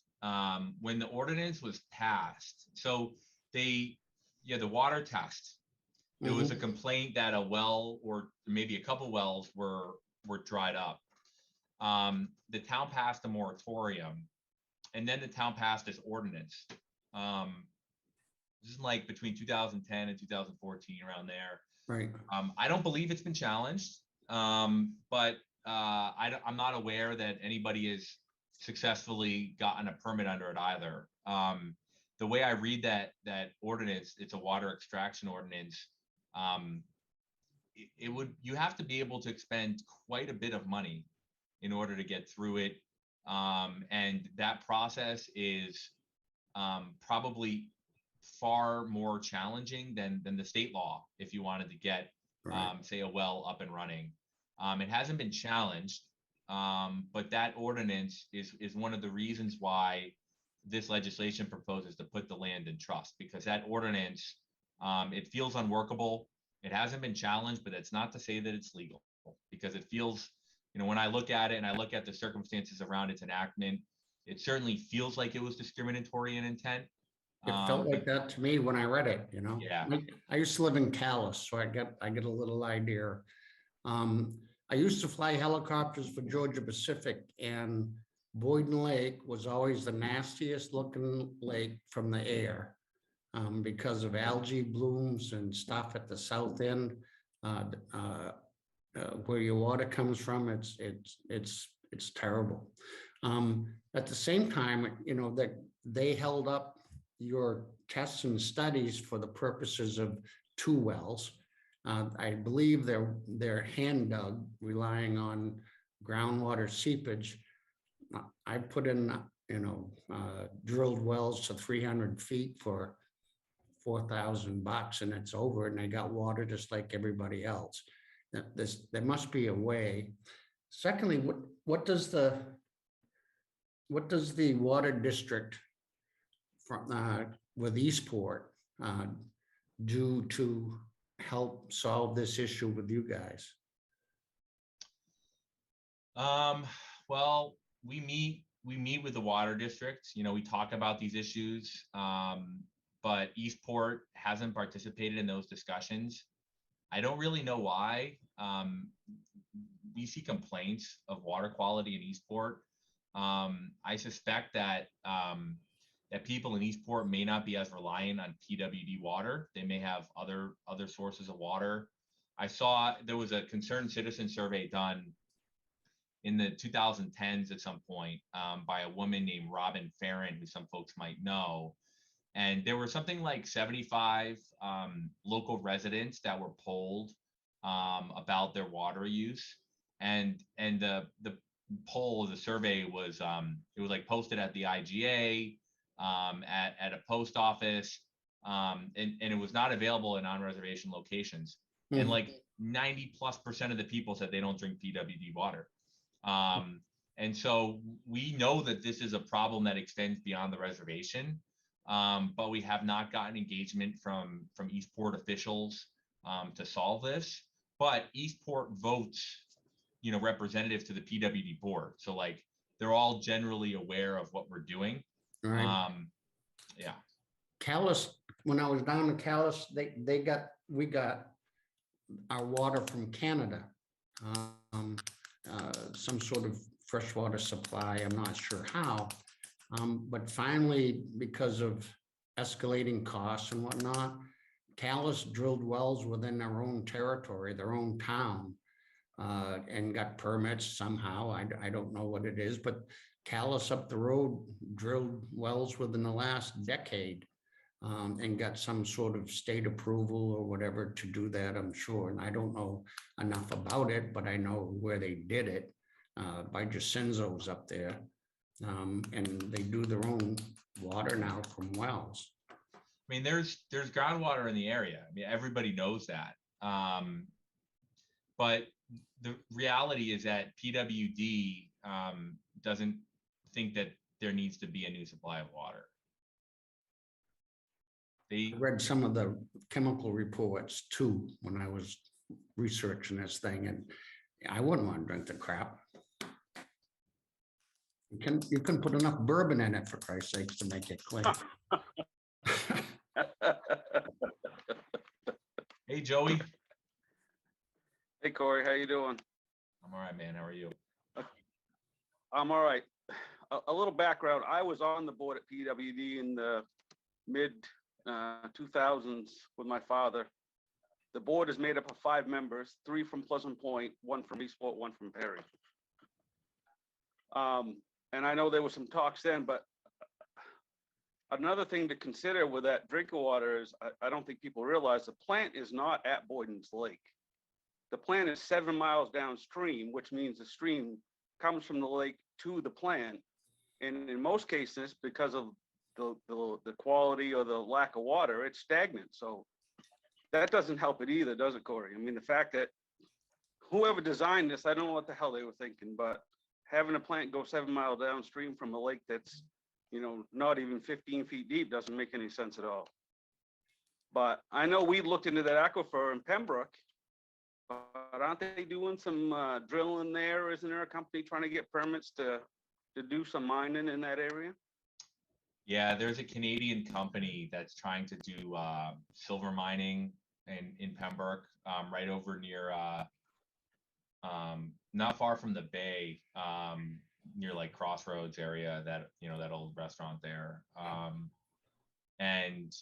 When the ordinance was passed, so the water test, there was a complaint that a well or maybe a couple wells were dried up. The town passed a moratorium, and then the town passed this ordinance. This is like between 2010 and 2014, around there. Right. I don't believe it's been challenged, but I'm not aware that anybody has successfly gotten a permit under it either. The way I read that ordinance, it's a water extraction ordinance. You have to be able to expend quite a bit of money in order to get through it. And that process is probably far more challenging than the state law if you wanted to get, say, a well up and running. It hasn't been challenged, but that ordinance is one of the reasons why this legislation proposes to put the land in trust, because that ordinance, it feels unworkable. It hasn't been challenged, but that's not to say that it's legal, because it feels, when I look at it and I look at the circumstances around its enactment, it certainly feels like it was discriminatory in intent. It felt like that to me when I read it, Yeah. I used to live in Calais, so I get a little idea. I used to fly helicopters for Georgia Pacific, and Boyden Lake was always the nastiest looking lake from the air because of algae blooms and stuff at the south end. Where your water comes from, it's terrible. At the same time, that they held up your tests and studies for the purposes of 2 wells. I believe they're hand dug, relying on groundwater seepage. I put in, drilled wells to 300 feet for $4,000, and it's over, and I got water just like everybody else. There must be a way. Secondly, what does the water district from with Eastport do to help solve this issue with you guys? Well, we meet with the water district. You know, we talk about these issues, but Eastport hasn't participated in those discussions. I don't really know why. We see complaints of water quality in Eastport. I suspect that that people in Eastport may not be as reliant on PWD water. They may have other sources of water. I saw there was a concerned citizen survey done in the 2010s at some point by a woman named Robin Farron, who some folks might know. And there were something like 75 local residents that were polled about their water use. And the poll, the survey was it was like posted at the IGA, at a post office, and it was not available in on-reservation locations. And like 90+% of the people said they don't drink PWD water. And so we know that this is a problem that extends beyond the reservation, but we have not gotten engagement from Eastport officials to solve this. But Eastport votes, you know, representatives to the PWD board, so like they're all generally aware of what we're doing. Right. Yeah. Calais, when I was down in Calais, we got our water from Canada. Some sort of freshwater supply. I'm not sure how, but finally, because of escalating costs and whatnot, Calais drilled wells within their own territory, their own town, and got permits somehow. I don't know what it is, but Calais up the road drilled wells within the last decade, and got some sort of state approval or whatever to do that, I'm sure. And I don't know enough about it, but I know where they did it, by Jacinzo's up there. And they do their own water now from wells. I mean, there's groundwater in the area. I mean, everybody knows that. But the reality is that PWD doesn't think that there needs to be a new supply of water. I read some of the chemical reports too when I was researching this thing, and I wouldn't want to drink the crap. You can put enough bourbon in it, for Christ's sakes, to make it clean. Hey, Joey. Hey, Corey, how you doing? I'm all right, man. How are you? I'm all right. A little background. I was on the board at PWD in the mid 2000s with my father. The board is made up of 5 members, 3 from Pleasant Point, 1 from Eastport, 1 from Perry. And I know there was some talks then, but another thing to consider with that drinking water is I don't think people realize the plant is not at Boyden's Lake. The plant is 7 miles downstream, which means the stream comes from the lake to the plant. And in most cases, because of the quality or the lack of water, it's stagnant. So that doesn't help it either, does it, Corey? I mean, the fact that whoever designed this, I don't know what the hell they were thinking, but having a plant go 7 miles downstream from a lake that's, you know, not even 15 feet deep doesn't make any sense at all. But I know we looked into that aquifer in Pembroke, but aren't they doing some drilling there? Isn't there a company trying to get permits to do some mining in that area? Yeah, there's a Canadian company that's trying to do silver mining in Pembroke, right over near, not far from the bay, near like Crossroads area, that, you know, that old restaurant there. And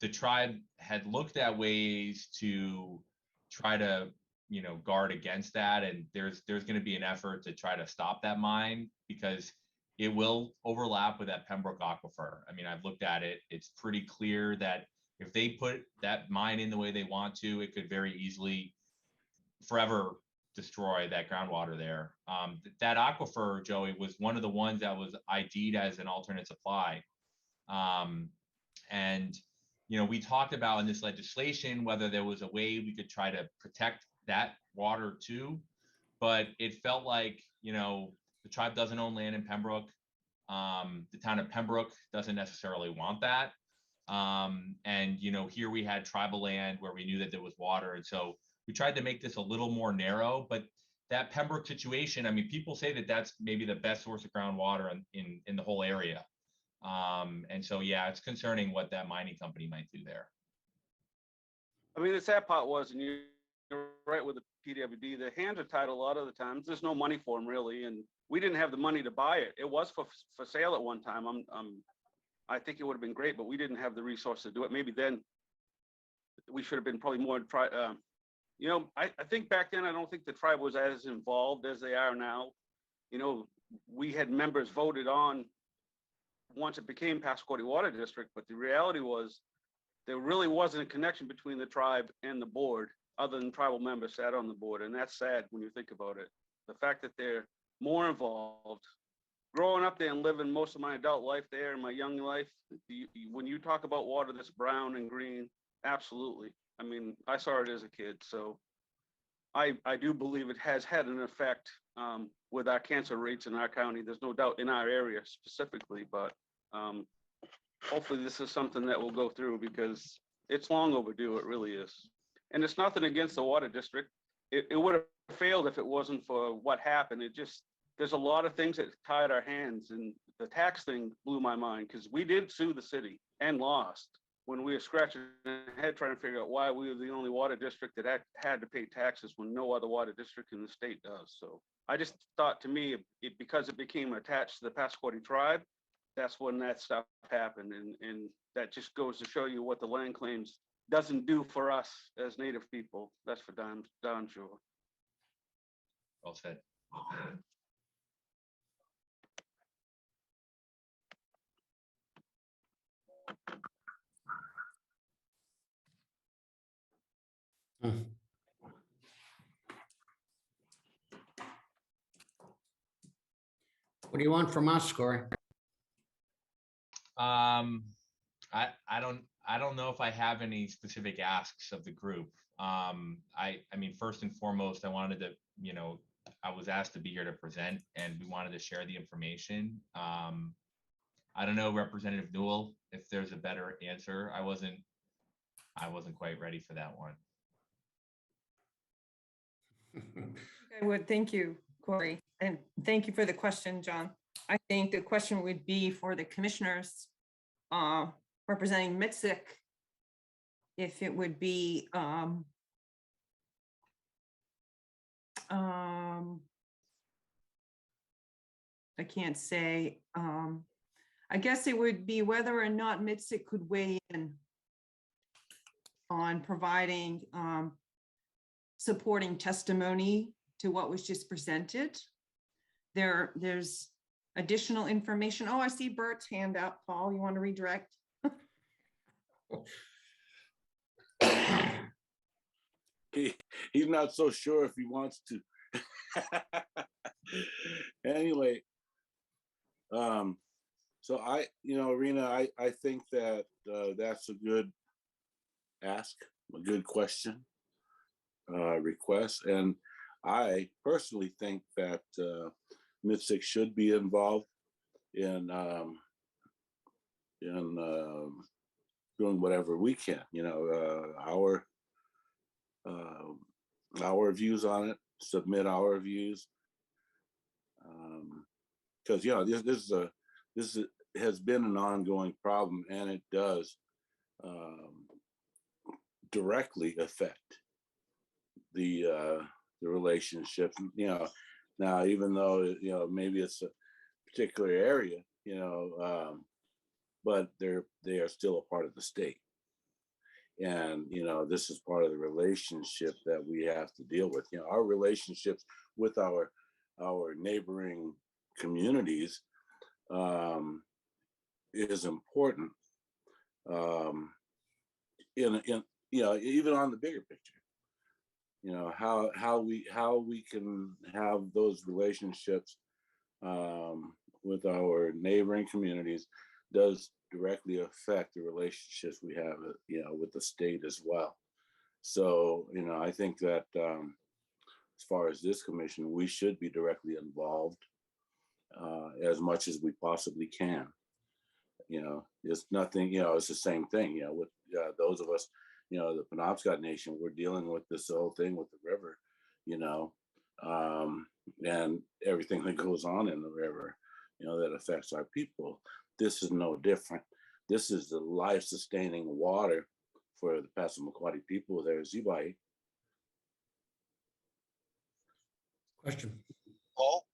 the tribe had looked at ways to try to, you know, guard against that. And there's going to be an effort to try to stop that mine, because it will overlap with that Pembroke aquifer. I mean, I've looked at it. It's pretty clear that if they put that mine in the way they want to, it could very easily forever destroy that groundwater there. That aquifer, Joey, was one of the ones that was ID'd as an alternate supply. And, you know, we talked about in this legislation whether there was a way we could try to protect that water too. but it felt like, the tribe doesn't own land in Pembroke. The town of Pembroke doesn't necessarily want that. And, here we had tribal land where we knew that there was water. And so we tried to make this a little more narrow, but that Pembroke situation, I mean, people say that that's maybe the best source of groundwater in the whole area. And so, yeah, it's concerning what that mining company might do there. I mean, the sad part was, and you're right with the PWD, the hands are tied a lot of the times. There's no money for them really, and we didn't have the money to buy it. It was for sale at one time. I think it would have been great, but we didn't have the resource to do it. Maybe then we should have been probably more I think back then, I don't think the tribe was as involved as they are now. We had members voted on once it became Pasquoty Water District, but the reality was there really wasn't a connection between the tribe and the board, other than tribal members sat on the board. And that's sad when you think about it. The fact that they're more involved. Growing up there and living most of my adult life there and my young life, when you talk about water that's brown and green, absolutely. I mean, I saw it as a kid, so I do believe it has had an effect with our cancer rates in our county. There's no doubt in our area specifically, but hopefully this is something that will go through because it's long overdue. It really is. And it's nothing against the water district. It would have failed if it wasn't for what happened. There's a lot of things that tied our hands, and the tax thing blew my mind because we did sue the city and lost when we were scratching our head trying to figure out why we were the only water district that had to pay taxes when no other water district in the state does. So I just thought, to me, because it became attached to the Pasquoty tribe, that's when that stuff happened. And that just goes to show you what the land claims doesn't do for us as Native people. That's for darn sure. Well said. What do you want from us, Corey? I don't know if I have any specific asks of the group. I mean, first and foremost, I wanted to, I was asked to be here to present, and we wanted to share the information. I don't know, Representative Newell, if there's a better answer. I wasn't quite ready for that one. I would. Thank you, Corey. And thank you for the question, John. I think the question would be for the commissioners representing MITSC, if it would be I can't say. I guess it would be whether or not MITSC could weigh in on providing supporting testimony to what was just presented. There's additional information. Oh, I see Bert's hand up. Paul, you want to redirect? He's not so sure if he wants to. Anyway, so Rena, I think that that's a good ask, a good question, request, and I personally think that MITSC should be involved in doing whatever we can. Our views on it, submit our views, because this has been an ongoing problem, and it does directly affect the relationship. Now, even though maybe it's a particular area, but they are still a part of the state. And, this is part of the relationship that we have to deal with. Our relationships with our neighboring communities is important. Even on the bigger picture, how we can have those relationships with our neighboring communities does directly affect the relationships we have, with the state as well. So, I think that as far as this commission, we should be directly involved as much as we possibly can. You know, it's nothing, you know, it's the same thing, you know, with those of us, you know, the Penobscot Nation, we're dealing with this whole thing with the river, you know, and everything that goes on in the river, you know, that affects our people. This is no different. This is the life-sustaining water for the Passamaquoddy people there, Zebai. Question. Paul?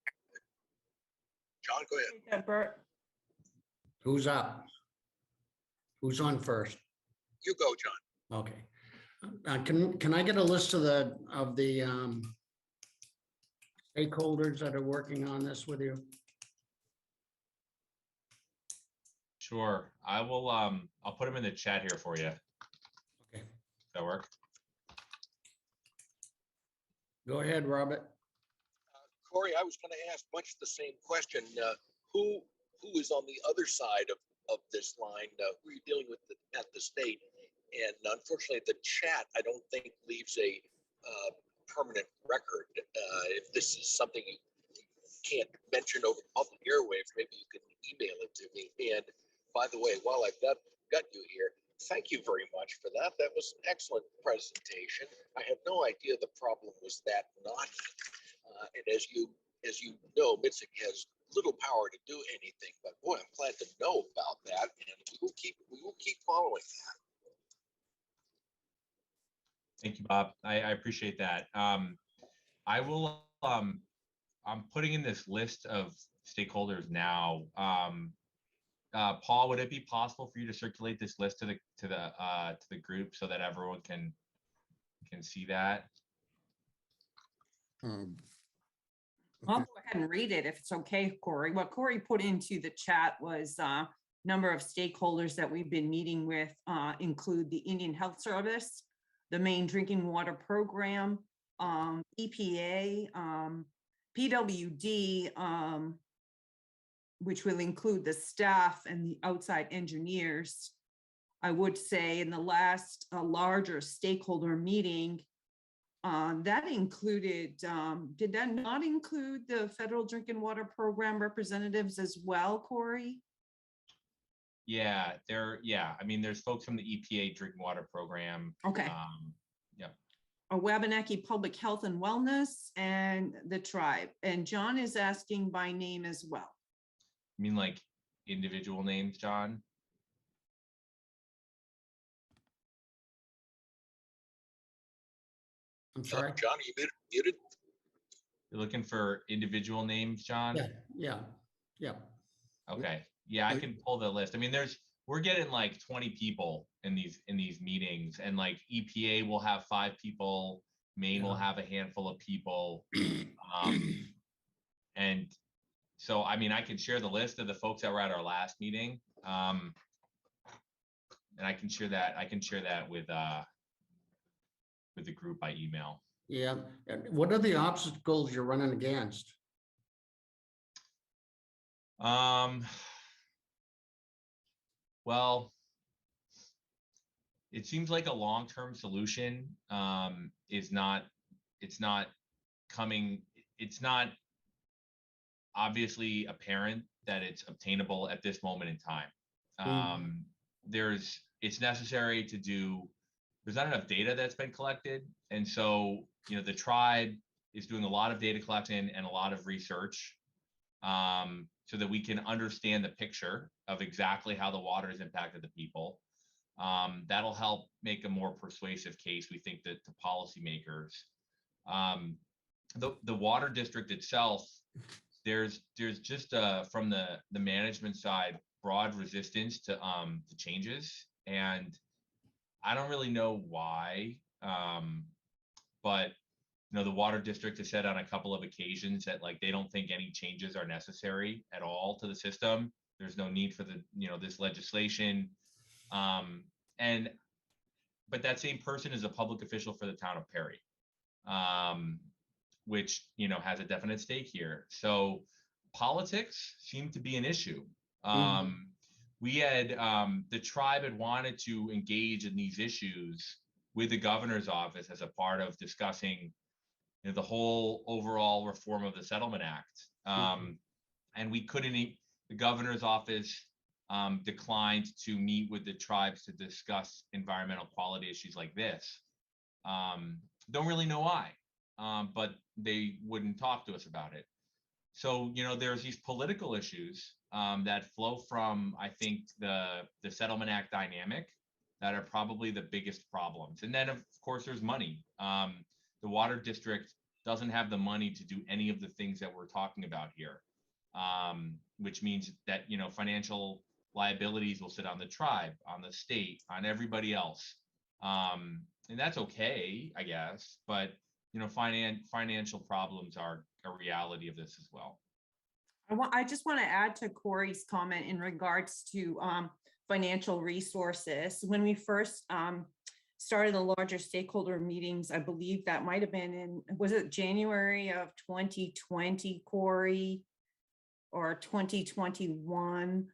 John, go ahead. Yeah, Bert. Who's up? Who's on first? You go, John. Okay. Can I get a list of the stakeholders that are working on this with you? Sure. I will, I'll put them in the chat here for you. Okay. Does that work? Go ahead, Robert. Corey, I was going to ask much the same question. Who is on the other side of this line? Who are you dealing with at the state? And unfortunately, the chat, I don't think leaves a permanent record. If this is something you can't mention over public airwaves, maybe you can email it to me. And by the way, while I've got you here, thank you very much for that. That was an excellent presentation. I had no idea the problem was that knotty. And as you know, MITSC has little power to do anything, but boy, I'm glad to know about that, and we will keep following that. Thank you, Bob. I appreciate that. I will, I'm putting in this list of stakeholders now. Paul, would it be possible for you to circulate this list to the group so that everyone can see that? I'll go ahead and read it if it's okay, Corey. What Corey put into the chat was number of stakeholders that we've been meeting with include the Indian Health Service, the Maine Drinking Water Program, EPA, PWD, which will include the staff and the outside engineers. I would say in the last larger stakeholder meeting, that included, did that not include the Federal Drinking Water Program representatives as well, Corey? Yeah, I mean, there's folks from the EPA Drinking Water Program. Okay. Yeah. A Wabanaki Public Health and Wellness and the tribe. And John is asking by name as well. You mean like individual names, John? I'm sorry. John, are you muted? You're looking for individual names, John? Yeah. Okay. Yeah, I can pull the list. I mean, we're getting like 20 people in these meetings, and like EPA will have 5 people, Maine will have a handful of people. And so, I mean, I can share the list of the folks that were at our last meeting. And I can share that with the group by email. Yeah. And what are the obstacles you're running against? Well, it seems like a long-term solution it's not obviously apparent that it's obtainable at this moment in time. It's necessary to do, there's not enough data that's been collected. And so, you know, the tribe is doing a lot of data collection and a lot of research so that we can understand the picture of exactly how the water has impacted the people. That'll help make a more persuasive case, we think, that to policymakers. The water district itself, there's just from the management side, broad resistance to changes, and I don't really know why, but you know, the water district has said on a couple of occasions that like they don't think any changes are necessary at all to the system. There's no need for this legislation, but that same person is a public official for the town of Perry, which has a definite stake here. So politics seem to be an issue. We had the tribe had wanted to engage in these issues with the governor's office as a part of discussing the whole overall reform of the Settlement Act. And we couldn't, the governor's office declined to meet with the tribes to discuss environmental quality issues like this. Don't really know why, but they wouldn't talk to us about it. So, there's these political issues that flow from, I think, the Settlement Act dynamic that are probably the biggest problems. And then, of course, there's money. The water district doesn't have the money to do any of the things that we're talking about here, which means that, financial liabilities will sit on the tribe, on the state, on everybody else. And that's okay, I guess, but financial problems are a reality of this as well. I just want to add to Corey's comment in regards to financial resources. When we first started the larger stakeholder meetings, I believe that might have been was it January of 2020, Corey, or 2021?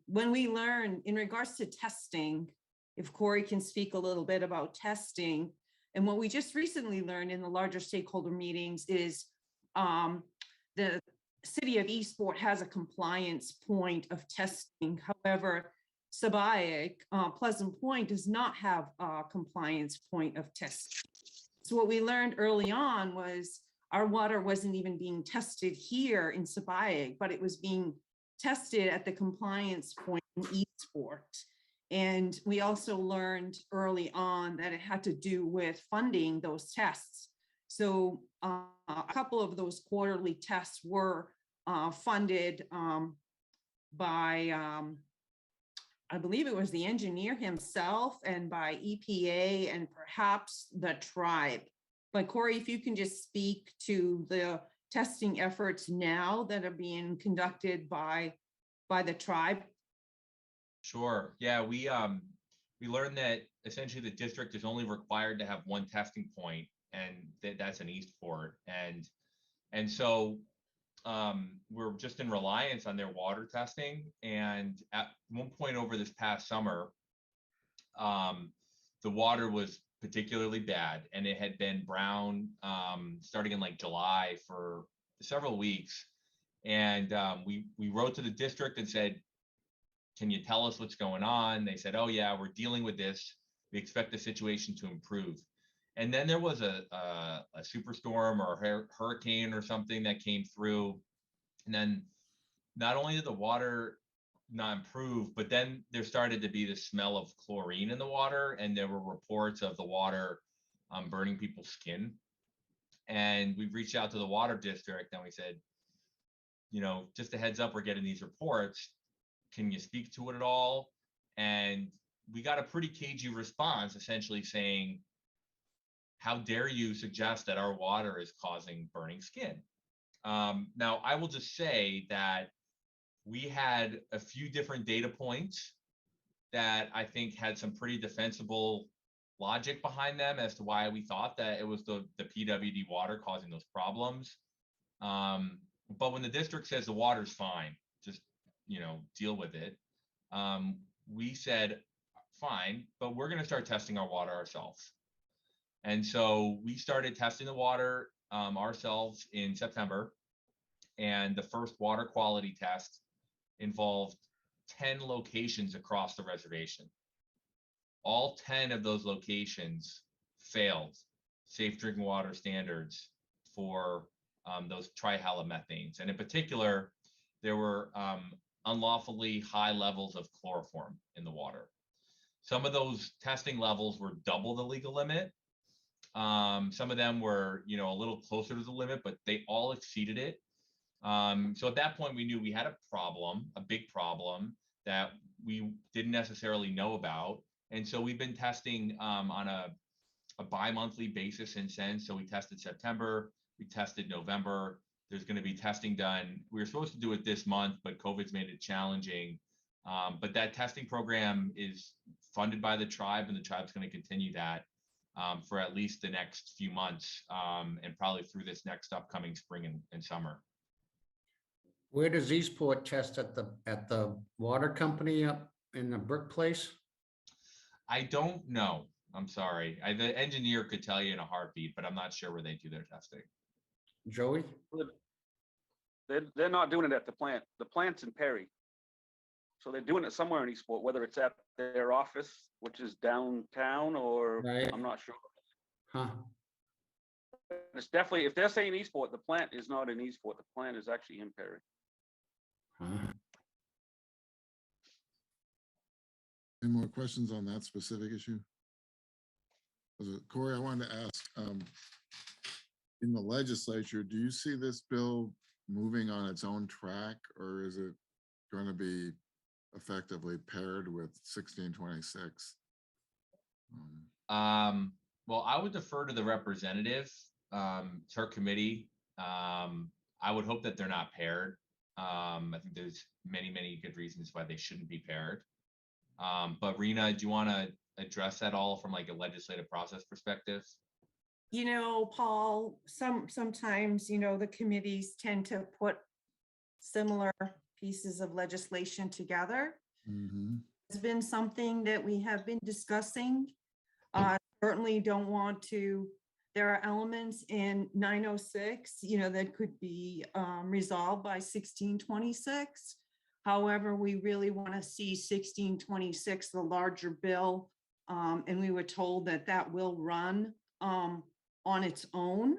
When we learned in regards to testing, if Corey can speak a little bit about testing, and what we just recently learned in the larger stakeholder meetings is the city of Eastport has a compliance point of testing. However, Sabayak, Pleasant Point does not have a compliance point of testing. So what we learned early on was our water wasn't even being tested here in Sabayak, but it was being tested at the compliance point in Eastport. And we also learned early on that it had to do with funding those tests. So a couple of those quarterly tests were funded by, I believe it was the engineer himself and by EPA and perhaps the tribe. But Corey, if you can just speak to the testing efforts now that are being conducted by the tribe. Sure. Yeah, we learned that essentially the district is only required to have one testing point, and that's in Eastport. And so we're just in reliance on their water testing. And at one point over this past summer, the water was particularly bad, and it had been brown starting in like July for several weeks. And we wrote to the district and said, can you tell us what's going on? They said, oh yeah, we're dealing with this. We expect the situation to improve. And then there was a superstorm or a hurricane or something that came through. And then not only did the water not improve, but then there started to be the smell of chlorine in the water. And there were reports of the water burning people's skin. And we reached out to the water district and we said, just a heads up, we're getting these reports. Can you speak to it at all? And we got a pretty cagey response, essentially saying, how dare you suggest that our water is causing burning skin? Now, I will just say that we had a few different data points that I think had some pretty defensible logic behind them as to why we thought that it was the PWD water causing those problems. But when the district says the water's fine, just deal with it. We said, fine, but we're going to start testing our water ourselves. And so we started testing the water ourselves in September. And the first water quality test involved 10 locations across the reservation. All 10 of those locations failed safe drinking water standards for those trihalomethanes. And in particular, there were unlawfully high levels of chloroform in the water. Some of those testing levels were double the legal limit. Some of them were, a little closer to the limit, but they all exceeded it. So at that point, we knew we had a problem, a big problem that we didn't necessarily know about. And so we've been testing on a bi-monthly basis since then. So we tested September, we tested November. There's going to be testing done. We were supposed to do it this month, but COVID's made it challenging. But that testing program is funded by the tribe, and the tribe's going to continue that for at least the next few months, and probably through this next upcoming spring and summer. Where does Eastport test at the water company up in the brick place? I don't know. I'm sorry. The engineer could tell you in a heartbeat, but I'm not sure where they do their testing. Joey? They're not doing it at the plant. The plant's in Perry. So they're doing it somewhere in Eastport, whether it's at their office, which is downtown, or Right. I'm not sure. Huh? It's definitely, if they're saying Eastport, the plant is not in Eastport. The plant is actually in Perry. Huh? Any more questions on that specific issue? Corey, I wanted to ask, in the legislature, do you see this bill moving on its own track, or is it going to be effectively paired with 1626? Well, I would defer to the representative, it's her committee. I would hope that they're not paired. I think there's many good reasons why they shouldn't be paired. But Rena, do you want to address that all from like a legislative process perspective? You know, Paul, sometimes, you know, the committees tend to put similar pieces of legislation together. It's been something that we have been discussing. Certainly don't want to, there are elements in 906, you know, that could be resolved by 1626. However, we really want to see 1626, the larger bill, and we were told that that will run on its own.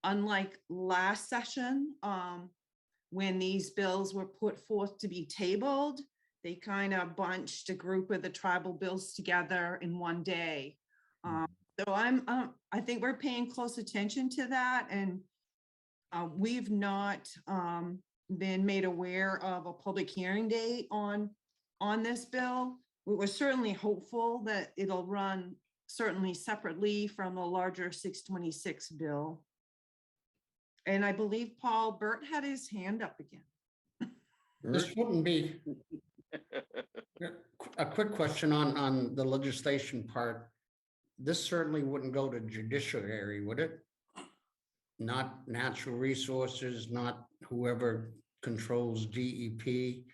Unlike last session, when these bills were put forth to be tabled, they kind of bunched a group of the tribal bills together in one day. So I think we're paying close attention to that, and we've not been made aware of a public hearing date on this bill. We were certainly hopeful that it'll run certainly separately from the larger 626 bill. And I believe Paul Burt had his hand up again. This wouldn't be, a quick question on the legislation part. This certainly wouldn't go to judiciary, would it? Not natural resources, not whoever controls DEP,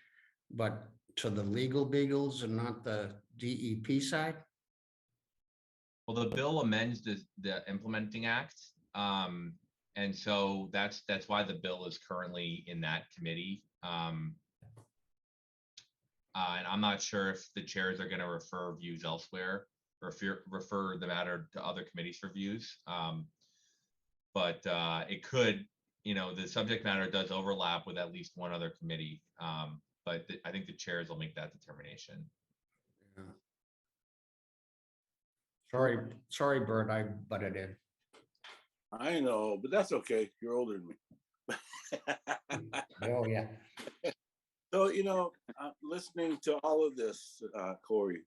but to the legal beagles and not the DEP side? Well, the bill amends the implementing act. And so that's why the bill is currently in that committee. And I'm not sure if the chairs are going to refer views elsewhere or if you refer the matter to other committees for views. But it could, you know, the subject matter does overlap with at least one other committee. But I think the chairs will make that determination. Yeah. Sorry, Bert, I butted in. I know, but that's okay. You're older than me. Oh, yeah. So, you know, listening to all of this, Corey,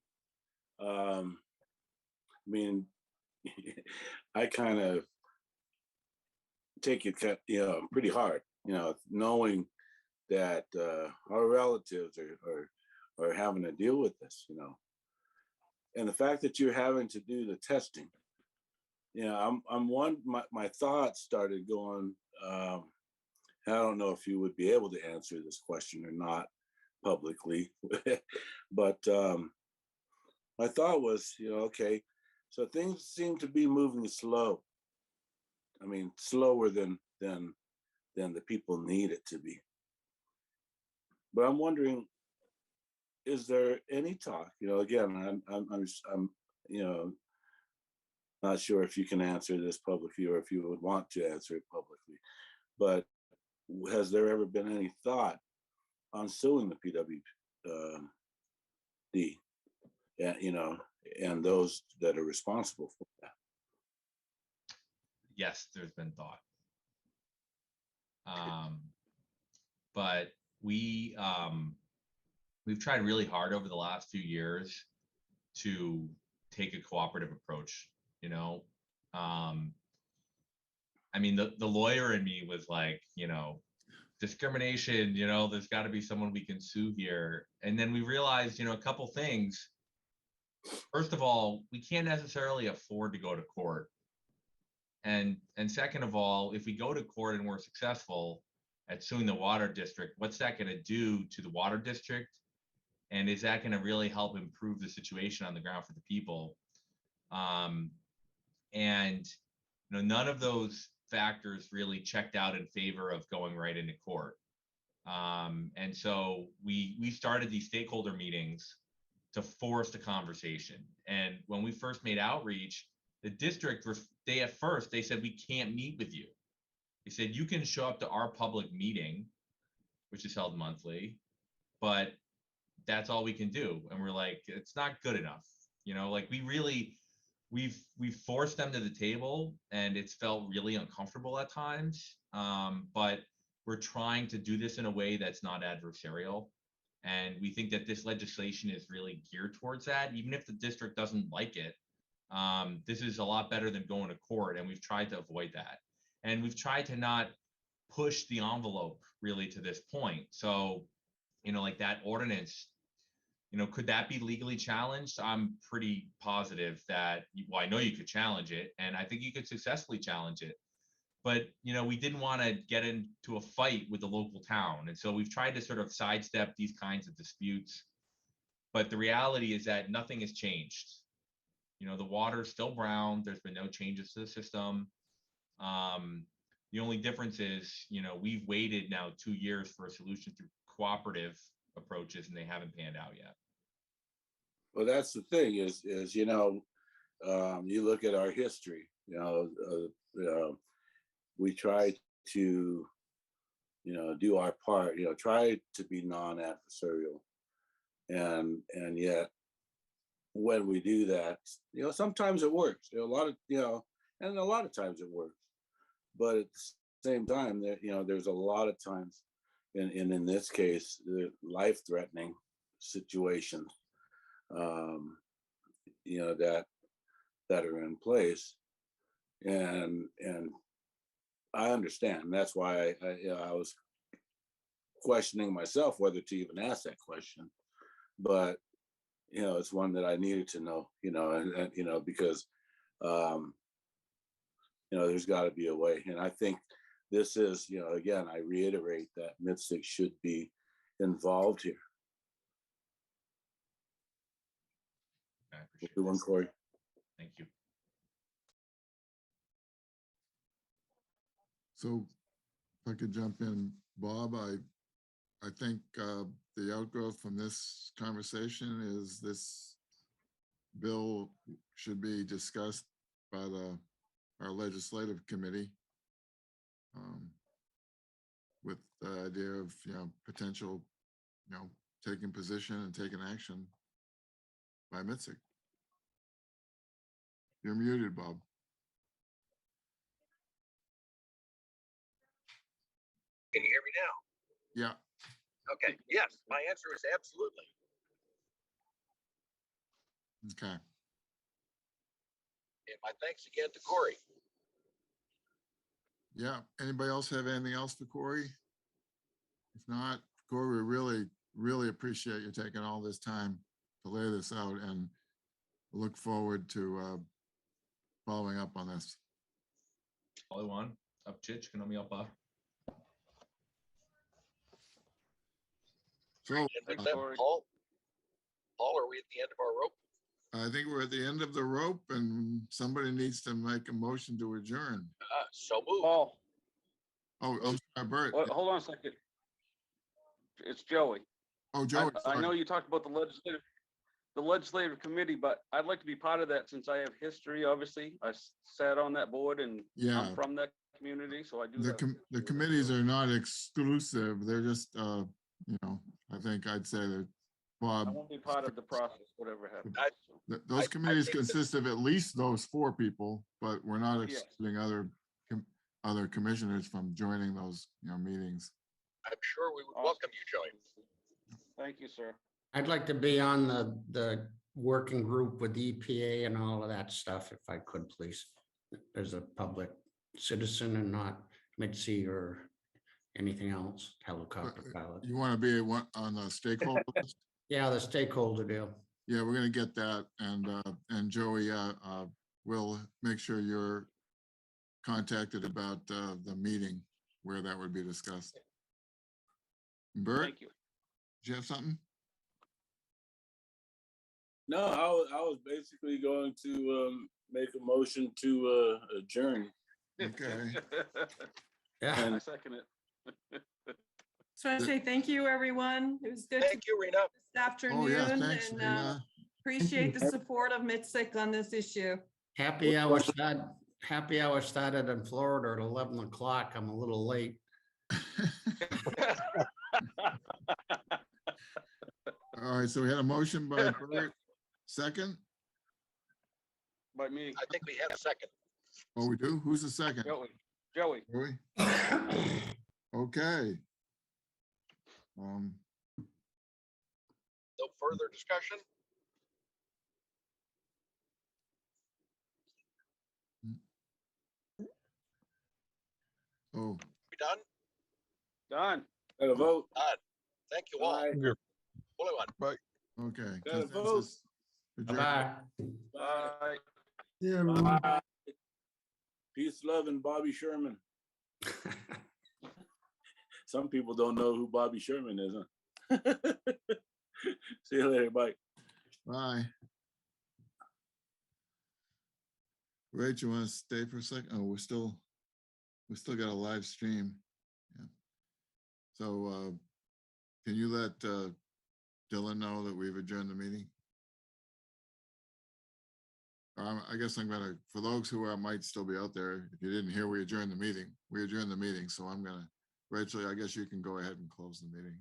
I mean, I kind of take it, you know, pretty hard, you know, knowing that our relatives are having to deal with this, you know, and the fact that you're having to do the testing, you know, my thoughts started going. I don't know if you would be able to answer this question or not publicly, but my thought was, you know, okay, so things seem to be moving slow. I mean, slower than the people need it to be. But I'm wondering, is there any talk? You know, again, I'm you know, not sure if you can answer this publicly or if you would want to answer it publicly, but has there ever been any thought on suing the PWD, you know, and those that are responsible for that? Yes, there's been thought. But we've tried really hard over the last few years to take a cooperative approach, you know. I mean, the lawyer in me was like, you know, discrimination, you know, there's got to be someone we can sue here. And then we realized, you know, a couple things. First of all, we can't necessarily afford to go to court. And second of all, if we go to court and we're successful at suing the water district, what's that going to do to the water district? And is that going to really help improve the situation on the ground for the people? And none of those factors really checked out in favor of going right into court. And so we started these stakeholder meetings to force the conversation. And when we first made outreach, the district, at first they said, we can't meet with you. They said, you can show up to our public meeting, which is held monthly, but that's all we can do. And we're like, it's not good enough. Like we've forced them to the table, and it's felt really uncomfortable at times. But we're trying to do this in a way that's not adversarial. And we think that this legislation is really geared towards that. Even if the district doesn't like it, this is a lot better than going to court. And we've tried to avoid that. And we've tried to not push the envelope really to this point. So, like that ordinance, could that be legally challenged? I'm pretty positive that, well, I know you could challenge it, and I think you could successfully challenge it. But, we didn't want to get into a fight with the local town. And so we've tried to sort of sidestep these kinds of disputes. But the reality is that nothing has changed. The water's still brown. There's been no changes to the system. The only difference is, we've waited now 2 years for a solution through cooperative approaches, and they haven't panned out yet. Well, that's the thing is you look at our history, we try to, do our part, try to be non-adversarial. And yet when we do that, sometimes it works, and a lot of times it works. But at the same time, there's a lot of times in this case, the life-threatening situations, that are in place. And I understand. That's why I was questioning myself whether to even ask that question. But it's one that I needed to know. And because there's got to be a way. And I think this is, again, I reiterate that MITSC should be involved here. I appreciate Good one, Corey. Thank you. So if I could jump in, Bob, I think the outgrowth from this conversation is this bill should be discussed by our legislative committee with the idea of, potential, taking position and taking action by MITSC. You're muted, Bob. Can you hear me now? Yeah. Okay, yes, my answer is absolutely. Okay. And my thanks again to Corey. Yeah. Anybody else have anything else for Corey? If not, Corey, we really, really appreciate you taking all this time to lay this out, and look forward to following up on this. All I want, up chich, can me up. So, And with that, Paul, are we at the end of our rope? I think we're at the end of the rope, and somebody needs to make a motion to adjourn. So move. Paul, Oh, I'm sorry, Bert. hold on a second. It's Joey. Oh, Joey. I know you talked about the legislative committee, but I'd like to be part of that since I have history, obviously. I sat on that board, and Yeah. I'm from that community, so I do. The committees are not exclusive. They're just, I think I'd say that Bob. I won't be part of the process, whatever happens. Those committees consist of at least those 4 people, but we're not Yes. excluding other commissioners from joining those, meetings. I'm sure we would welcome you, Joey. Thank you, sir. I'd like to be on the working group with EPA and all of that stuff, if I could, please. As a public citizen and not MITSC or anything else, helicopter pilot. You want to be on the stakeholder list? Yeah, the stakeholder deal. Yeah, we're going to get that. And Joey, we'll make sure you're contacted about the meeting where that would be discussed. Bert? Thank you. Do you have something? No, I was basically going to make a motion to adjourn. Okay. Yeah. I second it. So I say thank you, everyone. It was good to Thank you, Rena. this afternoon. Oh, yeah, thanks, and, Rena. appreciate the support of MITSC on this issue. Happy hour started in Florida at 11 o'clock. I'm a little late. All right, so we had a motion by Bert, second? By me, I think we have a second. Oh, we do? Who's the second? Joey. Joey? Okay. No further discussion? Oh, We done? Done. Got a vote. Done. Thank you all. Aye. Only one. okay. Got a vote. Consensus adjourned. Bye. Bye. Yeah, everyone. Bye. Peace, love, and Bobby Sherman. Some people don't know who Bobby Sherman is, huh? See you later. Bye. Bye. Rach, you want to stay for a second? Oh, we still got a live stream. Yeah. So can you let Dylan know that we've adjourned the meeting? I guess I'm gonna, for those who might still be out there, if you didn't hear, we adjourned the meeting. So I'm gonna, Rachel, I guess you can go ahead and close the meeting.